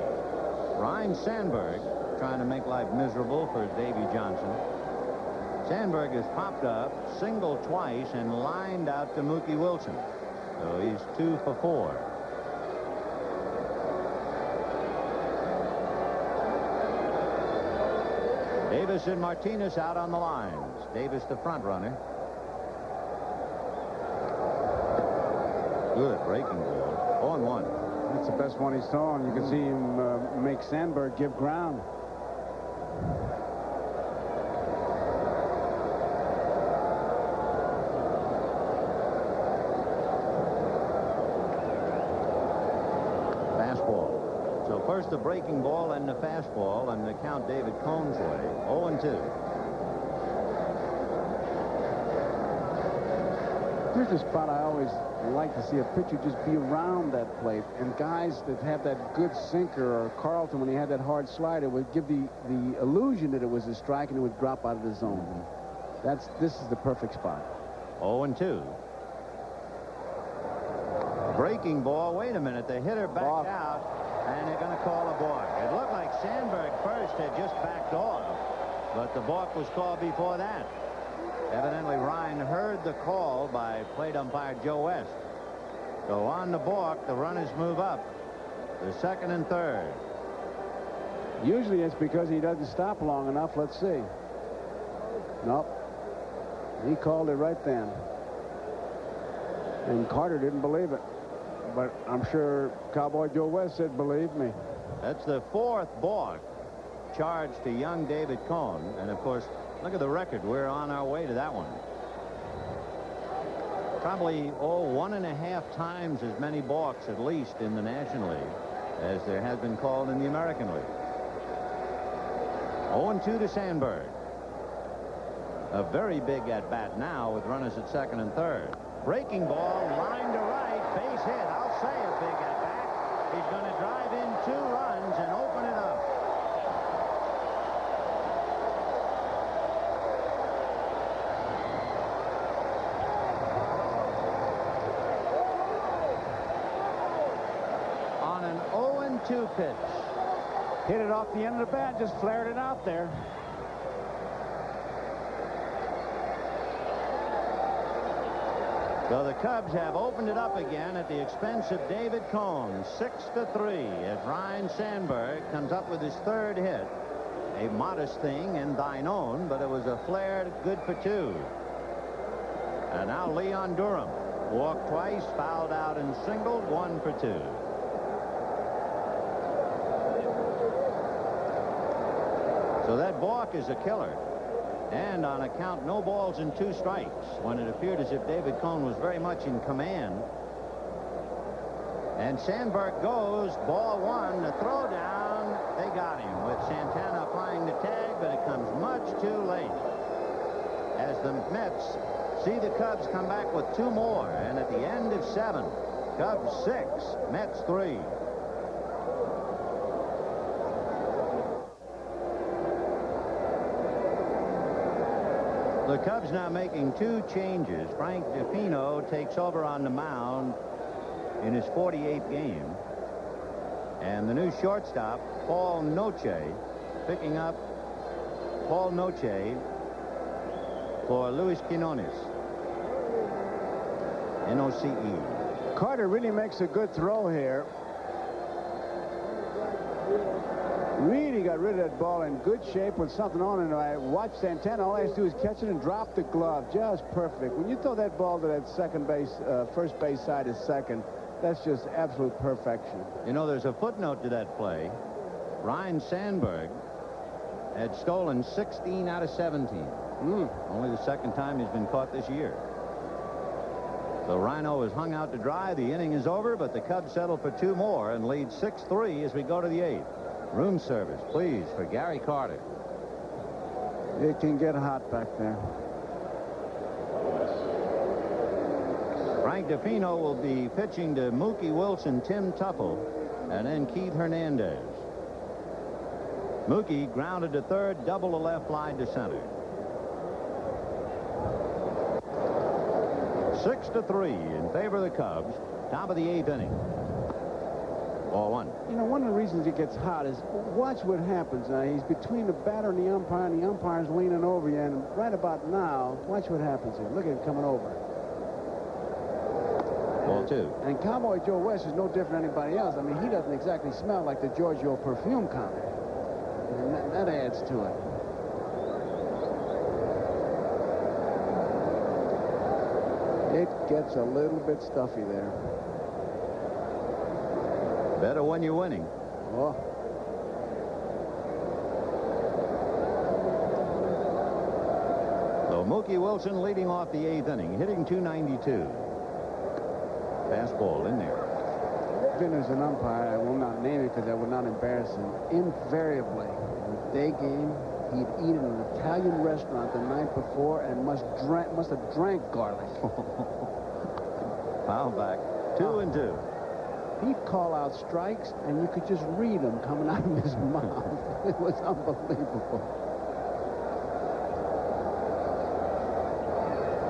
S1: Ryne Sandberg trying to make life miserable for Davy Johnson. Sandberg has popped up, singled twice, and lined out to Mookie Wilson. So he's 2 for 4. Davis and Martinez out on the lines. Davis the front runner. Good breaking ball. 0-1.
S3: That's the best one he's thrown. You can see him make Sandberg give ground.
S1: First the breaking ball and the fastball, and the count David Cohn's way. 0-2.
S3: Here's the spot I always like to see a pitcher just be around that plate. And guys that have that good sinker, or Carlton when he had that hard slider, would give the illusion that it was a strike and it would drop out of the zone. This is the perfect spot.
S1: 0-2. Breaking ball. Wait a minute. The hitter backed out, and they're going to call a balk. It looked like Sandberg first had just backed off, but the balk was called before that. Evidently, Ryan heard the call by plate umpire Joe West. So on the balk, the runners move up. The second and third.
S3: Usually it's because he doesn't stop long enough. Let's see. Nope. He called it right then. And Carter didn't believe it. But I'm sure Cowboy Joe West said, believe me.
S1: That's the fourth balk charged to young David Cohn. And, of course, look at the record. We're on our way to that one. Probably, 1.5 times as many balks, at least, in the National League as there has been called in the American League. 0-2 to Sandberg. A very big at-bat now with runners at second and third. Breaking ball, line to right, base hit. I'll say a big at-bat. He's going to drive in 2 runs and open it up. On an 0-2 pitch.
S3: Hit it off the end of the bat, just flared it out there.
S1: So the Cubs have opened it up again at the expense of David Cohn. 6-3 as Ryne Sandberg comes up with his third hit. A modest thing in thine own, but it was a flared good for 2. And now Leon Durham walked twice, fouled out and singled, 1 for 2. So that balk is a killer. And on a count, no balls and 2 strikes, when it appeared as if David Cohn was very much in command. And Sandberg goes, ball 1, the throw down. They got him with Santana applying the tag, but it comes much too late. As the Mets see the Cubs come back with 2 more, and at the end of 7, Cubs 6, Mets 3. The Cubs now making 2 changes. Frank DePino takes over on the mound in his 48th game. And the new shortstop, Paul Noche, picking up Paul Noche for Luis Quinones. N-O-C-E.
S3: Carter really makes a good throw here. Really got rid of that ball in good shape with something on it. I watched Santana. All I had to do is catch it and drop the glove. Just perfect. When you throw that ball to that first base side of second, that's just absolute perfection.
S1: You know, there's a footnote to that play. Ryne Sandberg had stolen 16 out of 17. Only the second time he's been caught this year. So Rhino is hung out to dry. The inning is over, but the Cubs settle for 2 more and lead 6-3 as we go to the 8th. Room service, please, for Gary Carter.
S3: It can get hot back there.
S1: Frank DePino will be pitching to Mookie Wilson, Tim Tuffle, and then Keith Hernandez. Mookie grounded to third, double to left, line to center. 6-3 in favor of the Cubs. Top of the 8th inning. Ball 1.
S3: You know, one of the reasons it gets hot is watch what happens. Now, he's between the batter and the umpire's leaning over you, and right about now, watch what happens here. Look at him coming over.
S1: Ball 2.
S3: And Cowboy Joe West is no different than anybody else. I mean, he doesn't exactly smell like the Giorgio perfume counter. And that adds to it. It gets a little bit stuffy there.
S1: Better when you're winning.
S3: Oh.
S1: So Mookie Wilson leading off the 8th inning, hitting .292. Fastball in there.
S3: There's an umpire, I will not name it because I would not embarrass him. Invariably, in the day game, he'd eat in an Italian restaurant the night before and must have drank garlic.
S5: Foul back. 2-2.
S3: He'd call out strikes, and you could just read them coming out of his mouth. It was unbelievable.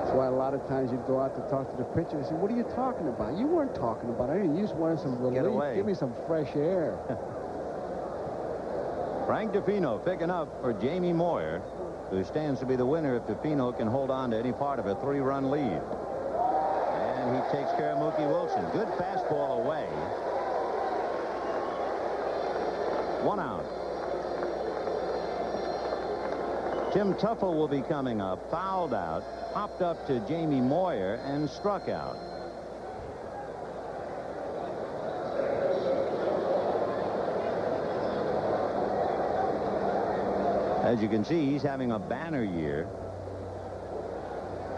S3: That's why a lot of times you'd go out to talk to the pitcher and say, "What are you talking about? You weren't talking about anything. You just wanted some relief.
S5: Get away.
S3: Give me some fresh air."
S5: Frank DePino picking up for Jamie Moyer, who stands to be the winner if DePino can hold on to any part of a 3-run lead. And he takes care of Mookie Wilson. Good fastball away. 1 out. Tim Tuffle will be coming up, fouled out, popped up to Jamie Moyer, and struck out. As you can see, he's having a banner year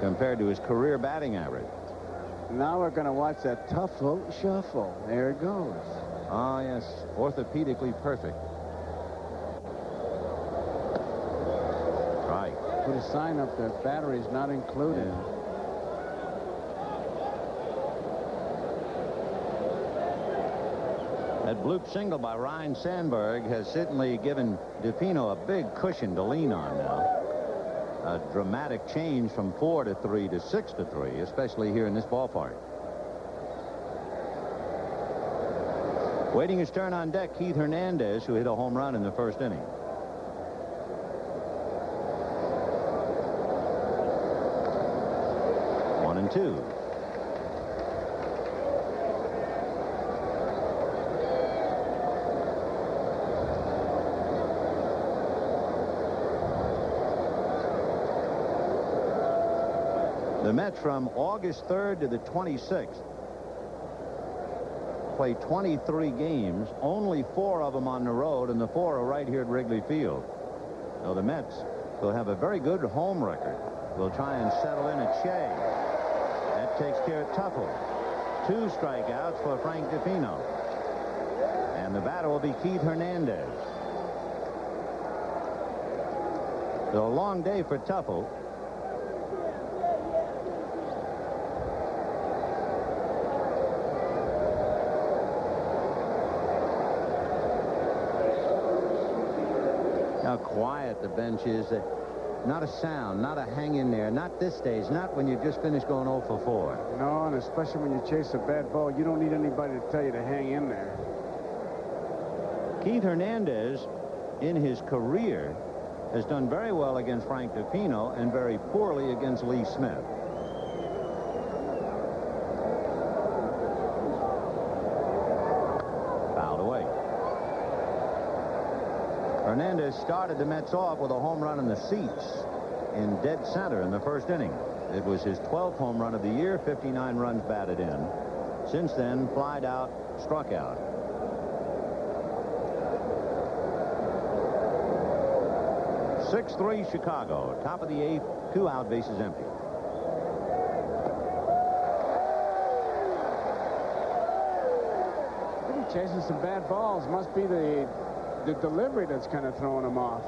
S5: compared to his career batting average.
S3: Now we're going to watch that Tuffle shuffle. There it goes.
S5: Ah, yes, orthopedically perfect. Right.
S3: Put a sign up there, batteries not included.
S5: Yeah. That bloop single by Ryan Sandberg has certainly given DePino a big cushion to lean on now. A dramatic change from 4-3 to 6-3, especially here in this ballpark. Waiting his turn on deck, Keith Hernandez, who hit a home run in the first inning. One and two. The Mets from August 3rd to the 26th play 23 games, only 4 of them on the road, and the 4 are right here at Wrigley Field. Now the Mets will have a very good home record. They'll try and settle in at Shea. That takes care of Tuffle. 2 strikeouts for Frank DePino. And the batter will be Keith Hernandez. So a long day for Tuffle. How quiet the bench is. Not a sound, not a hang in there, not this stage, not when you just finished going 0 for 4.
S3: No, and especially when you chase a bad ball, you don't need anybody to tell you to hang in there.
S5: Keith Hernandez, in his career, has done very well against Frank DePino and very poorly against Lee Smith. Fouled away. Hernandez started the Mets off with a home run in the seats in dead center in the first inning. It was his 12th home run of the year, 59 runs batted in. Since then, flied out, struck out. (6-3) Chicago. Top of the 8th, 2 out, bases empty.
S3: He's chasing some bad balls. Must be the delivery that's kind of throwing him off.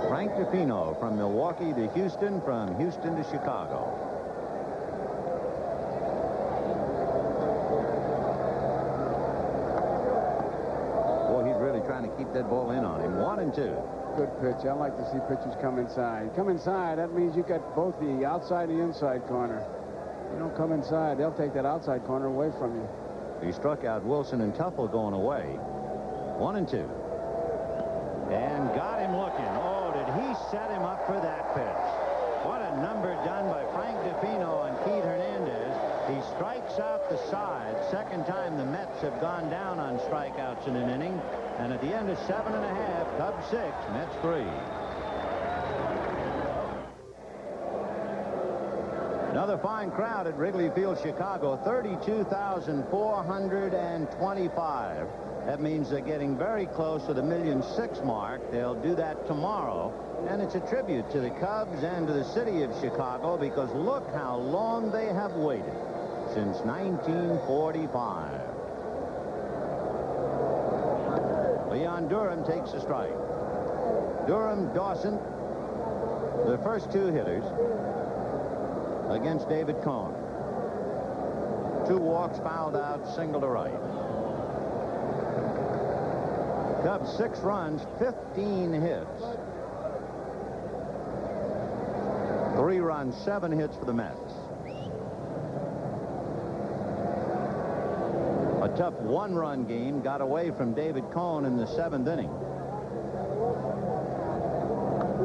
S5: Frank DePino from Milwaukee to Houston, from Houston to Chicago. Boy, he's really trying to keep that ball in on him. 1 and 2.
S3: Good pitch. I like to see pitchers come inside. Come inside. That means you got both the outside and the inside corner. You don't come inside, they'll take that outside corner away from you.
S5: He struck out Wilson and Tuffle going away. 1 and 2. And got him looking. Oh, did he set him up for that pitch? What a number done by Frank DePino and Keith Hernandez. He strikes out the side. Second time the Mets have gone down on strikeouts in an inning. And at the end of 7.5, Cubs 6, Mets 3. Another fine crowd at Wrigley Field, Chicago. 32,425 That means they're getting very close to the 1.6 million mark. They'll do that tomorrow. And it's a tribute to the Cubs and to the city of Chicago, because look how long they have waited, since 1945. Leon Durham takes a strike. Durham, Dawson, the first two hitters against David Cone. 2 walks, fouled out, single to right. Cubs 6 runs, 15 hits. 3 runs, 7 hits for the Mets. A tough 1-run game got away from David Cone in the 7th inning.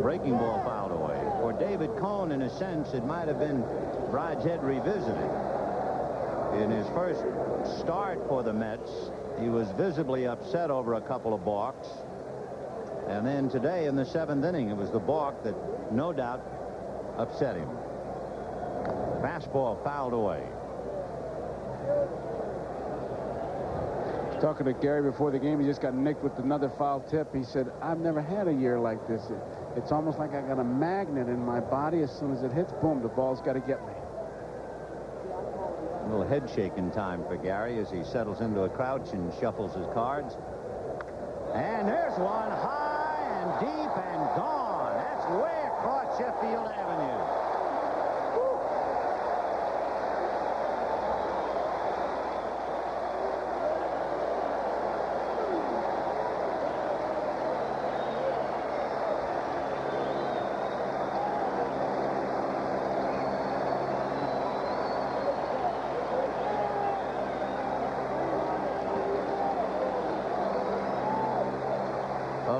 S5: Breaking ball fouled away. For David Cone, in a sense, it might have been Brideshead revisited. In his first start for the Mets, he was visibly upset over a couple of balks. And then today in the 7th inning, it was the balk that no doubt upset him. Fastball fouled away.
S3: Talking to Gary before the game, he just got nicked with another foul tip. He said, I've never had a year like this. It's almost like I got a magnet in my body. As soon as it hits, boom, the ball's got to get me.
S5: A little head shaking time for Gary as he settles into a crouch and shuffles his cards. And there's one high and deep and gone. That's way across Sheffield Avenue.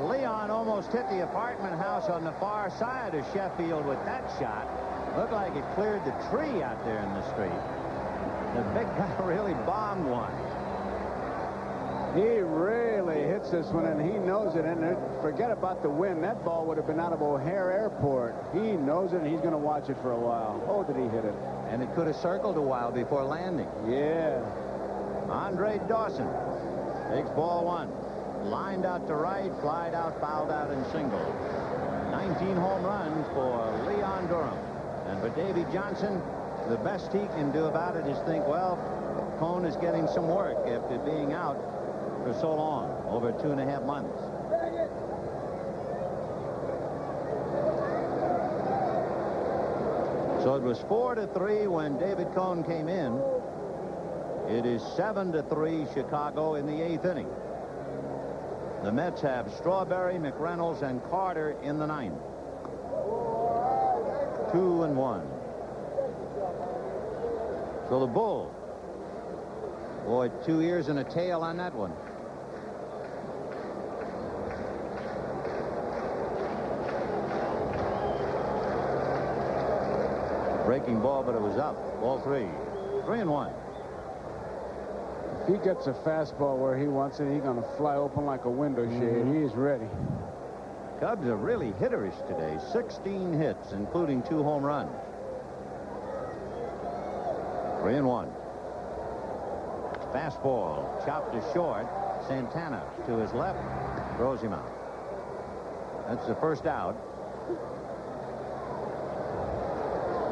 S5: Leon almost hit the apartment house on the far side of Sheffield with that shot. Looked like it cleared the tree out there in the street. The big guy really bombed one.
S3: He really hits this one, and he knows it. And forget about the wind. That ball would have been out of O'Hare Airport. He knows it, and he's going to watch it for a while. Oh, did he hit it?
S5: And it could have circled a while before landing.
S3: Yeah.
S5: Andre Dawson takes ball 1. Lined out to right, flied out, fouled out, and single. 19 home runs for Leon Durham. And for Davy Johnson, the best he can do about it is think, well, Cone is getting some work after being out for so long, over 2.5 months. So it was 4-3 when David Cone came in. It is 7-3 Chicago in the 8th inning. The Mets have Strawberry, McReynolds, and Carter in the 9th. 2-1. So the Bull. Boy, 2 ears and a tail on that one. Breaking ball, but it was up. Ball 3. 3-1.
S3: If he gets a fastball where he wants it, he's going to fly open like a window shade. He is ready.
S5: Cubs are really hitterish today. 16 hits, including 2 home runs. 3-1. Fastball chopped to short. Santana to his left, throws him out. That's the first out.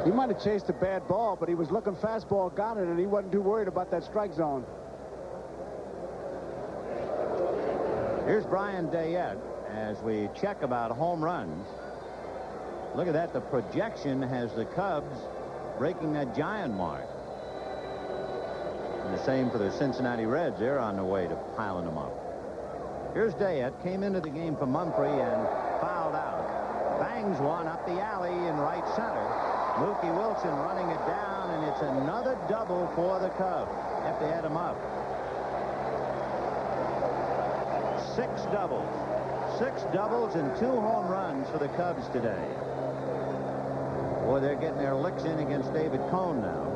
S3: He might have chased a bad ball, but he was looking fastball, got it, and he wasn't too worried about that strike zone.
S5: Here's Brian Dayette as we check about home runs. Look at that. The projection has the Cubs breaking that giant mark. And the same for the Cincinnati Reds. They're on the way to piling them up. Here's Dayette. Came into the game for Mumphrey and fouled out. Bangs one up the alley in right center. Mookie Wilson running it down, and it's another double for the Cubs. Have to add them up. 6 doubles. 6 doubles and 2 home runs for the Cubs today. Boy, they're getting their licks in against David Cone now,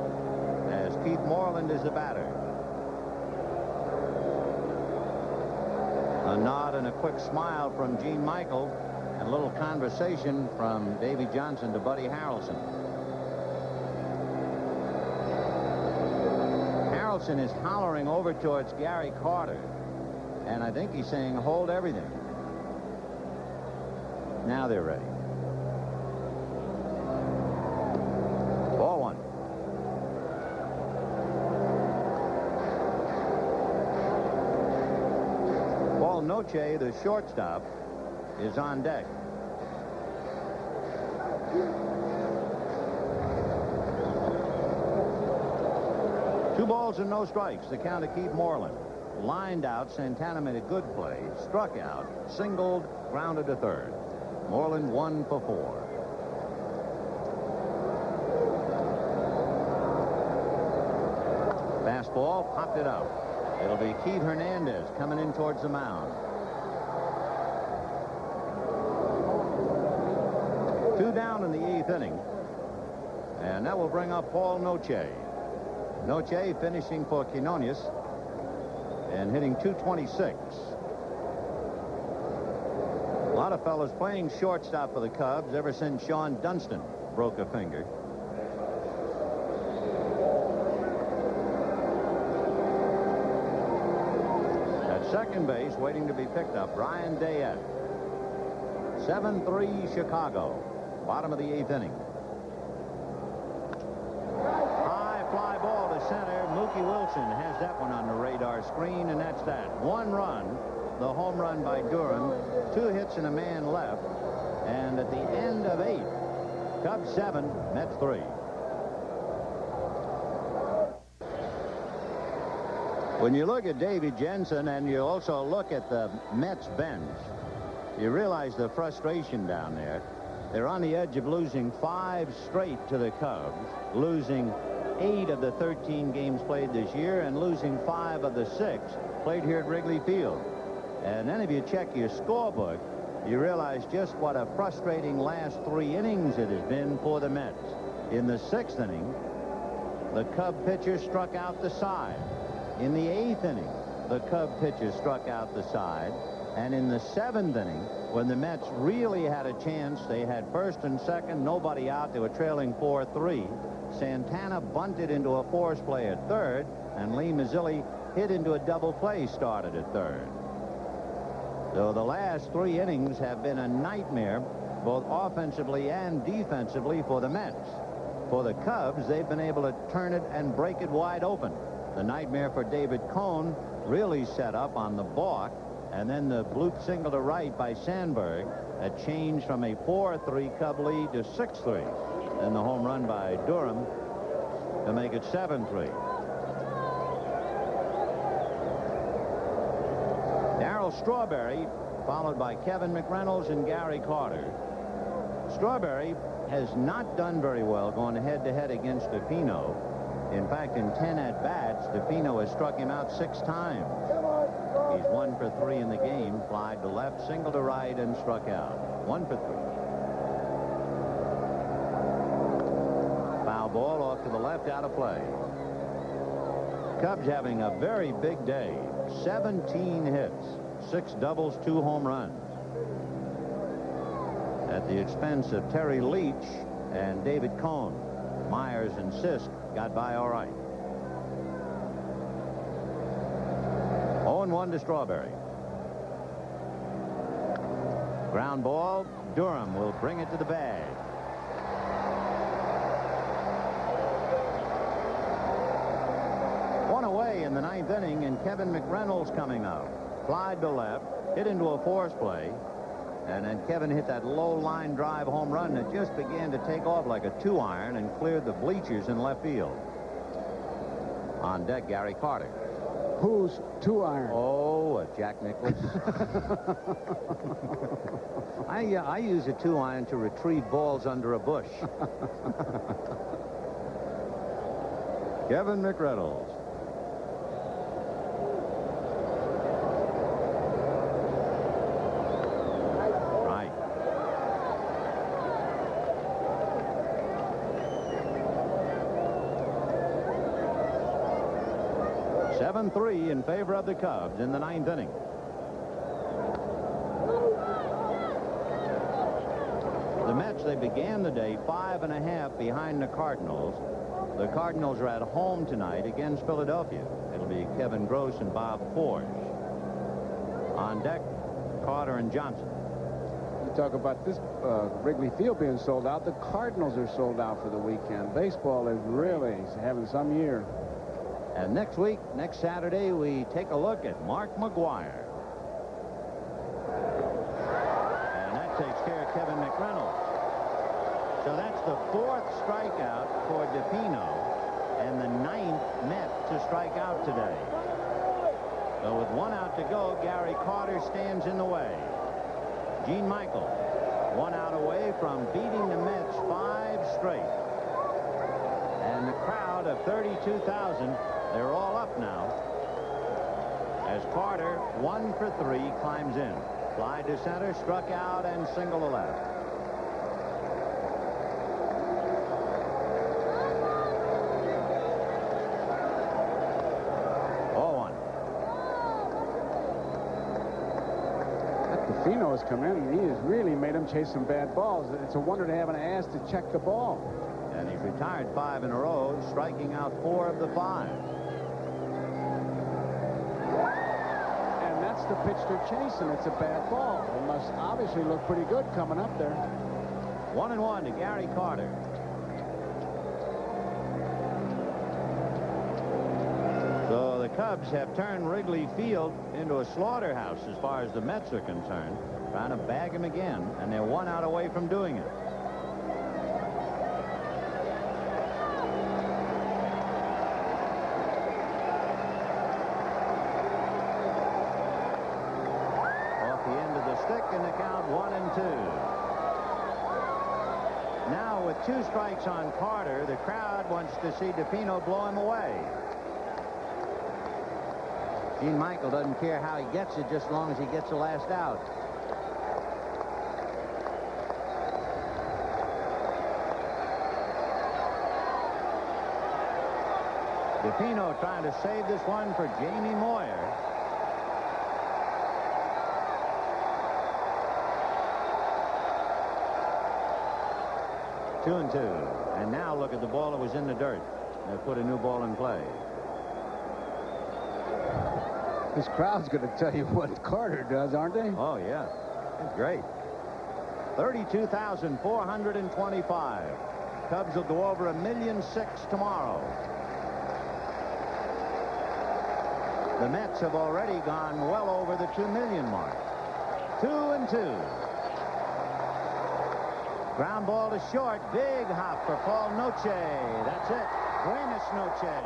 S5: as Keith Moreland is the batter. A nod and a quick smile from Gene Michael, and a little conversation from Davy Johnson to Buddy Harrelson. Harrelson is hollering over towards Gary Carter. And I think he's saying, hold everything. Now they're ready. Ball one. Paul Noche, the shortstop, is on deck. Two balls and no strikes. The count to Keith Moreland. Lined out. Santana made a good play. Struck out. Singled. Grounded to third. Moreland 1 for 4. Fastball. Popped it out. It'll be Keith Hernandez coming in towards the mound. 2 down in the 8th inning. And that will bring up Paul Noche. Noche finishing for Quinones and hitting .226. A lot of fellas playing shortstop for the Cubs ever since Sean Dunston broke a finger. At second base, waiting to be picked up, Brian Dayette. 7-3 Chicago. Bottom of the 8th inning. High fly ball to center. Mookie Wilson has that one on the radar screen, and that's that. 1 run, the home run by Durham. 2 hits and a man left. And at the end of 8, Cubs 7, Mets 3. When you look at Davy Jensen and you also look at the Mets bench, you realize the frustration down there. They're on the edge of losing 5 straight to the Cubs, losing 8 of the 13 games played this year, and losing 5 of the 6 played here at Wrigley Field. And then if you check your scorebook, you realize just what a frustrating last 3 innings it has been for the Mets. In the 6th inning, the Cub pitcher struck out the side. In the 8th inning, the Cub pitcher struck out the side. And in the 7th inning, when the Mets really had a chance, they had first and second, nobody out. They were trailing 4-3. Santana bunted into a force play at third, and Lee Mazzilli hit into a double play started at third. So the last 3 innings have been a nightmare, both offensively and defensively for the Mets. For the Cubs, they've been able to turn it and break it wide open. The nightmare for David Cone really set up on the balk. And then the bloop single to right by Sandberg, a change from a 4-3 Cub lead to 6-3. Then the home run by Durham to make it 7-3. Darryl Strawberry, followed by Kevin McReynolds and Gary Carter. Strawberry has not done very well going head-to-head against DePino. In fact, in 10 at-bats, DePino has struck him out 6 times. He's 1 for 3 in the game. Fly to left, single to right, and struck out. 1 for 3. Foul ball off to the left, out of play. Cubs having a very big day. 17 hits, 6 doubles, 2 home runs. At the expense of Terry Leach and David Cone. Myers and Sisk got by all right. 0-1 to Strawberry. Ground ball. Durham will bring it to the bag. One away in the 9th inning, and Kevin McReynolds coming up. Flied to left, hit into a force play, and then Kevin hit that low line drive home run that just began to take off like a 2-iron and cleared the bleachers in left field. On deck, Gary Carter.
S3: Who's 2-iron?
S5: Oh, Jack Nicklaus. I use a 2-iron to retrieve balls under a bush. Kevin McReynolds. Right. (7-3) in favor of the Cubs in the 9th inning. The Mets, they began the day 5.5 behind the Cardinals. The Cardinals are at home tonight against Philadelphia. It'll be Kevin Gross and Bob Forge. On deck, Carter and Johnson.
S3: You talk about this Wrigley Field being sold out. The Cardinals are sold out for the weekend. Baseball is really having some year.
S5: And next week, next Saturday, we take a look at Mark McGwire. And that takes care of Kevin McReynolds. So that's the 4th strikeout for DePino and the 9th Met to strike out today. So with 1 out to go, Gary Carter stands in the way. Gene Michael, 1 out away from beating the Mets 5 straight. And the crowd of 32,000, they're all up now. As Carter, 1 for 3, climbs in. Fly to center, struck out, and single to left.
S3: DePino has come in, and he has really made him chase some bad balls. It's a wonder to have an ass to check the ball.
S5: And he's retired 5 in a row, striking out 4 of the 5.
S3: And that's the pitch they're chasing. It's a bad ball. It must obviously look pretty good coming up there.
S5: 1-1 to Gary Carter. So the Cubs have turned Wrigley Field into a slaughterhouse as far as the Mets are concerned, trying to bag him again, and they're 1 out away from doing it. Off the end of the stick, and the count 1-2. Now with 2 strikes on Carter, the crowd wants to see DePino blow him away. Gene Michael doesn't care how he gets it, just as long as he gets the last out. DePino trying to save this one for Jamie Moyer. Two and two. And now look at the ball that was in the dirt. They put a new ball in play.
S3: This crowd's going to tell you what Carter does, aren't they?
S5: Oh, yeah. It's great. 32,425. Cubs will go over 1,000,006 tomorrow. The Mets have already gone well over the 2 million mark. 2-2. Ground ball to short. Big hop for Paul Noche. That's it. Buenas noches.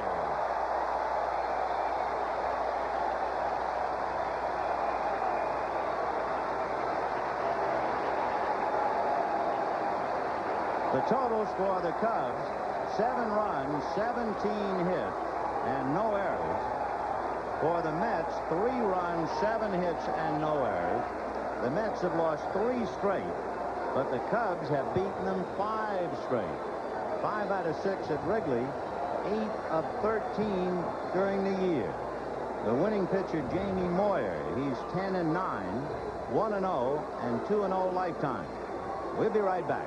S5: The totals for the Cubs, 7 runs, 17 hits, and no errors. For the Mets, 3 runs, 7 hits, and no errors. The Mets have lost 3 straight, but the Cubs have beaten them 5 straight. 5 out of 6 at Wrigley, 8 of 13 during the year. The winning pitcher, Jamie Moyer, he's 10-9, 1-0, and 2-0 lifetime. We'll be right back.